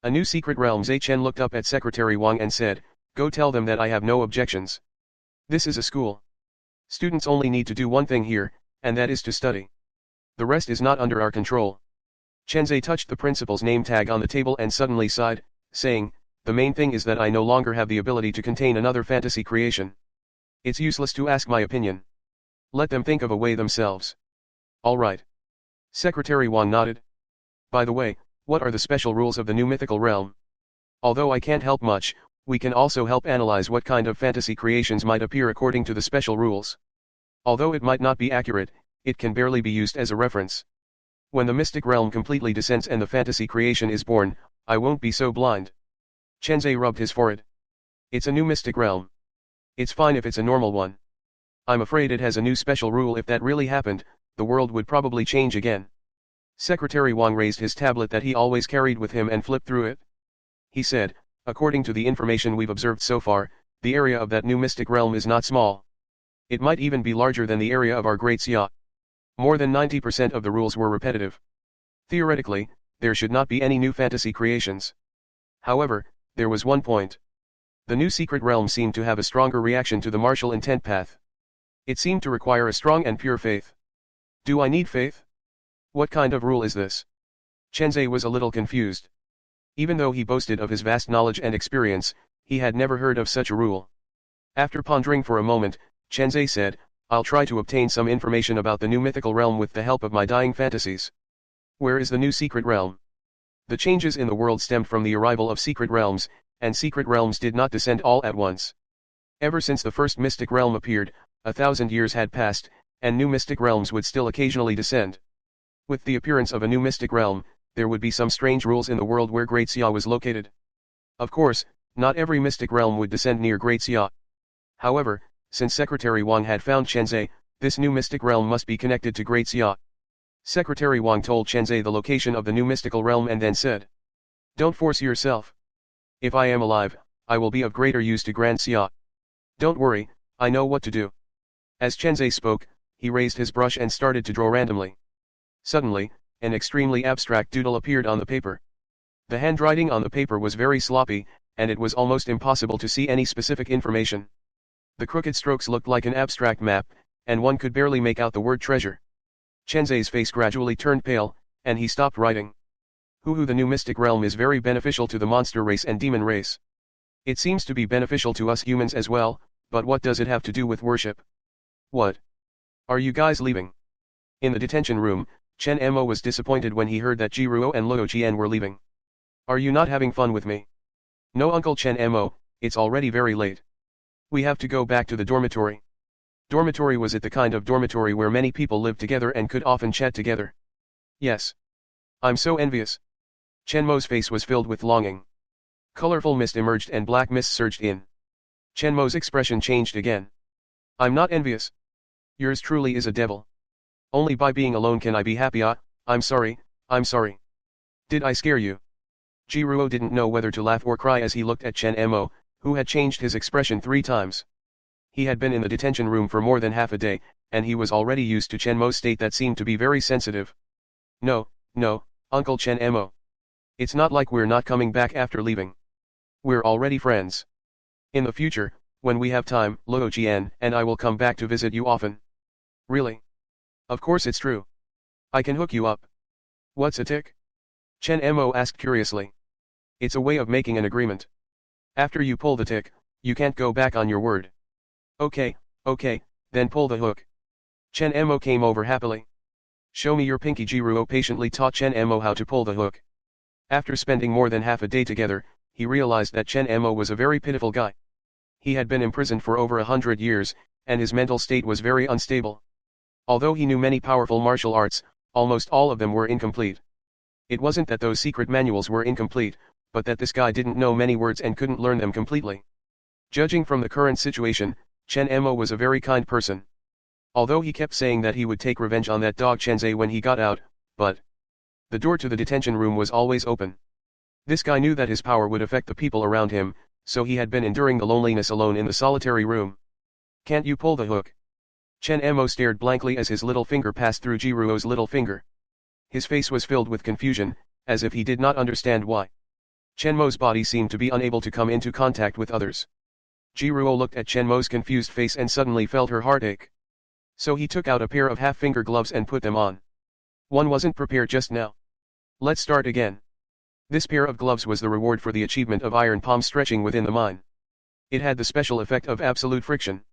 A new secret realm. Zhe Chen looked up at Secretary Wang and said, "Go tell them that I have no objections." This is a school. Students only need to do one thing here, and that is to study. The rest is not under our control. Chenze touched the principal's name tag on the table and suddenly sighed, saying, the main thing is that I no longer have the ability to contain another fantasy creation. It's useless to ask my opinion. Let them think of a way themselves. All right. Secretary Wang nodded. By the way, what are the special rules of the new mythical realm? Although I can't help much, we can also help analyze what kind of fantasy creations might appear according to the special rules. Although it might not be accurate, it can barely be used as a reference. When the mystic realm completely descends and the fantasy creation is born, I won't be so blind. Chenze rubbed his forehead. It's a new mystic realm. It's fine if it's a normal one. I'm afraid it has a new special rule. If that really happened, the world would probably change again. Secretary Wang raised his tablet that he always carried with him and flipped through it. He said, according to the information we've observed so far, the area of that new mystic realm is not small. It might even be larger than the area of our Great Xia. More than 90% of the rules were repetitive. Theoretically, there should not be any new fantasy creations. However, there was one point. The new secret realm seemed to have a stronger reaction to the martial intent path. It seemed to require a strong and pure faith. Do I need faith? What kind of rule is this? Chenze was a little confused. Even though he boasted of his vast knowledge and experience, he had never heard of such a rule. After pondering for a moment, Chenze said, I'll try to obtain some information about the new mythical realm with the help of my dying fantasies. Where is the new secret realm? The changes in the world stemmed from the arrival of secret realms, and secret realms did not descend all at once. Ever since the first mystic realm appeared, 1,000 years had passed, and new mystic realms would still occasionally descend. With the appearance of a new mystic realm, there would be some strange rules in the world where Great Xia was located. Of course, not every mystic realm would descend near Great Xia. However, since Secretary Wang had found Chenze, this new mystic realm must be connected to Great Xia. Secretary Wang told Chenze the location of the new mystical realm and then said, don't force yourself. If I am alive, I will be of greater use to Grand Xia. Don't worry, I know what to do. As Chenze spoke, he raised his brush and started to draw randomly. Suddenly, an extremely abstract doodle appeared on the paper. The handwriting on the paper was very sloppy, and it was almost impossible to see any specific information. The crooked strokes looked like an abstract map, and one could barely make out the word treasure. Chenze's face gradually turned pale, and he stopped writing. The new mystic realm is very beneficial to the monster race and demon race. It seems to be beneficial to us humans as well, but what does it have to do with worship? What? Are you guys leaving? In the detention room, Chen Mo was disappointed when he heard that Ji Ruo and Luo Jian were leaving. Are you not having fun with me? No, Uncle Chen Mo, it's already very late. We have to go back to the dormitory. Dormitory, was it the kind of dormitory where many people lived together and could often chat together? Yes. I'm so envious. Chen Mo's face was filled with longing. Colorful mist emerged and black mist surged in. Chen Mo's expression changed again. I'm not envious. Yours truly is a devil. Only by being alone can I be happy. I'm sorry, I'm sorry. Did I scare you? Ji Ruo didn't know whether to laugh or cry as he looked at Chen Mo, who had changed his expression 3 times. He had been in the detention room for more than half a day, and he was already used to Chen Mo's state that seemed to be very sensitive. No, Uncle Chen Mo. It's not like we're not coming back after leaving. We're already friends. In the future, when we have time, Luo Jian and I will come back to visit you often. Really? Of course it's true. I can hook you up. What's a tick? Chen Mo asked curiously. It's a way of making an agreement. After you pull the tick, you can't go back on your word. Okay, then pull the hook. Chen Mo came over happily. Show me your pinky. Ji Ruo patiently taught Chen Mo how to pull the hook. After spending more than half a day together, he realized that Chen Mo was a very pitiful guy. He had been imprisoned for over 100 years, and his mental state was very unstable. Although he knew many powerful martial arts, almost all of them were incomplete. It wasn't that those secret manuals were incomplete, but that this guy didn't know many words and couldn't learn them completely. Judging from the current situation, Chen Mo was a very kind person. Although he kept saying that he would take revenge on that dog Chenze when he got out, but the door to the detention room was always open. This guy knew that his power would affect the people around him, so he had been enduring the loneliness alone in the solitary room. Can't you pull the hook? Chen Mo stared blankly as his little finger passed through Ji Ruo's little finger. His face was filled with confusion, as if he did not understand why. Chen Mo's body seemed to be unable to come into contact with others. Jiruo looked at Chen Mo's confused face and suddenly felt her heart ache. So he took out a pair of half-finger gloves and put them on. One wasn't prepared just now. Let's start again. This pair of gloves was the reward for the achievement of iron palm stretching within the mine. It had the special effect of absolute friction.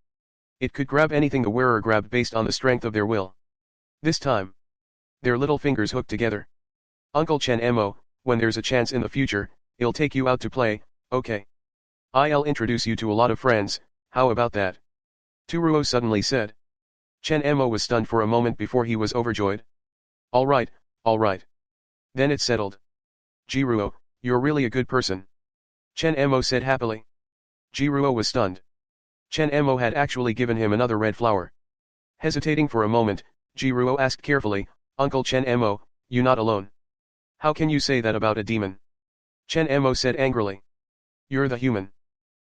It could grab anything the wearer grabbed based on the strength of their will. This time, their little fingers hooked together. Uncle Chen Mo, when there's a chance in the future, I'll take you out to play, okay? I'll introduce you to a lot of friends, how about that? Turuo suddenly said. Chen Mo was stunned for a moment before he was overjoyed. Alright, alright. Then it's settled. Jiruo, you're really a good person. Chen Mo said happily. Jiruo was stunned. Chen Mo had actually given him another red flower. Hesitating for a moment, Jiruo asked carefully, Uncle Chen Mo, you not alone? How can you say that about a demon? Chen Mo said angrily. You're the human.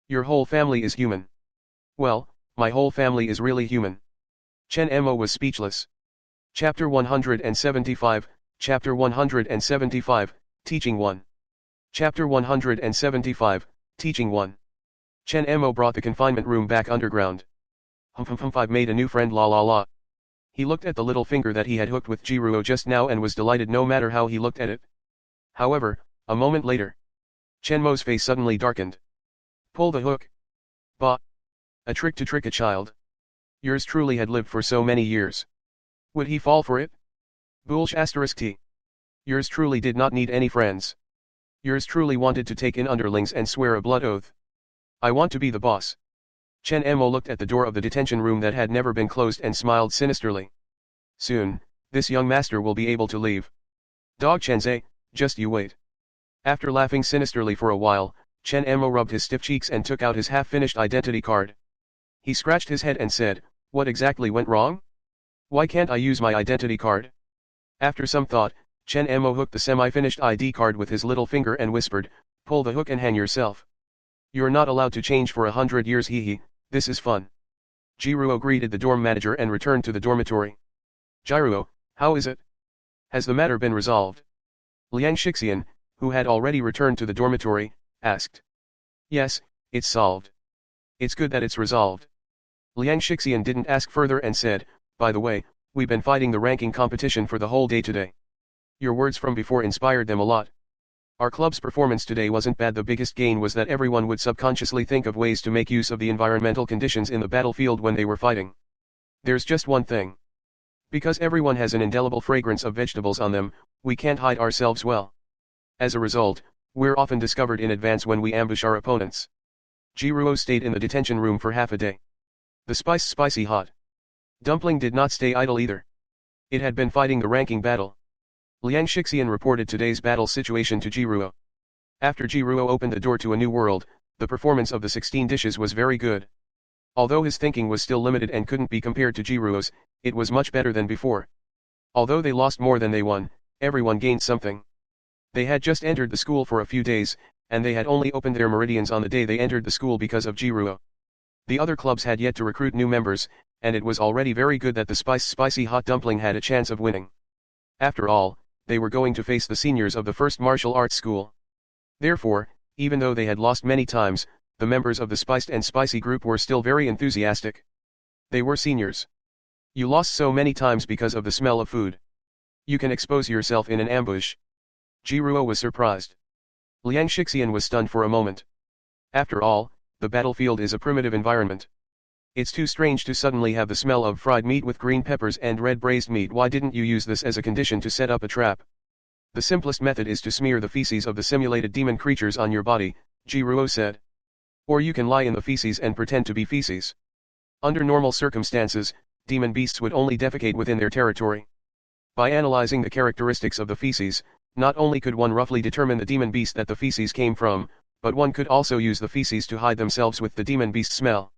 Your whole family is human. Well, my whole family is really human. Chen Mo was speechless. Chapter 175, Chapter 175, Teaching 1. Chapter 175, Teaching 1. Chen Mo brought the confinement room back underground. I've made a new friend la la la. He looked at the little finger that he had hooked with Jiruo just now and was delighted no matter how he looked at it. However, a moment later, Chen Mo's face suddenly darkened. Pull the hook. Bah. A trick to trick a child. Yours truly had lived for so many years. Would he fall for it? Boolsh asterisk t. Yours truly did not need any friends. Yours truly wanted to take in underlings and swear a blood oath. I want to be the boss. Chen Mo looked at the door of the detention room that had never been closed and smiled sinisterly. Soon, this young master will be able to leave. Dog Chenze, just you wait. After laughing sinisterly for a while, Chen Mo rubbed his stiff cheeks and took out his half-finished identity card. He scratched his head and said, what exactly went wrong? Why can't I use my identity card? After some thought, Chen Mo hooked the semi-finished ID card with his little finger and whispered, pull the hook and hang yourself. You're not allowed to change for 100 years hee, this is fun. Jiruo greeted the dorm manager and returned to the dormitory. Jiruo, how is it? Has the matter been resolved? Liang Shixian, who had already returned to the dormitory, asked. Yes, it's solved. It's good that it's resolved. Liang Shixian didn't ask further and said, by the way, we've been fighting the ranking competition for the whole day today. Your words from before inspired them a lot. Our club's performance today wasn't bad. The biggest gain was that everyone would subconsciously think of ways to make use of the environmental conditions in the battlefield when they were fighting. There's just one thing. Because everyone has an indelible fragrance of vegetables on them, we can't hide ourselves well. As a result, we're often discovered in advance when we ambush our opponents. Jiruo stayed in the detention room for half a day. The spicy hot dumpling did not stay idle either. It had been fighting the ranking battle. Liang Shixian reported today's battle situation to Jiruo. After Jiruo opened the door to a new world, the performance of the 16 dishes was very good. Although his thinking was still limited and couldn't be compared to Jiruo's, it was much better than before. Although they lost more than they won, everyone gained something. They had just entered the school for a few days, and they had only opened their meridians on the day they entered the school because of Jiruo. The other clubs had yet to recruit new members, and it was already very good that the spicy hot dumpling had a chance of winning. After all, they were going to face the seniors of the first martial arts school. Therefore, even though they had lost many times, the members of the spiced and spicy group were still very enthusiastic. They were seniors. You lost so many times because of the smell of food. You can expose yourself in an ambush. Jiruo was surprised. Liang Shixian was stunned for a moment. After all, the battlefield is a primitive environment. It's too strange to suddenly have the smell of fried meat with green peppers and red braised meat. Why didn't you use this as a condition to set up a trap? The simplest method is to smear the feces of the simulated demon creatures on your body, Jiruo said. Or you can lie in the feces and pretend to be feces. Under normal circumstances, demon beasts would only defecate within their territory. By analyzing the characteristics of the feces, not only could one roughly determine the demon beast that the feces came from, but one could also use the feces to hide themselves with the demon beast smell.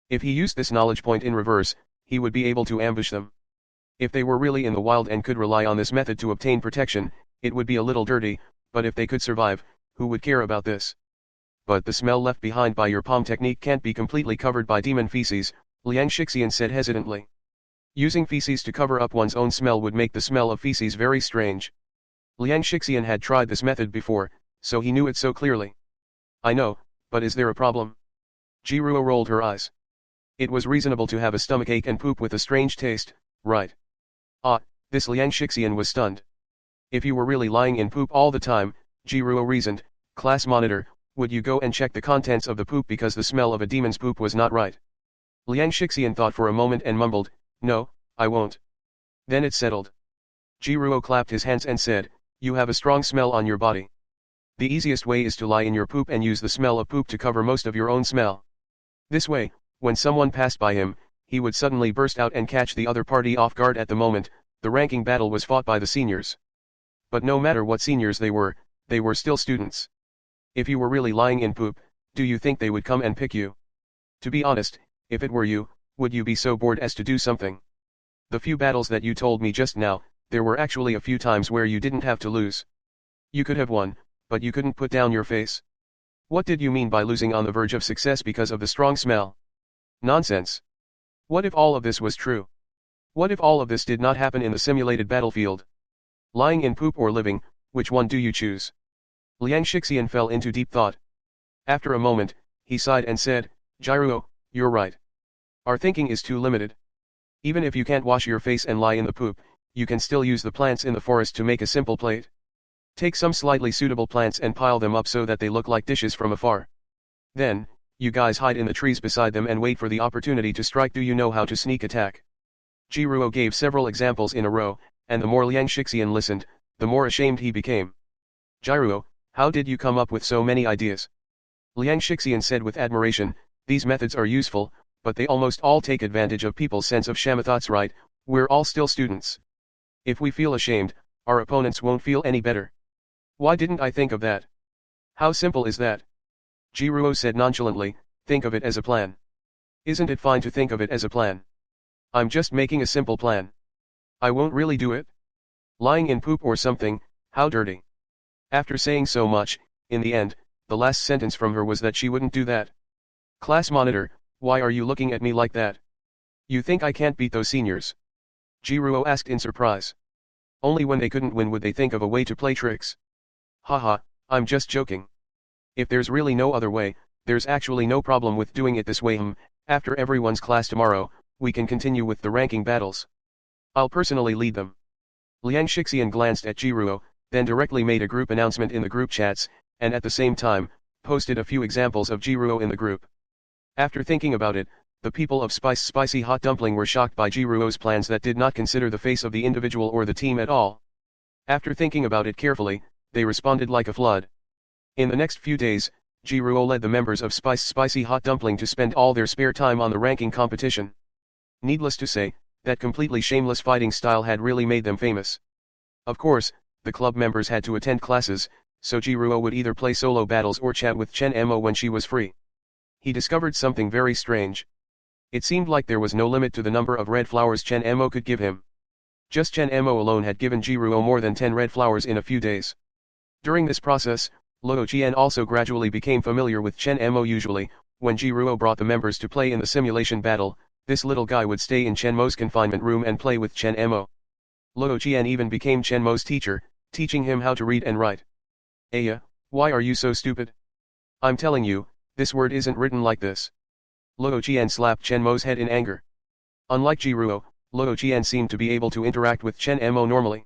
If he used this knowledge point in reverse, he would be able to ambush them. If they were really in the wild and could rely on this method to obtain protection, it would be a little dirty, but if they could survive, who would care about this? But the smell left behind by your palm technique can't be completely covered by demon feces, Liang Shixian said hesitantly. Using feces to cover up one's own smell would make the smell of feces very strange. Liang Shixian had tried this method before, so he knew it so clearly. I know, but is there a problem? Jiruo rolled her eyes. It was reasonable to have a stomachache and poop with a strange taste, right? Ah, this Liang Shixian was stunned. If you were really lying in poop all the time, Jiruo reasoned, class monitor, would you go and check the contents of the poop because the smell of a demon's poop was not right? Liang Shixian thought for a moment and mumbled, no, I won't. Then it settled. Jiruo clapped his hands and said, you have a strong smell on your body. The easiest way is to lie in your poop and use the smell of poop to cover most of your own smell. This way, when someone passed by him, he would suddenly burst out and catch the other party off guard. At the moment, the ranking battle was fought by the seniors. But no matter what seniors they were still students. If you were really lying in poop, do you think they would come and pick you? To be honest, if it were you, would you be so bored as to do something? The few battles that you told me just now, there were actually a few times where you didn't have to lose. You could have won, but you couldn't put down your face. What did you mean by losing on the verge of success because of the strong smell? Nonsense. What if all of this was true? What if all of this did not happen in the simulated battlefield? Lying in poop or living, which one do you choose? Liang Shixian fell into deep thought. After a moment, he sighed and said, Jiruo, you're right. Our thinking is too limited. Even if you can't wash your face and lie in the poop, you can still use the plants in the forest to make a simple plate. Take some slightly suitable plants and pile them up so that they look like dishes from afar. Then, you guys hide in the trees beside them and wait for the opportunity to strike. Do you know how to sneak attack? Jiruo gave several examples in a row, and the more Liang Shixian listened, the more ashamed he became. Jiruo, how did you come up with so many ideas? Liang Shixian said with admiration, these methods are useful, but they almost all take advantage of people's sense of shamathots, right? We're all still students. If we feel ashamed, our opponents won't feel any better. Why didn't I think of that? How simple is that? Jiruo said nonchalantly, think of it as a plan. Isn't it fine to think of it as a plan? I'm just making a simple plan. I won't really do it. Lying in poop or something, how dirty. After saying so much, in the end, the last sentence from her was that she wouldn't do that. Class monitor, why are you looking at me like that? You think I can't beat those seniors? Jiruo asked in surprise. Only when they couldn't win would they think of a way to play tricks. Haha, I'm just joking. If there's really no other way, there's actually no problem with doing it this way. After everyone's class tomorrow, we can continue with the ranking battles. I'll personally lead them. Liang Shixian glanced at Jiruo, then directly made a group announcement in the group chats, and at the same time, posted a few examples of Jiruo in the group. After thinking about it, the people of Spicy Hot Dumpling were shocked by Jiruo's plans that did not consider the face of the individual or the team at all. After thinking about it carefully, they responded like a flood. In the next few days, Jiruo led the members of Spicy Hot Dumpling to spend all their spare time on the ranking competition. Needless to say, that completely shameless fighting style had really made them famous. Of course, the club members had to attend classes, so Jiruo would either play solo battles or chat with Chen Mo when she was free. He discovered something very strange. It seemed like there was no limit to the number of red flowers Chen Mo could give him. Just Chen Mo alone had given Jiruo more than 10 red flowers in a few days. During this process, Luo Qian also gradually became familiar with Chen Mo. Usually, when Jiruo brought the members to play in the simulation battle, this little guy would stay in Chen Mo's confinement room and play with Chen Mo. Luo Qian even became Chen Mo's teacher, teaching him how to read and write. Aya, why are you so stupid? I'm telling you, this word isn't written like this. Luo Qian slapped Chen Mo's head in anger. Unlike Jiruo, Luo Qian seemed to be able to interact with Chen Mo normally.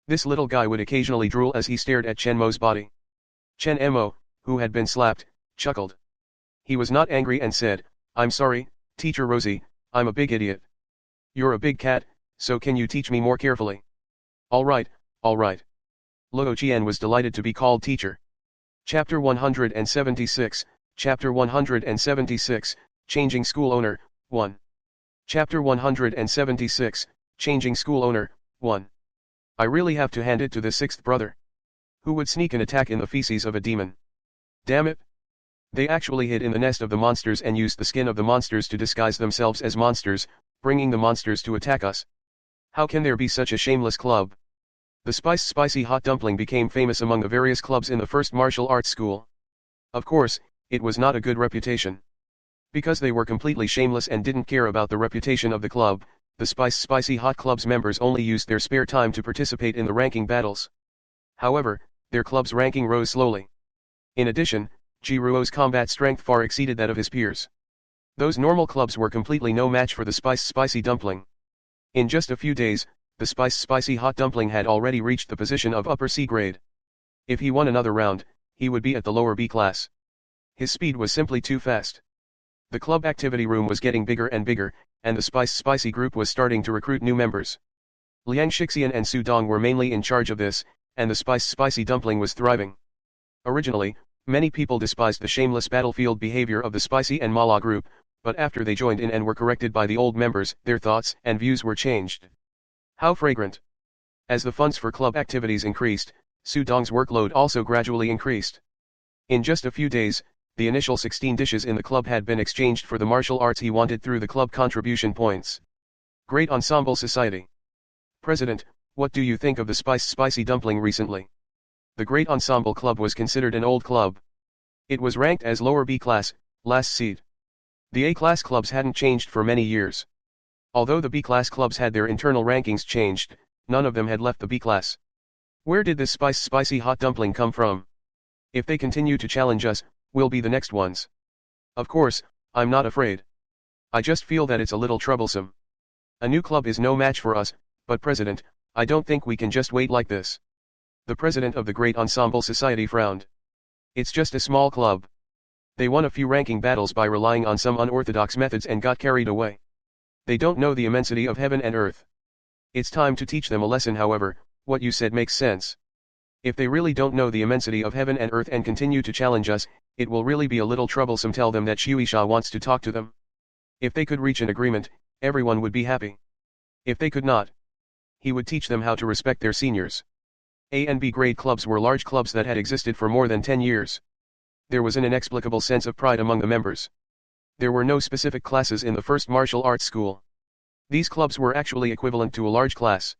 This little guy would occasionally drool as he stared at Chen Mo's body. Chen Mo, who had been slapped, chuckled. He was not angry and said, I'm sorry, Teacher Rosie, I'm a big idiot. You're a big cat, so can you teach me more carefully? All right, all right. Luo Qian was delighted to be called teacher. Chapter 176, Chapter 176, Changing School Owner, 1. Chapter 176, Changing School Owner, 1. I really have to hand it to the sixth brother. Who would sneak an attack in the feces of a demon? Damn it. They actually hid in the nest of the monsters and used the skin of the monsters to disguise themselves as monsters, bringing the monsters to attack us. How can there be such a shameless club? The Spicy Hot Dumpling became famous among the various clubs in the first martial arts school. Of course, it was not a good reputation. Because they were completely shameless and didn't care about the reputation of the club, the Spicy Hot Club's members only used their spare time to participate in the ranking battles. However, their club's ranking rose slowly. In addition, Jiruo's combat strength far exceeded that of his peers. Those normal clubs were completely no match for the spicy dumpling. In just a few days, the spicy hot dumpling had already reached the position of upper C grade. If he won another round, he would be at the lower B class. His speed was simply too fast. The club activity room was getting bigger and bigger, and the spicy group was starting to recruit new members. Liang Shixian and Su Dong were mainly in charge of this, and the spicy dumpling was thriving. Originally, many people despised the shameless battlefield behavior of the spicy and mala group, but after they joined in and were corrected by the old members, their thoughts and views were changed. How fragrant! As the funds for club activities increased, Su Dong's workload also gradually increased. In just a few days, the initial 16 dishes in the club had been exchanged for the martial arts he wanted through the club contribution points. Great Ensemble Society. President, what do you think of the spicy dumpling recently? The Great Ensemble Club was considered an old club. It was ranked as lower B class, last seed. The A-class clubs hadn't changed for many years. Although the B-class clubs had their internal rankings changed, none of them had left the B-class. Where did this spicy hot dumpling come from? If they continue to challenge us, we'll be the next ones. Of course, I'm not afraid. I just feel that it's a little troublesome. A new club is no match for us, but President, I don't think we can just wait like this. The president of the Great Ensemble Society frowned. It's just a small club. They won a few ranking battles by relying on some unorthodox methods and got carried away. They don't know the immensity of heaven and earth. It's time to teach them a lesson. However, what you said makes sense. If they really don't know the immensity of heaven and earth and continue to challenge us, it will really be a little troublesome. Tell them that Shueisha wants to talk to them. If they could reach an agreement, everyone would be happy. If they could not, he would teach them how to respect their seniors. A and B grade clubs were large clubs that had existed for more than 10 years. There was an inexplicable sense of pride among the members. There were no specific classes in the first martial arts school. These clubs were actually equivalent to a large class.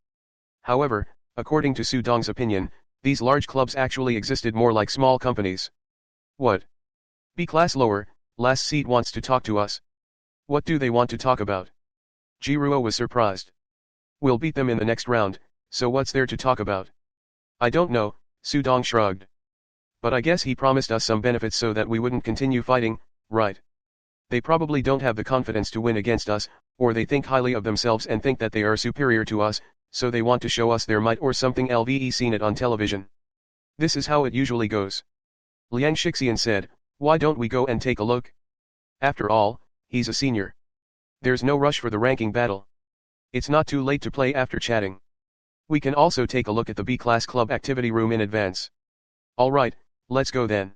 However, according to Su Dong's opinion, these large clubs actually existed more like small companies. What? B class lower, last seed wants to talk to us. What do they want to talk about? Jiruo was surprised. We'll beat them in the next round, so what's there to talk about? I don't know, Su Dong shrugged. But I guess he promised us some benefits so that we wouldn't continue fighting, right? They probably don't have the confidence to win against us, or they think highly of themselves and think that they are superior to us, so they want to show us their might or something. LVE seen it on television. This is how it usually goes. Liang Shixian said, why don't we go and take a look? After all, he's a senior. There's no rush for the ranking battle. It's not too late to play after chatting. We can also take a look at the B-class club activity room in advance. Alright, let's go then.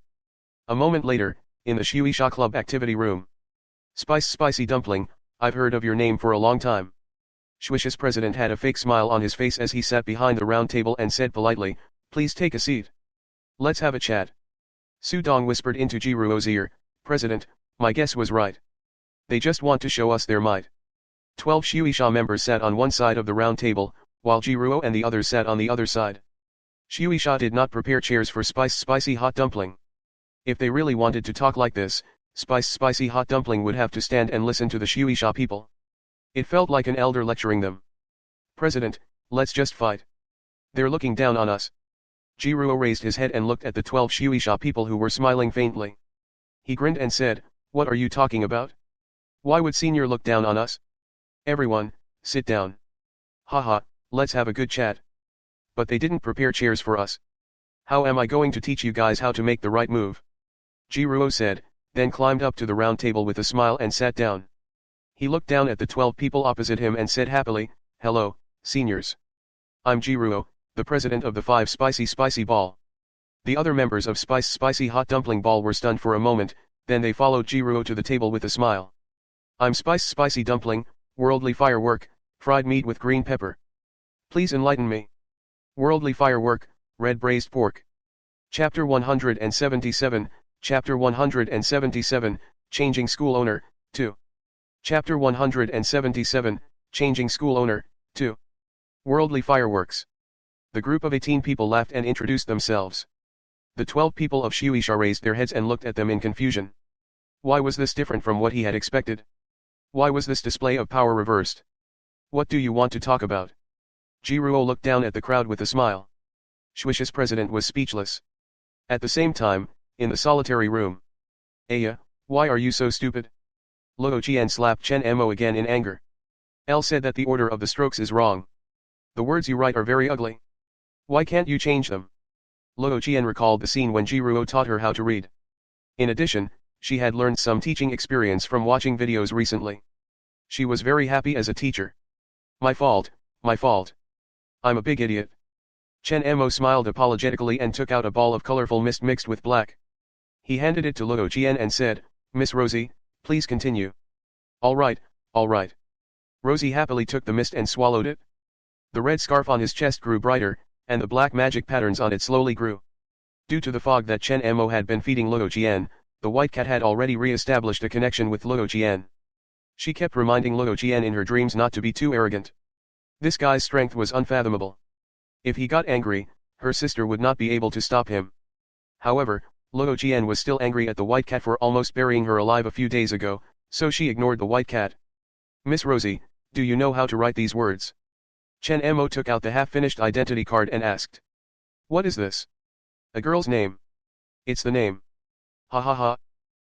A moment later, in the Shueisha club activity room. Spicy dumpling, I've heard of your name for a long time. Shueisha's president had a fake smile on his face as he sat behind the round table and said politely, please take a seat. Let's have a chat. Su Dong whispered into Jiruo's ear, President, my guess was right. They just want to show us their might. 12 Shueisha members sat on one side of the round table, while Jiruo and the others sat on the other side. Shueisha did not prepare chairs for spicy hot dumpling. If they really wanted to talk like this, spicy hot dumpling would have to stand and listen to the Shueisha people. It felt like an elder lecturing them. President, let's just fight. They're looking down on us. Jiruo raised his head and looked at the 12 Shueisha people who were smiling faintly. He grinned and said, what are you talking about? Why would senior look down on us? Everyone, sit down. Haha, let's have a good chat. But they didn't prepare chairs for us. How am I going to teach you guys how to make the right move? Jiruo said, then climbed up to the round table with a smile and sat down. He looked down at the 12 people opposite him and said happily, hello, seniors. I'm Jiruo, the president of the 5 Spicy Ball. The other members of Spicy Hot Dumpling Ball were stunned for a moment, then they followed Jiruo to the table with a smile. I'm Spicy Dumpling, worldly firework, fried meat with green pepper. Please enlighten me. Worldly firework, red braised pork. Chapter 177, Chapter 177, Changing School Owner, 2. Chapter 177, Changing School Owner, 2. Worldly fireworks. The group of 18 people laughed and introduced themselves. The 12 people of Shueisha raised their heads and looked at them in confusion. Why was this different from what he had expected? Why was this display of power reversed? What do you want to talk about? Jiruo looked down at the crowd with a smile. Shueisha's president was speechless. At the same time, In the solitary room. Aya, why are you so stupid? Luo Qian slapped Chen Mo again in anger. L said that the order of the strokes is wrong. The words you write are very ugly. Why can't you change them? Luo Qian recalled the scene when Jiruo taught her how to read. In addition, she had learned some teaching experience from watching videos recently. She was very happy as a teacher. My fault, my fault. I'm a big idiot. Chen Mo smiled apologetically and took out a ball of colorful mist mixed with black. He handed it to Luo Qian and said, Miss Rosie, please continue. All right, all right. Rosie happily took the mist and swallowed it. The red scarf on his chest grew brighter, and the black magic patterns on it slowly grew. Due to the fog that Chen Mo had been feeding Luo Qian, the white cat had already re-established a connection with Luo Qian. She kept reminding Luo Qian in her dreams not to be too arrogant. This guy's strength was unfathomable. If he got angry, her sister would not be able to stop him. However, Luo Qian was still angry at the white cat for almost burying her alive a few days ago, so she ignored the white cat. Miss Rosie, do you know how to write these words? Chen Mo took out the half-finished identity card and asked. What is this? A girl's name. It's the name. Ha ha ha.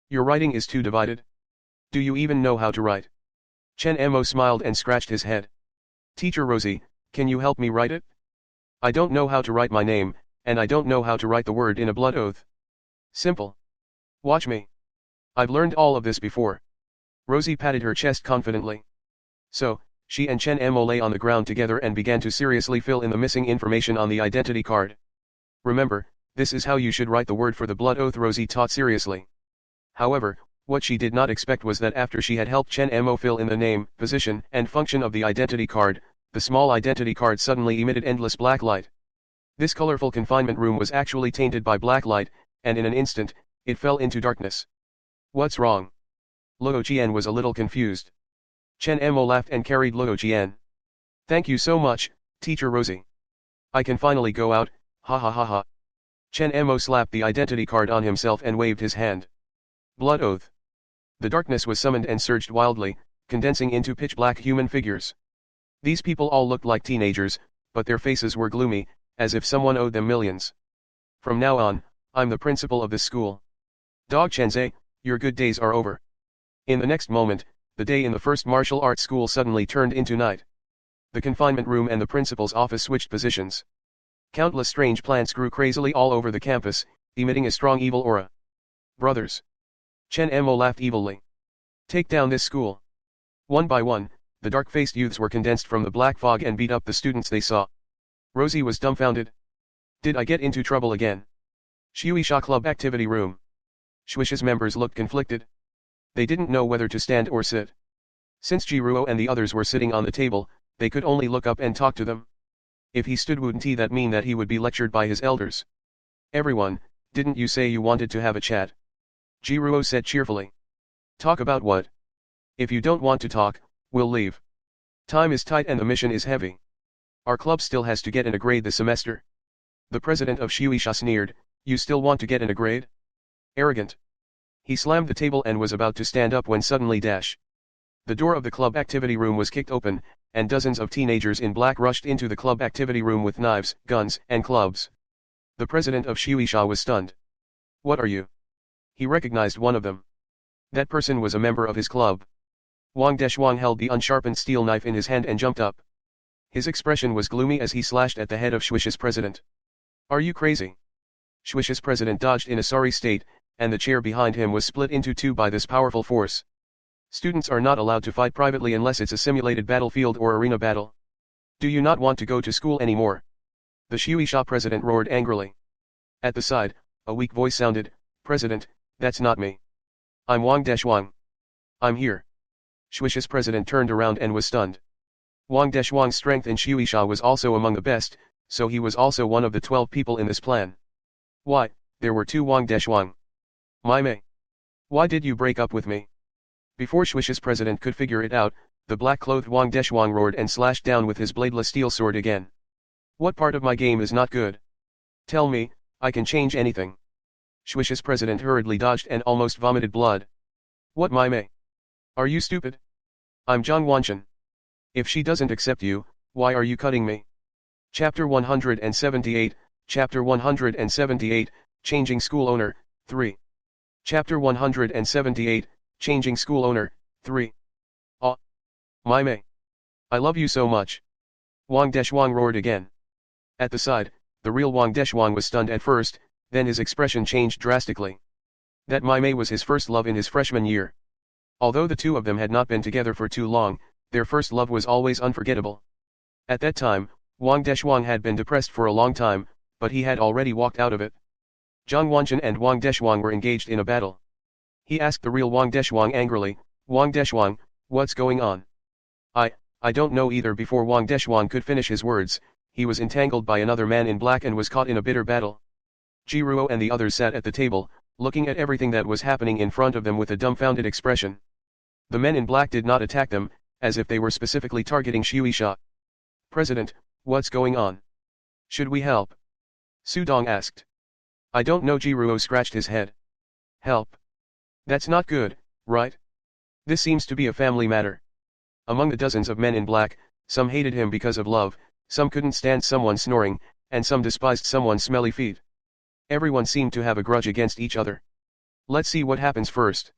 Your writing is too divided. Do you even know how to write? Chen Mo smiled and scratched his head. Teacher Rosie, can you help me write it? I don't know how to write my name, and I don't know how to write the word in a blood oath. Simple. Watch me. I've learned all of this before. Rosie patted her chest confidently. So, she and Chen Mo lay on the ground together and began to seriously fill in the missing information on the identity card. Remember, this is how you should write the word for the blood oath, Rosie taught seriously. However, what she did not expect was that after she had helped Chen Mo fill in the name, position, and function of the identity card, the small identity card suddenly emitted endless black light. This colorful confinement room was actually tainted by black light, and in an instant, it fell into darkness. What's wrong? Luo Qian was a little confused. Chen Mo laughed and carried Luo Qian. Thank you so much, Teacher Rosie. I can finally go out, ha ha ha ha. Chen Mo slapped the identity card on himself and waved his hand. Blood oath. The darkness was summoned and surged wildly, condensing into pitch-black human figures. These people all looked like teenagers, but their faces were gloomy, as if someone owed them millions. From now on, I'm the principal of this school. Dog Chenze, your good days are over. In the next moment, the day in the first martial arts school suddenly turned into night. The confinement room and the principal's office switched positions. Countless strange plants grew crazily all over the campus, emitting a strong evil aura. Brothers. Chen Mo laughed evilly. Take down this school. One by one, the dark-faced youths were condensed from the black fog and beat up the students they saw. Rosie was dumbfounded. Did I get into trouble again? Shueisha Club Activity Room. Shueisha's members looked conflicted. They didn't know whether to stand or sit. Since Jiruo and the others were sitting on the table, they could only look up and talk to them. If he stood, wouldn't that mean that he would be lectured by his elders? Everyone, didn't you say you wanted to have a chat? Jiruo said cheerfully. Talk about what? If you don't want to talk, we'll leave. Time is tight and the mission is heavy. Our club still has to get in a grade this semester. The president of Shueisha sneered, you still want to get in a grade? Arrogant. He slammed the table and was about to stand up when suddenly dash. The door of the club activity room was kicked open, and dozens of teenagers in black rushed into the club activity room with knives, guns, and clubs. The president of Shueisha was stunned. What are you? He recognized one of them. That person was a member of his club. Wang Deshuang held the unsharpened steel knife in his hand and jumped up. His expression was gloomy as he slashed at the head of Shueisha's president. Are you crazy? Shueisha's president dodged in a sorry state, and the chair behind him was split into two by this powerful force. Students are not allowed to fight privately unless it's a simulated battlefield or arena battle. Do you not want to go to school anymore? The Shueisha president roared angrily. At the side, a weak voice sounded, President, that's not me. I'm Wang Deshuang. I'm here. Shueisha's president turned around and was stunned. Wang Deshuang's strength in Shueisha was also among the best, so he was also one of the 12 people in this plan. Why, there were two Wang Deshuang. Mei. Why did you break up with me? Before Shueisha's president could figure it out, the black-clothed Wang Deshuang roared and slashed down with his bladeless steel sword again. What part of my game is not good? Tell me, I can change anything. Shueisha's president hurriedly dodged and almost vomited blood. What Mei? Are you stupid? I'm Zhang Wanchen. If she doesn't accept you, why are you cutting me? Chapter 178, Chapter 178, Changing School Owner, 3. Chapter 178, Changing School Owner, 3. Ah, my Mei. I love you so much. Wang Deshuang roared again. At the side, the real Wang Deshuang was stunned at first, then his expression changed drastically. That Mai Mei was his first love in his freshman year. Although the two of them had not been together for too long, their first love was always unforgettable. At that time, Wang Deshuang had been depressed for a long time, but he had already walked out of it. Zhang Wanchen and Wang Deshuang were engaged in a battle. He asked the real Wang Deshuang angrily, Wang Deshuang, what's going on? I don't know either. Before Wang Deshuang could finish his words, he was entangled by another man in black and was caught in a bitter battle. Jiruo and the others sat at the table, looking at everything that was happening in front of them with a dumbfounded expression. The men in black did not attack them, as if they were specifically targeting Shueisha. President, what's going on? Should we help? Su Dong asked. I don't know. Jiruo scratched his head. Help? That's not good, right? This seems to be a family matter. Among the dozens of men in black, some hated him because of love, some couldn't stand someone snoring, and some despised someone's smelly feet. Everyone seemed to have a grudge against each other. Let's see what happens first.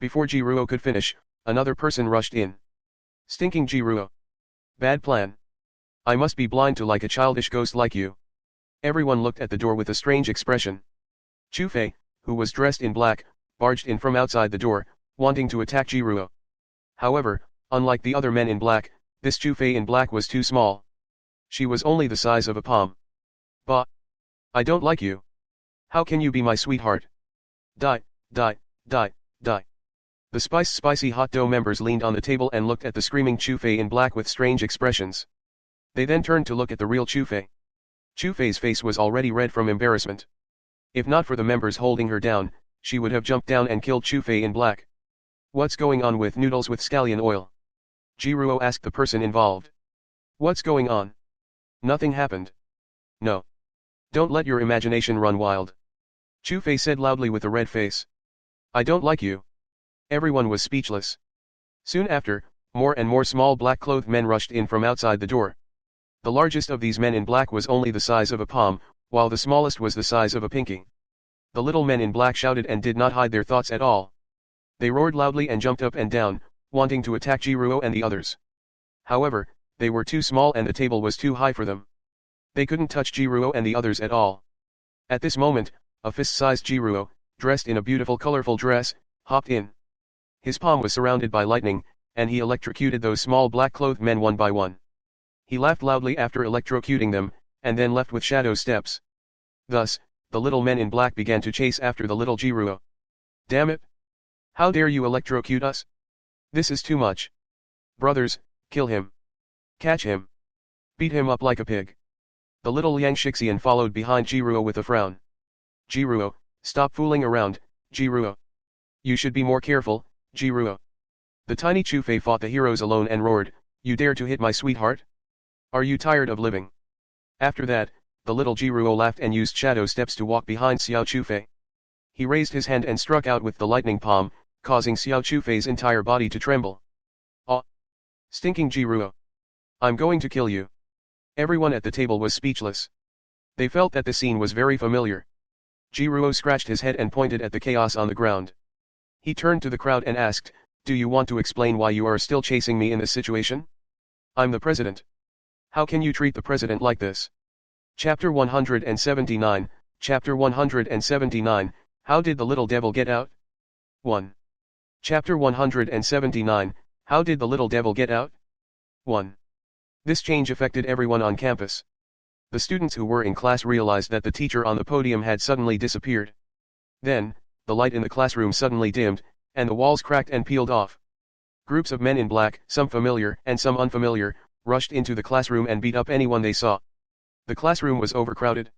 Before Jiruo could finish, another person rushed in. Stinking Jiruo. Bad plan. I must be blind to like a childish ghost like you. Everyone looked at the door with a strange expression. Chu Fei, who was dressed in black, barged in from outside the door, wanting to attack Jiruo. However, unlike the other men in black, this Chu Fei in black was too small. She was only the size of a palm. Bah! I don't like you. How can you be my sweetheart? Die, die, die, die. The spicy hot dough members leaned on the table and looked at the screaming Chu Fei in black with strange expressions. They then turned to look at the real Chu Fei. Chu Fei's face was already red from embarrassment. If not for the members holding her down, she would have jumped down and killed Chu Fei in black. What's going on with noodles with scallion oil? Jiruo asked the person involved. What's going on? Nothing happened. No. Don't let your imagination run wild. Chu Fei said loudly with a red face. I don't like you. Everyone was speechless. Soon after, more and more small black-clothed men rushed in from outside the door. The largest of these men in black was only the size of a palm, while the smallest was the size of a pinky. The little men in black shouted and did not hide their thoughts at all. They roared loudly and jumped up and down, wanting to attack Jiruo and the others. However, they were too small and the table was too high for them. They couldn't touch Jiruo and the others at all. At this moment, a fist-sized Jiruo, dressed in a beautiful colorful dress, hopped in. His palm was surrounded by lightning, and he electrocuted those small black-clothed men one by one. He laughed loudly after electrocuting them, and then left with shadow steps. Thus, the little men in black began to chase after the little Jiruo. Damn it! How dare you electrocute us? This is too much. Brothers, kill him. Catch him. Beat him up like a pig. The little Yang Shixian followed behind Jiruo with a frown. Jiruo, stop fooling around, Jiruo. You should be more careful, Jiruo. The tiny Chu Fei fought the heroes alone and roared, you dare to hit my sweetheart? Are you tired of living? After that, the little Jiruo laughed and used shadow steps to walk behind Xiao Chu Fei. He raised his hand and struck out with the lightning palm, causing Xiao Chu Fei's entire body to tremble. Ah! Stinking Jiruo. I'm going to kill you. Everyone at the table was speechless. They felt that the scene was very familiar. Jiruo scratched his head and pointed at the chaos on the ground. He turned to the crowd and asked, do you want to explain why you are still chasing me in this situation? I'm the president. How can you treat the president like this? Chapter 179, Chapter 179, How did the little devil get out? 1. Chapter 179, How did the little devil get out? 1. This change affected everyone on campus. The students who were in class realized that the teacher on the podium had suddenly disappeared. Then, the light in the classroom suddenly dimmed, and the walls cracked and peeled off. Groups of men in black, some familiar and some unfamiliar, rushed into the classroom and beat up anyone they saw. The classroom was overcrowded.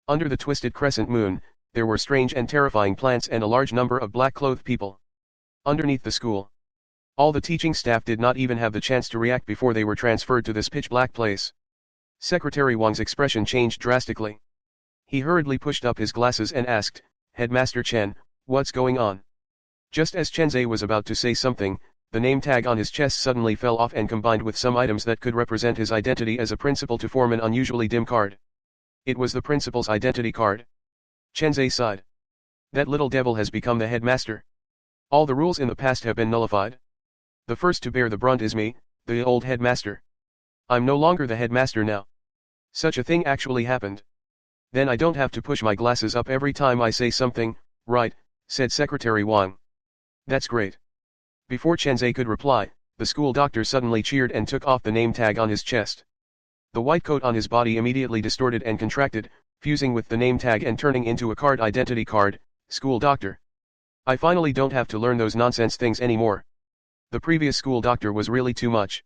Under the twisted crescent moon, there were strange and terrifying plants and a large number of black-clothed people. Underneath the school, all the teaching staff did not even have the chance to react before they were transferred to this pitch-black place. Secretary Wang's expression changed drastically. He hurriedly pushed up his glasses and asked, Headmaster Chen, what's going on? Just as Chen Zhe was about to say something, the name tag on his chest suddenly fell off and combined with some items that could represent his identity as a principal to form an unusually dim card. It was the principal's identity card. Chen Zhe sighed. That little devil has become the headmaster. All the rules in the past have been nullified. The first to bear the brunt is me, the old headmaster. I'm no longer the headmaster now. Such a thing actually happened. Then I don't have to push my glasses up every time I say something, right, said Secretary Wang. That's great. Before Chenzhe could reply, the school doctor suddenly cheered and took off the name tag on his chest. The white coat on his body immediately distorted and contracted, fusing with the name tag and turning into a card identity card, school doctor. I finally don't have to learn those nonsense things anymore. The previous school doctor was really too much.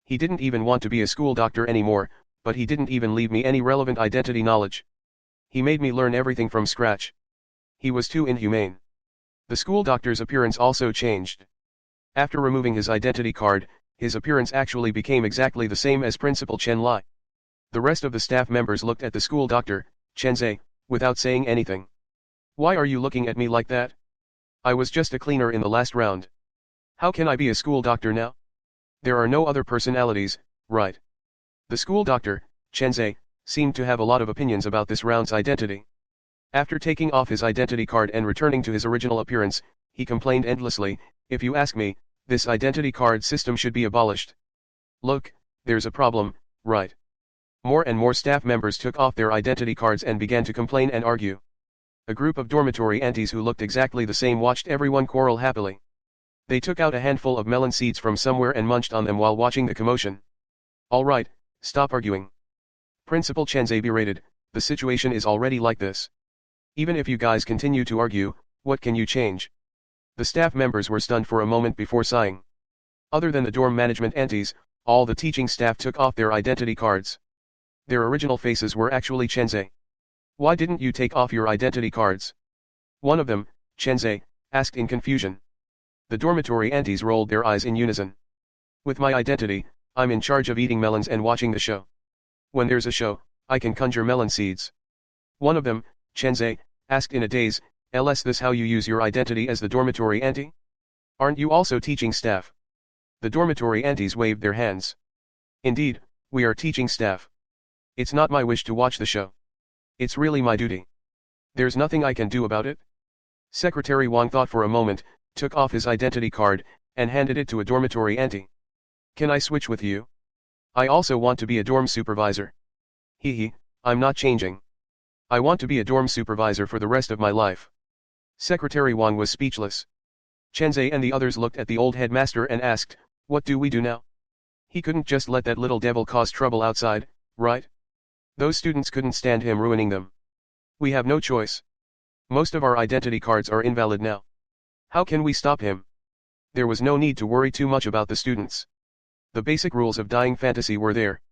He didn't even want to be a school doctor anymore, but he didn't even leave me any relevant identity knowledge. He made me learn everything from scratch. He was too inhumane. The school doctor's appearance also changed. After removing his identity card, his appearance actually became exactly the same as Principal Chen Lai. The rest of the staff members looked at the school doctor, Chenzhe, without saying anything. Why are you looking at me like that? I was just a cleaner in the last round. How can I be a school doctor now? There are no other personalities, right? The school doctor, Chenzhe, seemed to have a lot of opinions about this round's identity. After taking off his identity card and returning to his original appearance, he complained endlessly, if you ask me, this identity card system should be abolished. Look, there's a problem, right? More and more staff members took off their identity cards and began to complain and argue. A group of dormitory aunties who looked exactly the same watched everyone quarrel happily. They took out a handful of melon seeds from somewhere and munched on them while watching the commotion. All right, stop arguing. Principal Chenzhe berated, the situation is already like this. Even if you guys continue to argue, what can you change? The staff members were stunned for a moment before sighing. Other than the dorm management aunties, all the teaching staff took off their identity cards. Their original faces were actually Chenzhe. Why didn't you take off your identity cards? One of them, Chenzhe, asked in confusion. The dormitory aunties rolled their eyes in unison. With my identity, I'm in charge of eating melons and watching the show. When there's a show, I can conjure melon seeds. One of them, Chenzhe, asked in a daze, is this how you use your identity as the dormitory auntie? Aren't you also teaching staff? The dormitory aunties waved their hands. Indeed, we are teaching staff. It's not my wish to watch the show. It's really my duty. There's nothing I can do about it. Secretary Wang thought for a moment, took off his identity card, and handed it to a dormitory auntie. Can I switch with you? I also want to be a dorm supervisor. Hee, I'm not changing. I want to be a dorm supervisor for the rest of my life. Secretary Wang was speechless. Chenzhe and the others looked at the old headmaster and asked, what do we do now? He couldn't just let that little devil cause trouble outside, right? Those students couldn't stand him ruining them. We have no choice. Most of our identity cards are invalid now. How can we stop him? There was no need to worry too much about the students. The basic rules of dying fantasy were there.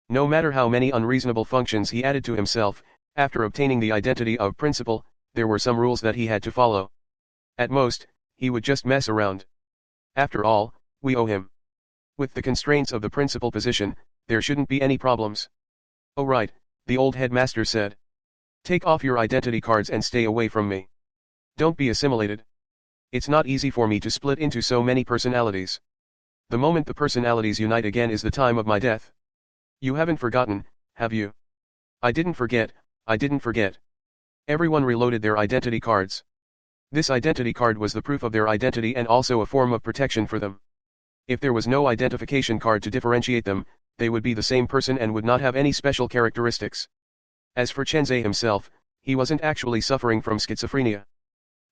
No matter how many unreasonable functions he added to himself, after obtaining the identity of principal, there were some rules that he had to follow. At most, he would just mess around. After all, we owe him. With the constraints of the principal position, there shouldn't be any problems. Oh right, the old headmaster said. Take off your identity cards and stay away from me. Don't be assimilated. It's not easy for me to split into so many personalities. The moment the personalities unite again is the time of my death. You haven't forgotten, have you? I didn't forget, I didn't forget. Everyone reloaded their identity cards. This identity card was the proof of their identity and also a form of protection for them. If there was no identification card to differentiate them, they would be the same person and would not have any special characteristics. As for Chenzhe himself, he wasn't actually suffering from schizophrenia.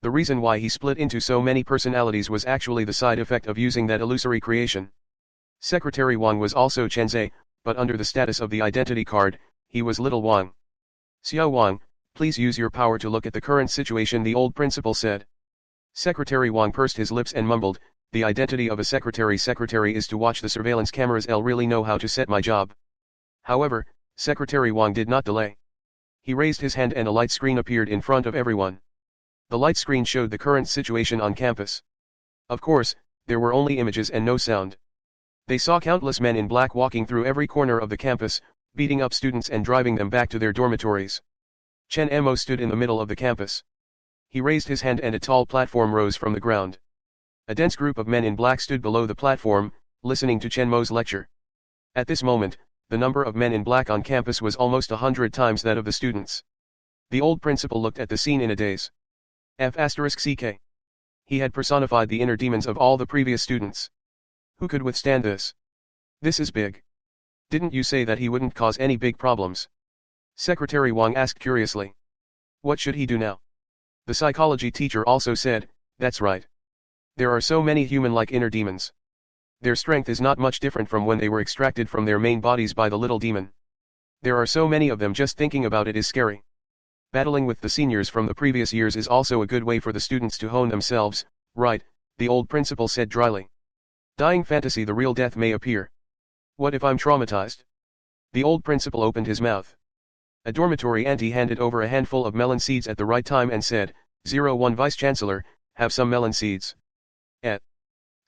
The reason why he split into so many personalities was actually the side effect of using that illusory creation. Secretary Wang was also Chenzhe, but under the status of the identity card, he was Little Wang. Xiao Wang, please use your power to look at the current situation, the old principal said. Secretary Wang pursed his lips and mumbled, the identity of a secretary is to watch the surveillance cameras. I'll really know how to set my job. However, Secretary Wang did not delay. He raised his hand and a light screen appeared in front of everyone. The light screen showed the current situation on campus. Of course, there were only images and no sound. They saw countless men in black walking through every corner of the campus, beating up students and driving them back to their dormitories. Chen Mo stood in the middle of the campus. He raised his hand and a tall platform rose from the ground. A dense group of men in black stood below the platform, listening to Chen Mo's lecture. At this moment, the number of men in black on campus was almost 100 times that of the students. The old principal looked at the scene in a daze. F***ck. He had personified the inner demons of all the previous students. Who could withstand this? This is big. Didn't you say that he wouldn't cause any big problems? Secretary Wang asked curiously. What should he do now? The psychology teacher also said, that's right. There are so many human-like inner demons. Their strength is not much different from when they were extracted from their main bodies by the little demon. There are so many of them, just thinking about it is scary. Battling with the seniors from the previous years is also a good way for the students to hone themselves, right, the old principal said dryly. Dying fantasy, the real death may appear. What if I'm traumatized? The old principal opened his mouth. A dormitory auntie handed over a handful of melon seeds at the right time and said, 01 Vice Chancellor, have some melon seeds.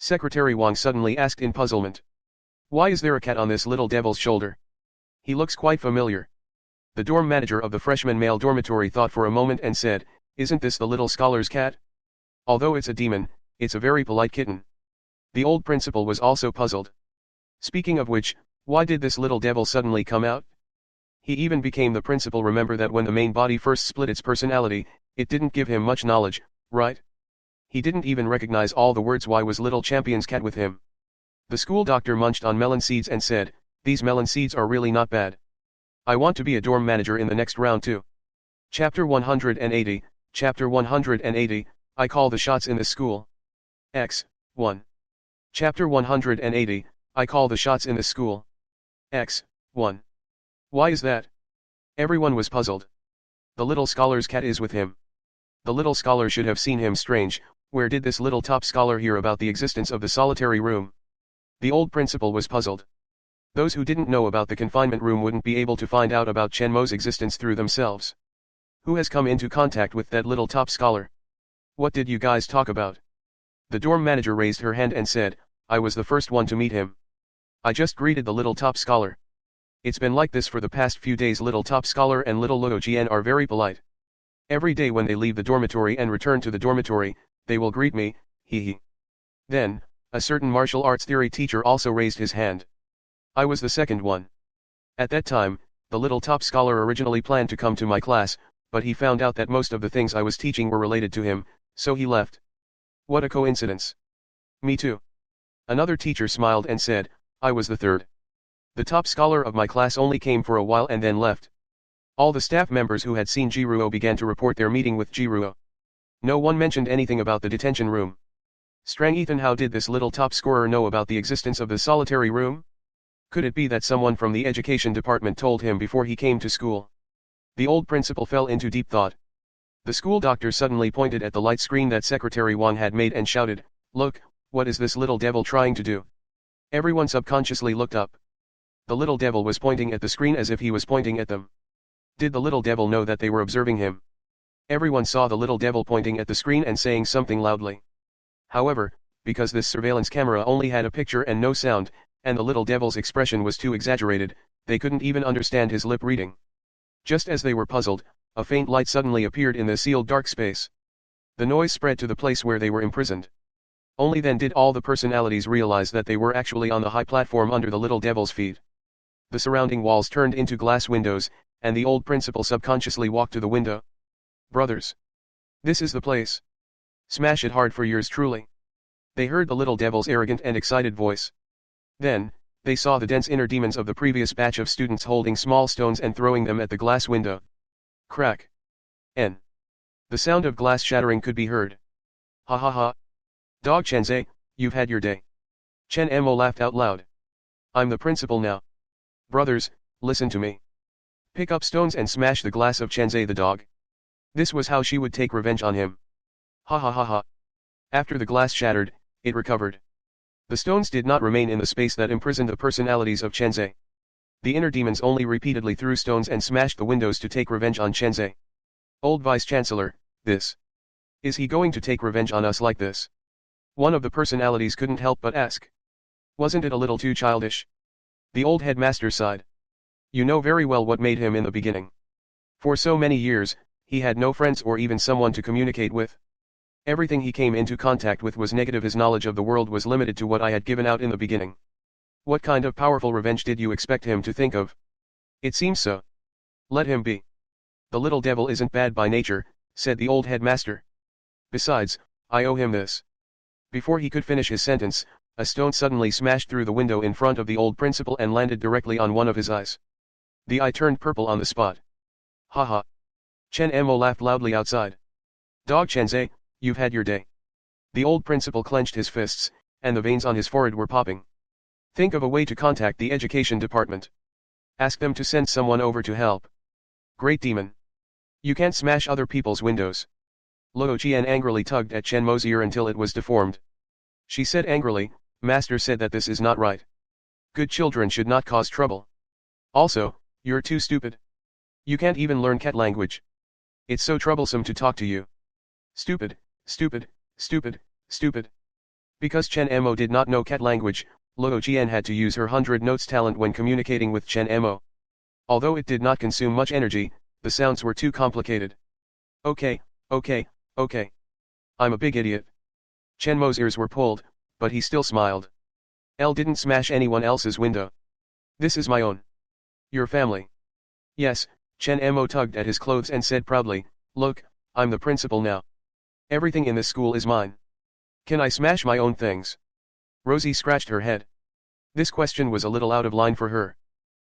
Secretary Wang suddenly asked in puzzlement. Why is there a cat on this little devil's shoulder? He looks quite familiar. The dorm manager of the freshman male dormitory thought for a moment and said, isn't this the little scholar's cat? Although it's a demon, it's a very polite kitten. The old principal was also puzzled. Speaking of which, why did this little devil suddenly come out? He even became the principal. Remember that when the main body first split its personality, it didn't give him much knowledge, right? He didn't even recognize all the words. Why was little champion's cat with him? The school doctor munched on melon seeds and said, these melon seeds are really not bad. I want to be a dorm manager in the next round too. Chapter 180, Chapter 180, I call the shots in this school. X. 1. Chapter 180, I call the shots in this school. X. 1. Why is that? Everyone was puzzled. The little scholar's cat is with him. The little scholar should have seen him strange. Where did this little top scholar hear about the existence of the solitary room? The old principal was puzzled. Those who didn't know about the confinement room wouldn't be able to find out about Chen Mo's existence through themselves. Who has come into contact with that little top scholar? What did you guys talk about? The dorm manager raised her hand and said, I was the first one to meet him. I just greeted the little top scholar. It's been like this for the past few days. Little top scholar and little Luo Jian are very polite. Every day when they leave the dormitory and return to the dormitory, they will greet me, hee hee. Then, a certain martial arts theory teacher also raised his hand. I was the second one. At that time, the little top scholar originally planned to come to my class, but he found out that most of the things I was teaching were related to him, so he left. What a coincidence. Me too. Another teacher smiled and said, I was the third. The top scholar of my class only came for a while and then left. All the staff members who had seen Jiruo began to report their meeting with Jiruo. No one mentioned anything about the detention room. Strang Ethan, how did this little top scorer know about the existence of the solitary room? Could it be that someone from the education department told him before he came to school? The old principal fell into deep thought. The school doctor suddenly pointed at the light screen that Secretary Wang had made and shouted, look, what is this little devil trying to do? Everyone subconsciously looked up. The little devil was pointing at the screen as if he was pointing at them. Did the little devil know that they were observing him? Everyone saw the little devil pointing at the screen and saying something loudly. However, because this surveillance camera only had a picture and no sound, and the little devil's expression was too exaggerated, they couldn't even understand his lip reading. Just as they were puzzled, a faint light suddenly appeared in the sealed dark space. The noise spread to the place where they were imprisoned. Only then did all the personalities realize that they were actually on the high platform under the little devil's feet. The surrounding walls turned into glass windows, and the old principal subconsciously walked to the window. Brothers. This is the place. Smash it hard for yours truly. They heard the little devil's arrogant and excited voice. Then, they saw the dense inner demons of the previous batch of students holding small stones and throwing them at the glass window. Crack. N. The sound of glass shattering could be heard. Ha ha ha. Dog Chenze, you've had your day. Chen Mo laughed out loud. I'm the principal now. Brothers, listen to me. Pick up stones and smash the glass of Chenze the dog. This was how she would take revenge on him. Ha ha ha ha. After the glass shattered, it recovered. The stones did not remain in the space that imprisoned the personalities of Chenze. The inner demons only repeatedly threw stones and smashed the windows to take revenge on Chenze. Old Vice Chancellor, this. Is he going to take revenge on us like this? One of the personalities couldn't help but ask. Wasn't it a little too childish? The old headmaster sighed. You know very well what made him in the beginning. For so many years, he had no friends or even someone to communicate with. Everything he came into contact with was negative. His knowledge of the world was limited to what I had given out in the beginning. What kind of powerful revenge did you expect him to think of? It seems so. Let him be. The little devil isn't bad by nature, said the old headmaster. Besides, I owe him this. Before he could finish his sentence, a stone suddenly smashed through the window in front of the old principal and landed directly on one of his eyes. The eye turned purple on the spot. Ha ha. Chen Mo laughed loudly outside. Dog Chenze, you've had your day. The old principal clenched his fists, and the veins on his forehead were popping. Think of a way to contact the education department. Ask them to send someone over to help. Great demon. You can't smash other people's windows. Luo Qian angrily tugged at Chen Mo's ear until it was deformed. She said angrily, Master said that this is not right. Good children should not cause trouble. Also, you're too stupid. You can't even learn cat language. It's so troublesome to talk to you. Stupid, stupid, stupid, stupid. Because Chen Mo did not know cat language, Luo Qian had to use her 100 notes talent when communicating with Chen Mo. Although it did not consume much energy, the sounds were too complicated. Okay, okay, okay. I'm a big idiot. Chen Mo's ears were pulled, but he still smiled. L didn't smash anyone else's window. This is my own. Your family. Yes, Chen Mo tugged at his clothes and said proudly, look, I'm the principal now. Everything in this school is mine. Can I smash my own things? Rosie scratched her head. This question was a little out of line for her.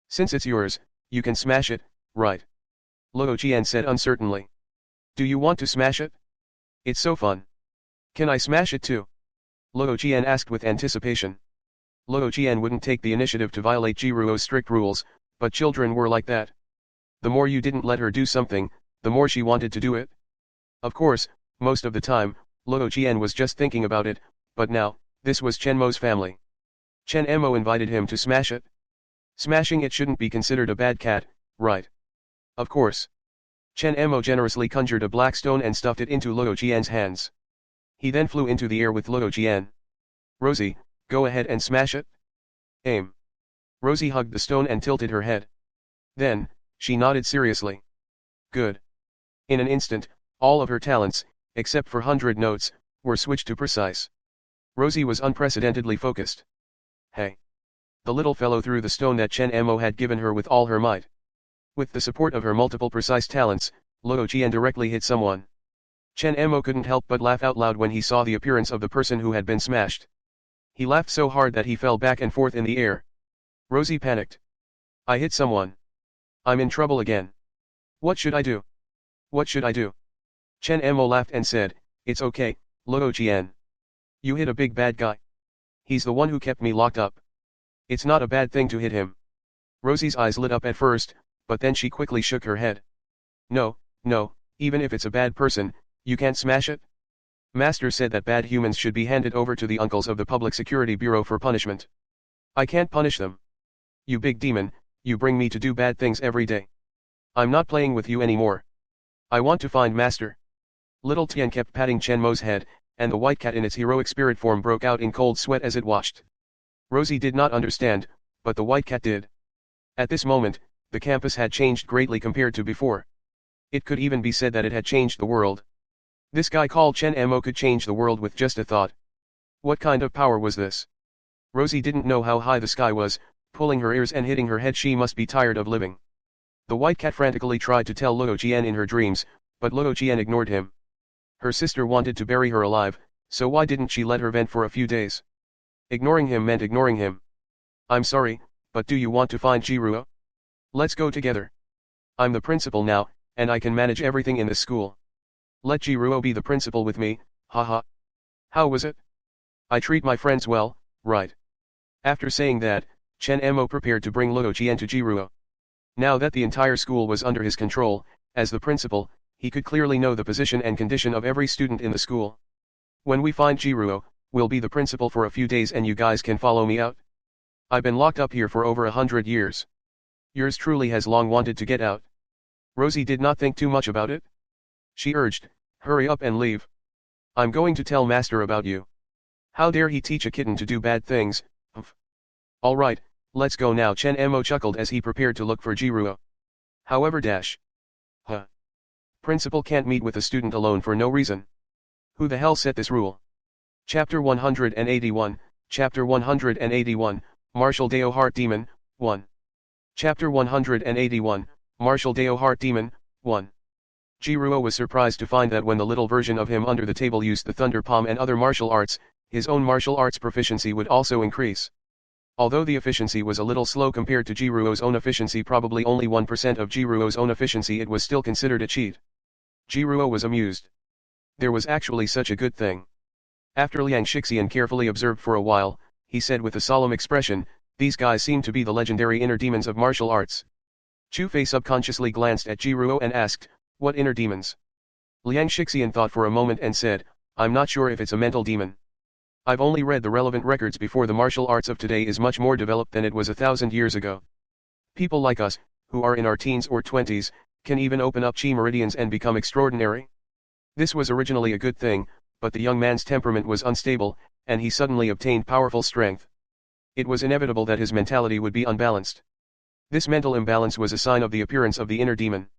Since it's yours, you can smash it, right? Luo Qian said uncertainly. Do you want to smash it? It's so fun. Can I smash it too? Luo Qian asked with anticipation. Luo Qian wouldn't take the initiative to violate Jiruo's strict rules, but children were like that. The more you didn't let her do something, the more she wanted to do it. Of course, most of the time, Luo Qian was just thinking about it, but now, this was Chen Mo's family. Chen Mo invited him to smash it. Smashing it shouldn't be considered a bad cat, right? Of course. Chen Mo generously conjured a black stone and stuffed it into Luo Qian's hands. He then flew into the air with Luo Qian. Rosie, go ahead and smash it. Aim. Rosie hugged the stone and tilted her head. Then, she nodded seriously. Good. In an instant, all of her talents, except for 100 notes, were switched to precise. Rosie was unprecedentedly focused. Hey. The little fellow threw the stone that Chen Mo had given her with all her might. With the support of her multiple precise talents, Luo Qian directly hit someone. Chen Mo couldn't help but laugh out loud when he saw the appearance of the person who had been smashed. He laughed so hard that he fell back and forth in the air. Rosie panicked. I hit someone. I'm in trouble again. What should I do? What should I do? Chen Mo laughed and said, it's okay, Luo Qian. You hit a big bad guy. He's the one who kept me locked up. It's not a bad thing to hit him. Rosie's eyes lit up at first, but then she quickly shook her head. No, no, even if it's a bad person, you can't smash it? Master said that bad humans should be handed over to the uncles of the Public Security Bureau for punishment. I can't punish them. You big demon, you bring me to do bad things every day. I'm not playing with you anymore. I want to find Master. Little Tian kept patting Chen Mo's head, and the white cat in its heroic spirit form broke out in cold sweat as it watched. Rosie did not understand, but the white cat did. At this moment, the campus had changed greatly compared to before. It could even be said that it had changed the world. This guy called Chen Mo could change the world with just a thought. What kind of power was this? Rosie didn't know how high the sky was, pulling her ears and hitting her head. She must be tired of living. The white cat frantically tried to tell Luo Qian in her dreams, but Luo Qian ignored him. Her sister wanted to bury her alive, so why didn't she let her vent for a few days? Ignoring him meant ignoring him. I'm sorry, but do you want to find Jiruo? Let's go together. I'm the principal now, and I can manage everything in this school. Let Jiruo be the principal with me, haha. How was it? I treat my friends well, right? After saying that, Chen Mo prepared to bring Luo Qian to Jiruo. Now that the entire school was under his control, as the principal, he could clearly know the position and condition of every student in the school. When we find Jiruo, we'll be the principal for a few days and you guys can follow me out. I've been locked up here for over 100 years. Yours truly has long wanted to get out. Rosie did not think too much about it. She urged, hurry up and leave. I'm going to tell Master about you. How dare he teach a kitten to do bad things, All right, let's go now. Chen Mo chuckled as he prepared to look for Jiruo. However Principal can't meet with a student alone for no reason. Who the hell set this rule? Chapter 181, Chapter 181, Martial Deo Heart Demon, 1. Chapter 181, Martial Deo Heart Demon, 1. Jiruo was surprised to find that when the little version of him under the table used the Thunder Palm and other martial arts, his own martial arts proficiency would also increase. Although the efficiency was a little slow compared to Jiruo's own efficiency, probably only 1% of Jiruo's own efficiency, it was still considered a cheat. Jiruo was amused. There was actually such a good thing. After Liang Shixian carefully observed for a while, he said with a solemn expression, "These guys seem to be the legendary inner demons of martial arts." Chu Fei subconsciously glanced at Jiruo and asked, "What inner demons?" Liang Shixian thought for a moment and said, "I'm not sure if it's a mental demon. I've only read the relevant records before. The martial arts of today is much more developed than it was 1,000 years ago. People like us, who are in our teens or 20s, can even open up chi meridians and become extraordinary." This was originally a good thing, but the young man's temperament was unstable, and he suddenly obtained powerful strength. It was inevitable that his mentality would be unbalanced. This mental imbalance was a sign of the appearance of the inner demon.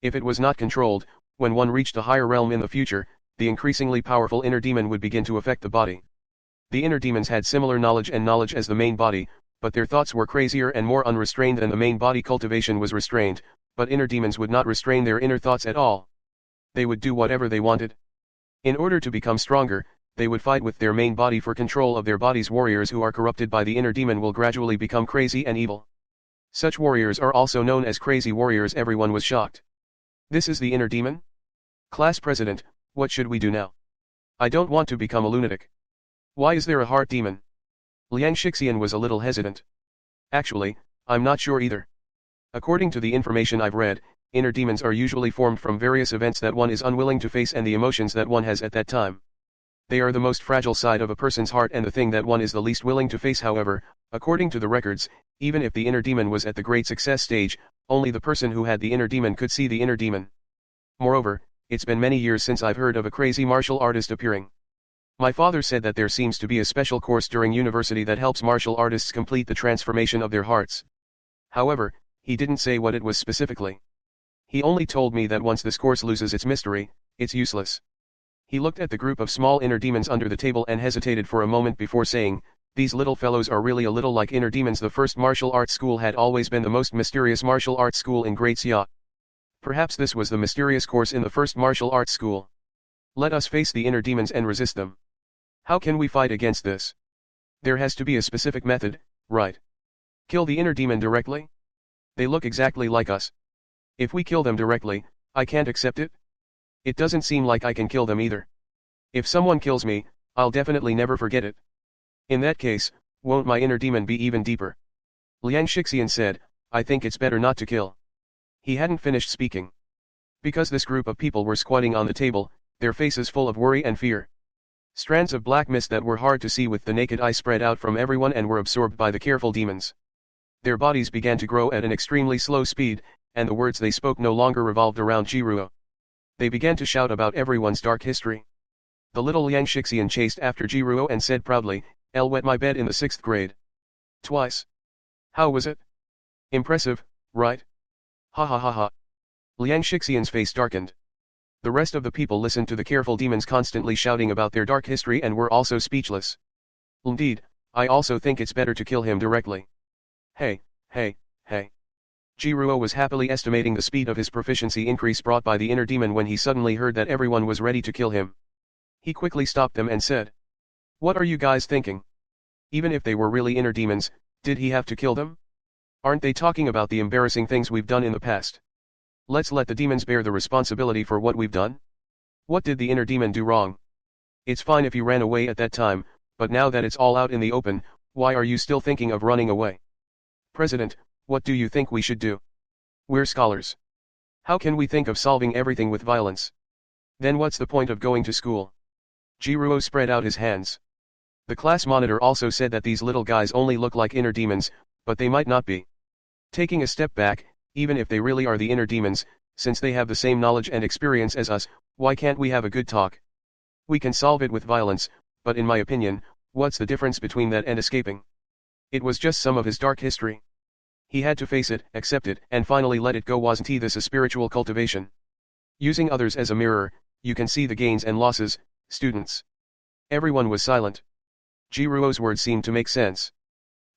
If it was not controlled, when one reached a higher realm in the future, the increasingly powerful inner demon would begin to affect the body. The inner demons had similar knowledge as the main body, but their thoughts were crazier and more unrestrained than the main body. Cultivation was restrained, but inner demons would not restrain their inner thoughts at all. They would do whatever they wanted. In order to become stronger, they would fight with their main body for control of their bodies. Warriors who are corrupted by the inner demon will gradually become crazy and evil. Such warriors are also known as crazy warriors. Everyone was shocked. This is the inner demon? Class president, what should we do now? I don't want to become a lunatic. Why is there a heart demon? Liang Shixian was a little hesitant. Actually, I'm not sure either. According to the information I've read, inner demons are usually formed from various events that one is unwilling to face and the emotions that one has at that time. They are the most fragile side of a person's heart and the thing that one is the least willing to face. However, according to the records, even if the inner demon was at the great success stage, only the person who had the inner demon could see the inner demon. Moreover, it's been many years since I've heard of a crazy martial artist appearing. My father said that there seems to be a special course during university that helps martial artists complete the transformation of their hearts. However, he didn't say what it was specifically. He only told me that once this course loses its mystery, it's useless. He looked at the group of small inner demons under the table and hesitated for a moment before saying, "These little fellows are really a little like inner demons." The first martial arts school had always been the most mysterious martial arts school in Great Xia. Perhaps this was the mysterious course in the first martial arts school. Let us face the inner demons and resist them. How can we fight against this? There has to be a specific method, right? Kill the inner demon directly? They look exactly like us. If we kill them directly, I can't accept it. It doesn't seem like I can kill them either. If someone kills me, I'll definitely never forget it. In that case, won't my inner demon be even deeper? Liang Shixian said, "I think it's better not to kill." He hadn't finished speaking. Because this group of people were squatting on the table, their faces full of worry and fear. Strands of black mist that were hard to see with the naked eye spread out from everyone and were absorbed by the careful demons. Their bodies began to grow at an extremely slow speed, and the words they spoke no longer revolved around Jiruo. They began to shout about everyone's dark history. The little Liang Shixian chased after Jiruo and said proudly, "L wet my bed in the 6th grade. Twice. How was it? Impressive, right? Ha ha ha ha." Liang Shixian's face darkened. The rest of the people listened to the careful demons constantly shouting about their dark history and were also speechless. "Indeed, I also think it's better to kill him directly. Hey, hey, hey." Jiruo was happily estimating the speed of his proficiency increase brought by the inner demon when he suddenly heard that everyone was ready to kill him. He quickly stopped them and said, "What are you guys thinking? Even if they were really inner demons, did he have to kill them? Aren't they talking about the embarrassing things we've done in the past? Let's let the demons bear the responsibility for what we've done. What did the inner demon do wrong? It's fine if you ran away at that time, but now that it's all out in the open, why are you still thinking of running away? President, what do you think we should do? We're scholars. How can we think of solving everything with violence? Then what's the point of going to school?" Jiruo spread out his hands. The class monitor also said that these little guys only look like inner demons, but they might not be. Taking a step back, even if they really are the inner demons, since they have the same knowledge and experience as us, why can't we have a good talk? We can solve it with violence, but in my opinion, what's the difference between that and escaping? It was just some of his dark history. He had to face it, accept it, and finally let it go. Wasn't this a spiritual cultivation? Using others as a mirror, you can see the gains and losses, students. Everyone was silent. Jiruo's words seemed to make sense.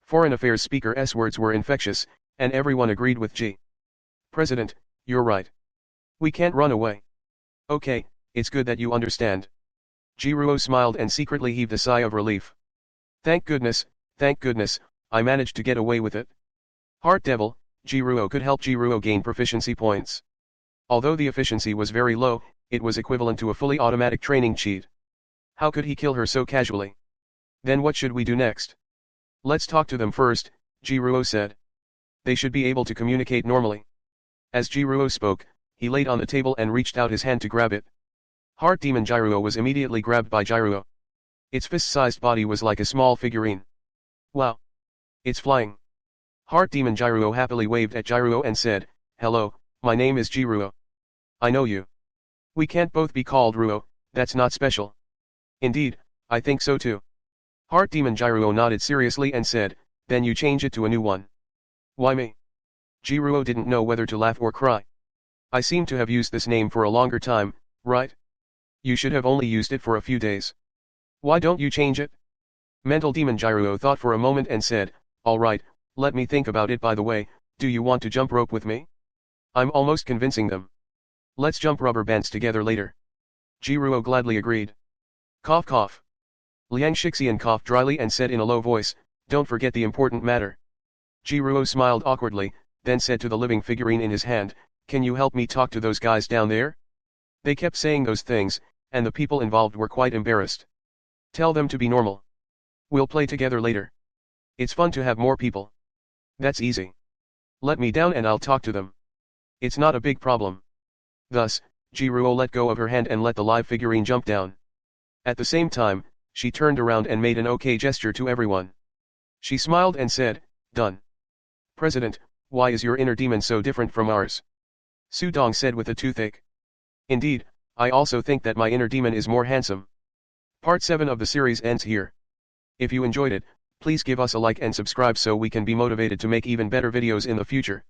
Foreign Affairs Speaker's words were infectious, and everyone agreed with Ji. "President, you're right. We can't run away. Okay, it's good that you understand. Jiruo smiled and secretly heaved a sigh of relief. Thank goodness, I managed to get away with it. Heart Devil, Jiruo could help Jiruo gain proficiency points. Although the efficiency was very low, it was equivalent to a fully automatic training cheat. How could he kill her so casually? Then what should we do next? Let's talk to them first, Jiruo said. They should be able to communicate normally. As Jiruo spoke, he laid on the table and reached out his hand to grab it. Heart Demon Jiruo was immediately grabbed by Jiruo. Its fist-sized body was like a small figurine. Wow! It's flying. Heart Demon Jiruo happily waved at Jiruo and said, Hello, my name is Jiruo. I know you. We can't both be called Ruo, that's not special. Indeed, I think so too. Heart Demon Jiruo nodded seriously and said, Then you change it to a new one. Why me? Jiruo didn't know whether to laugh or cry. I seem to have used this name for a longer time, right? You should have only used it for a few days. Why don't you change it? Mental Demon Jiruo thought for a moment and said, Alright, let me think about it. By the way, do you want to jump rope with me? I'm almost convincing them. Let's jump rubber bands together later. Jiruo gladly agreed. Cough cough. Liang Shixian coughed dryly and said in a low voice, Don't forget the important matter. Jiruo smiled awkwardly, then said to the living figurine in his hand, Can you help me talk to those guys down there? They kept saying those things, and the people involved were quite embarrassed. Tell them to be normal. We'll play together later. It's fun to have more people. That's easy. Let me down and I'll talk to them. It's not a big problem. Thus, Jiruo let go of her hand and let the live figurine jump down. At the same time, she turned around and made an OK gesture to everyone. She smiled and said, Done. President, why is your inner demon so different from ours? Su Dong said with a toothache. Indeed, I also think that my inner demon is more handsome. Part 7 of the series ends here. If you enjoyed it, please give us a like and subscribe so we can be motivated to make even better videos in the future.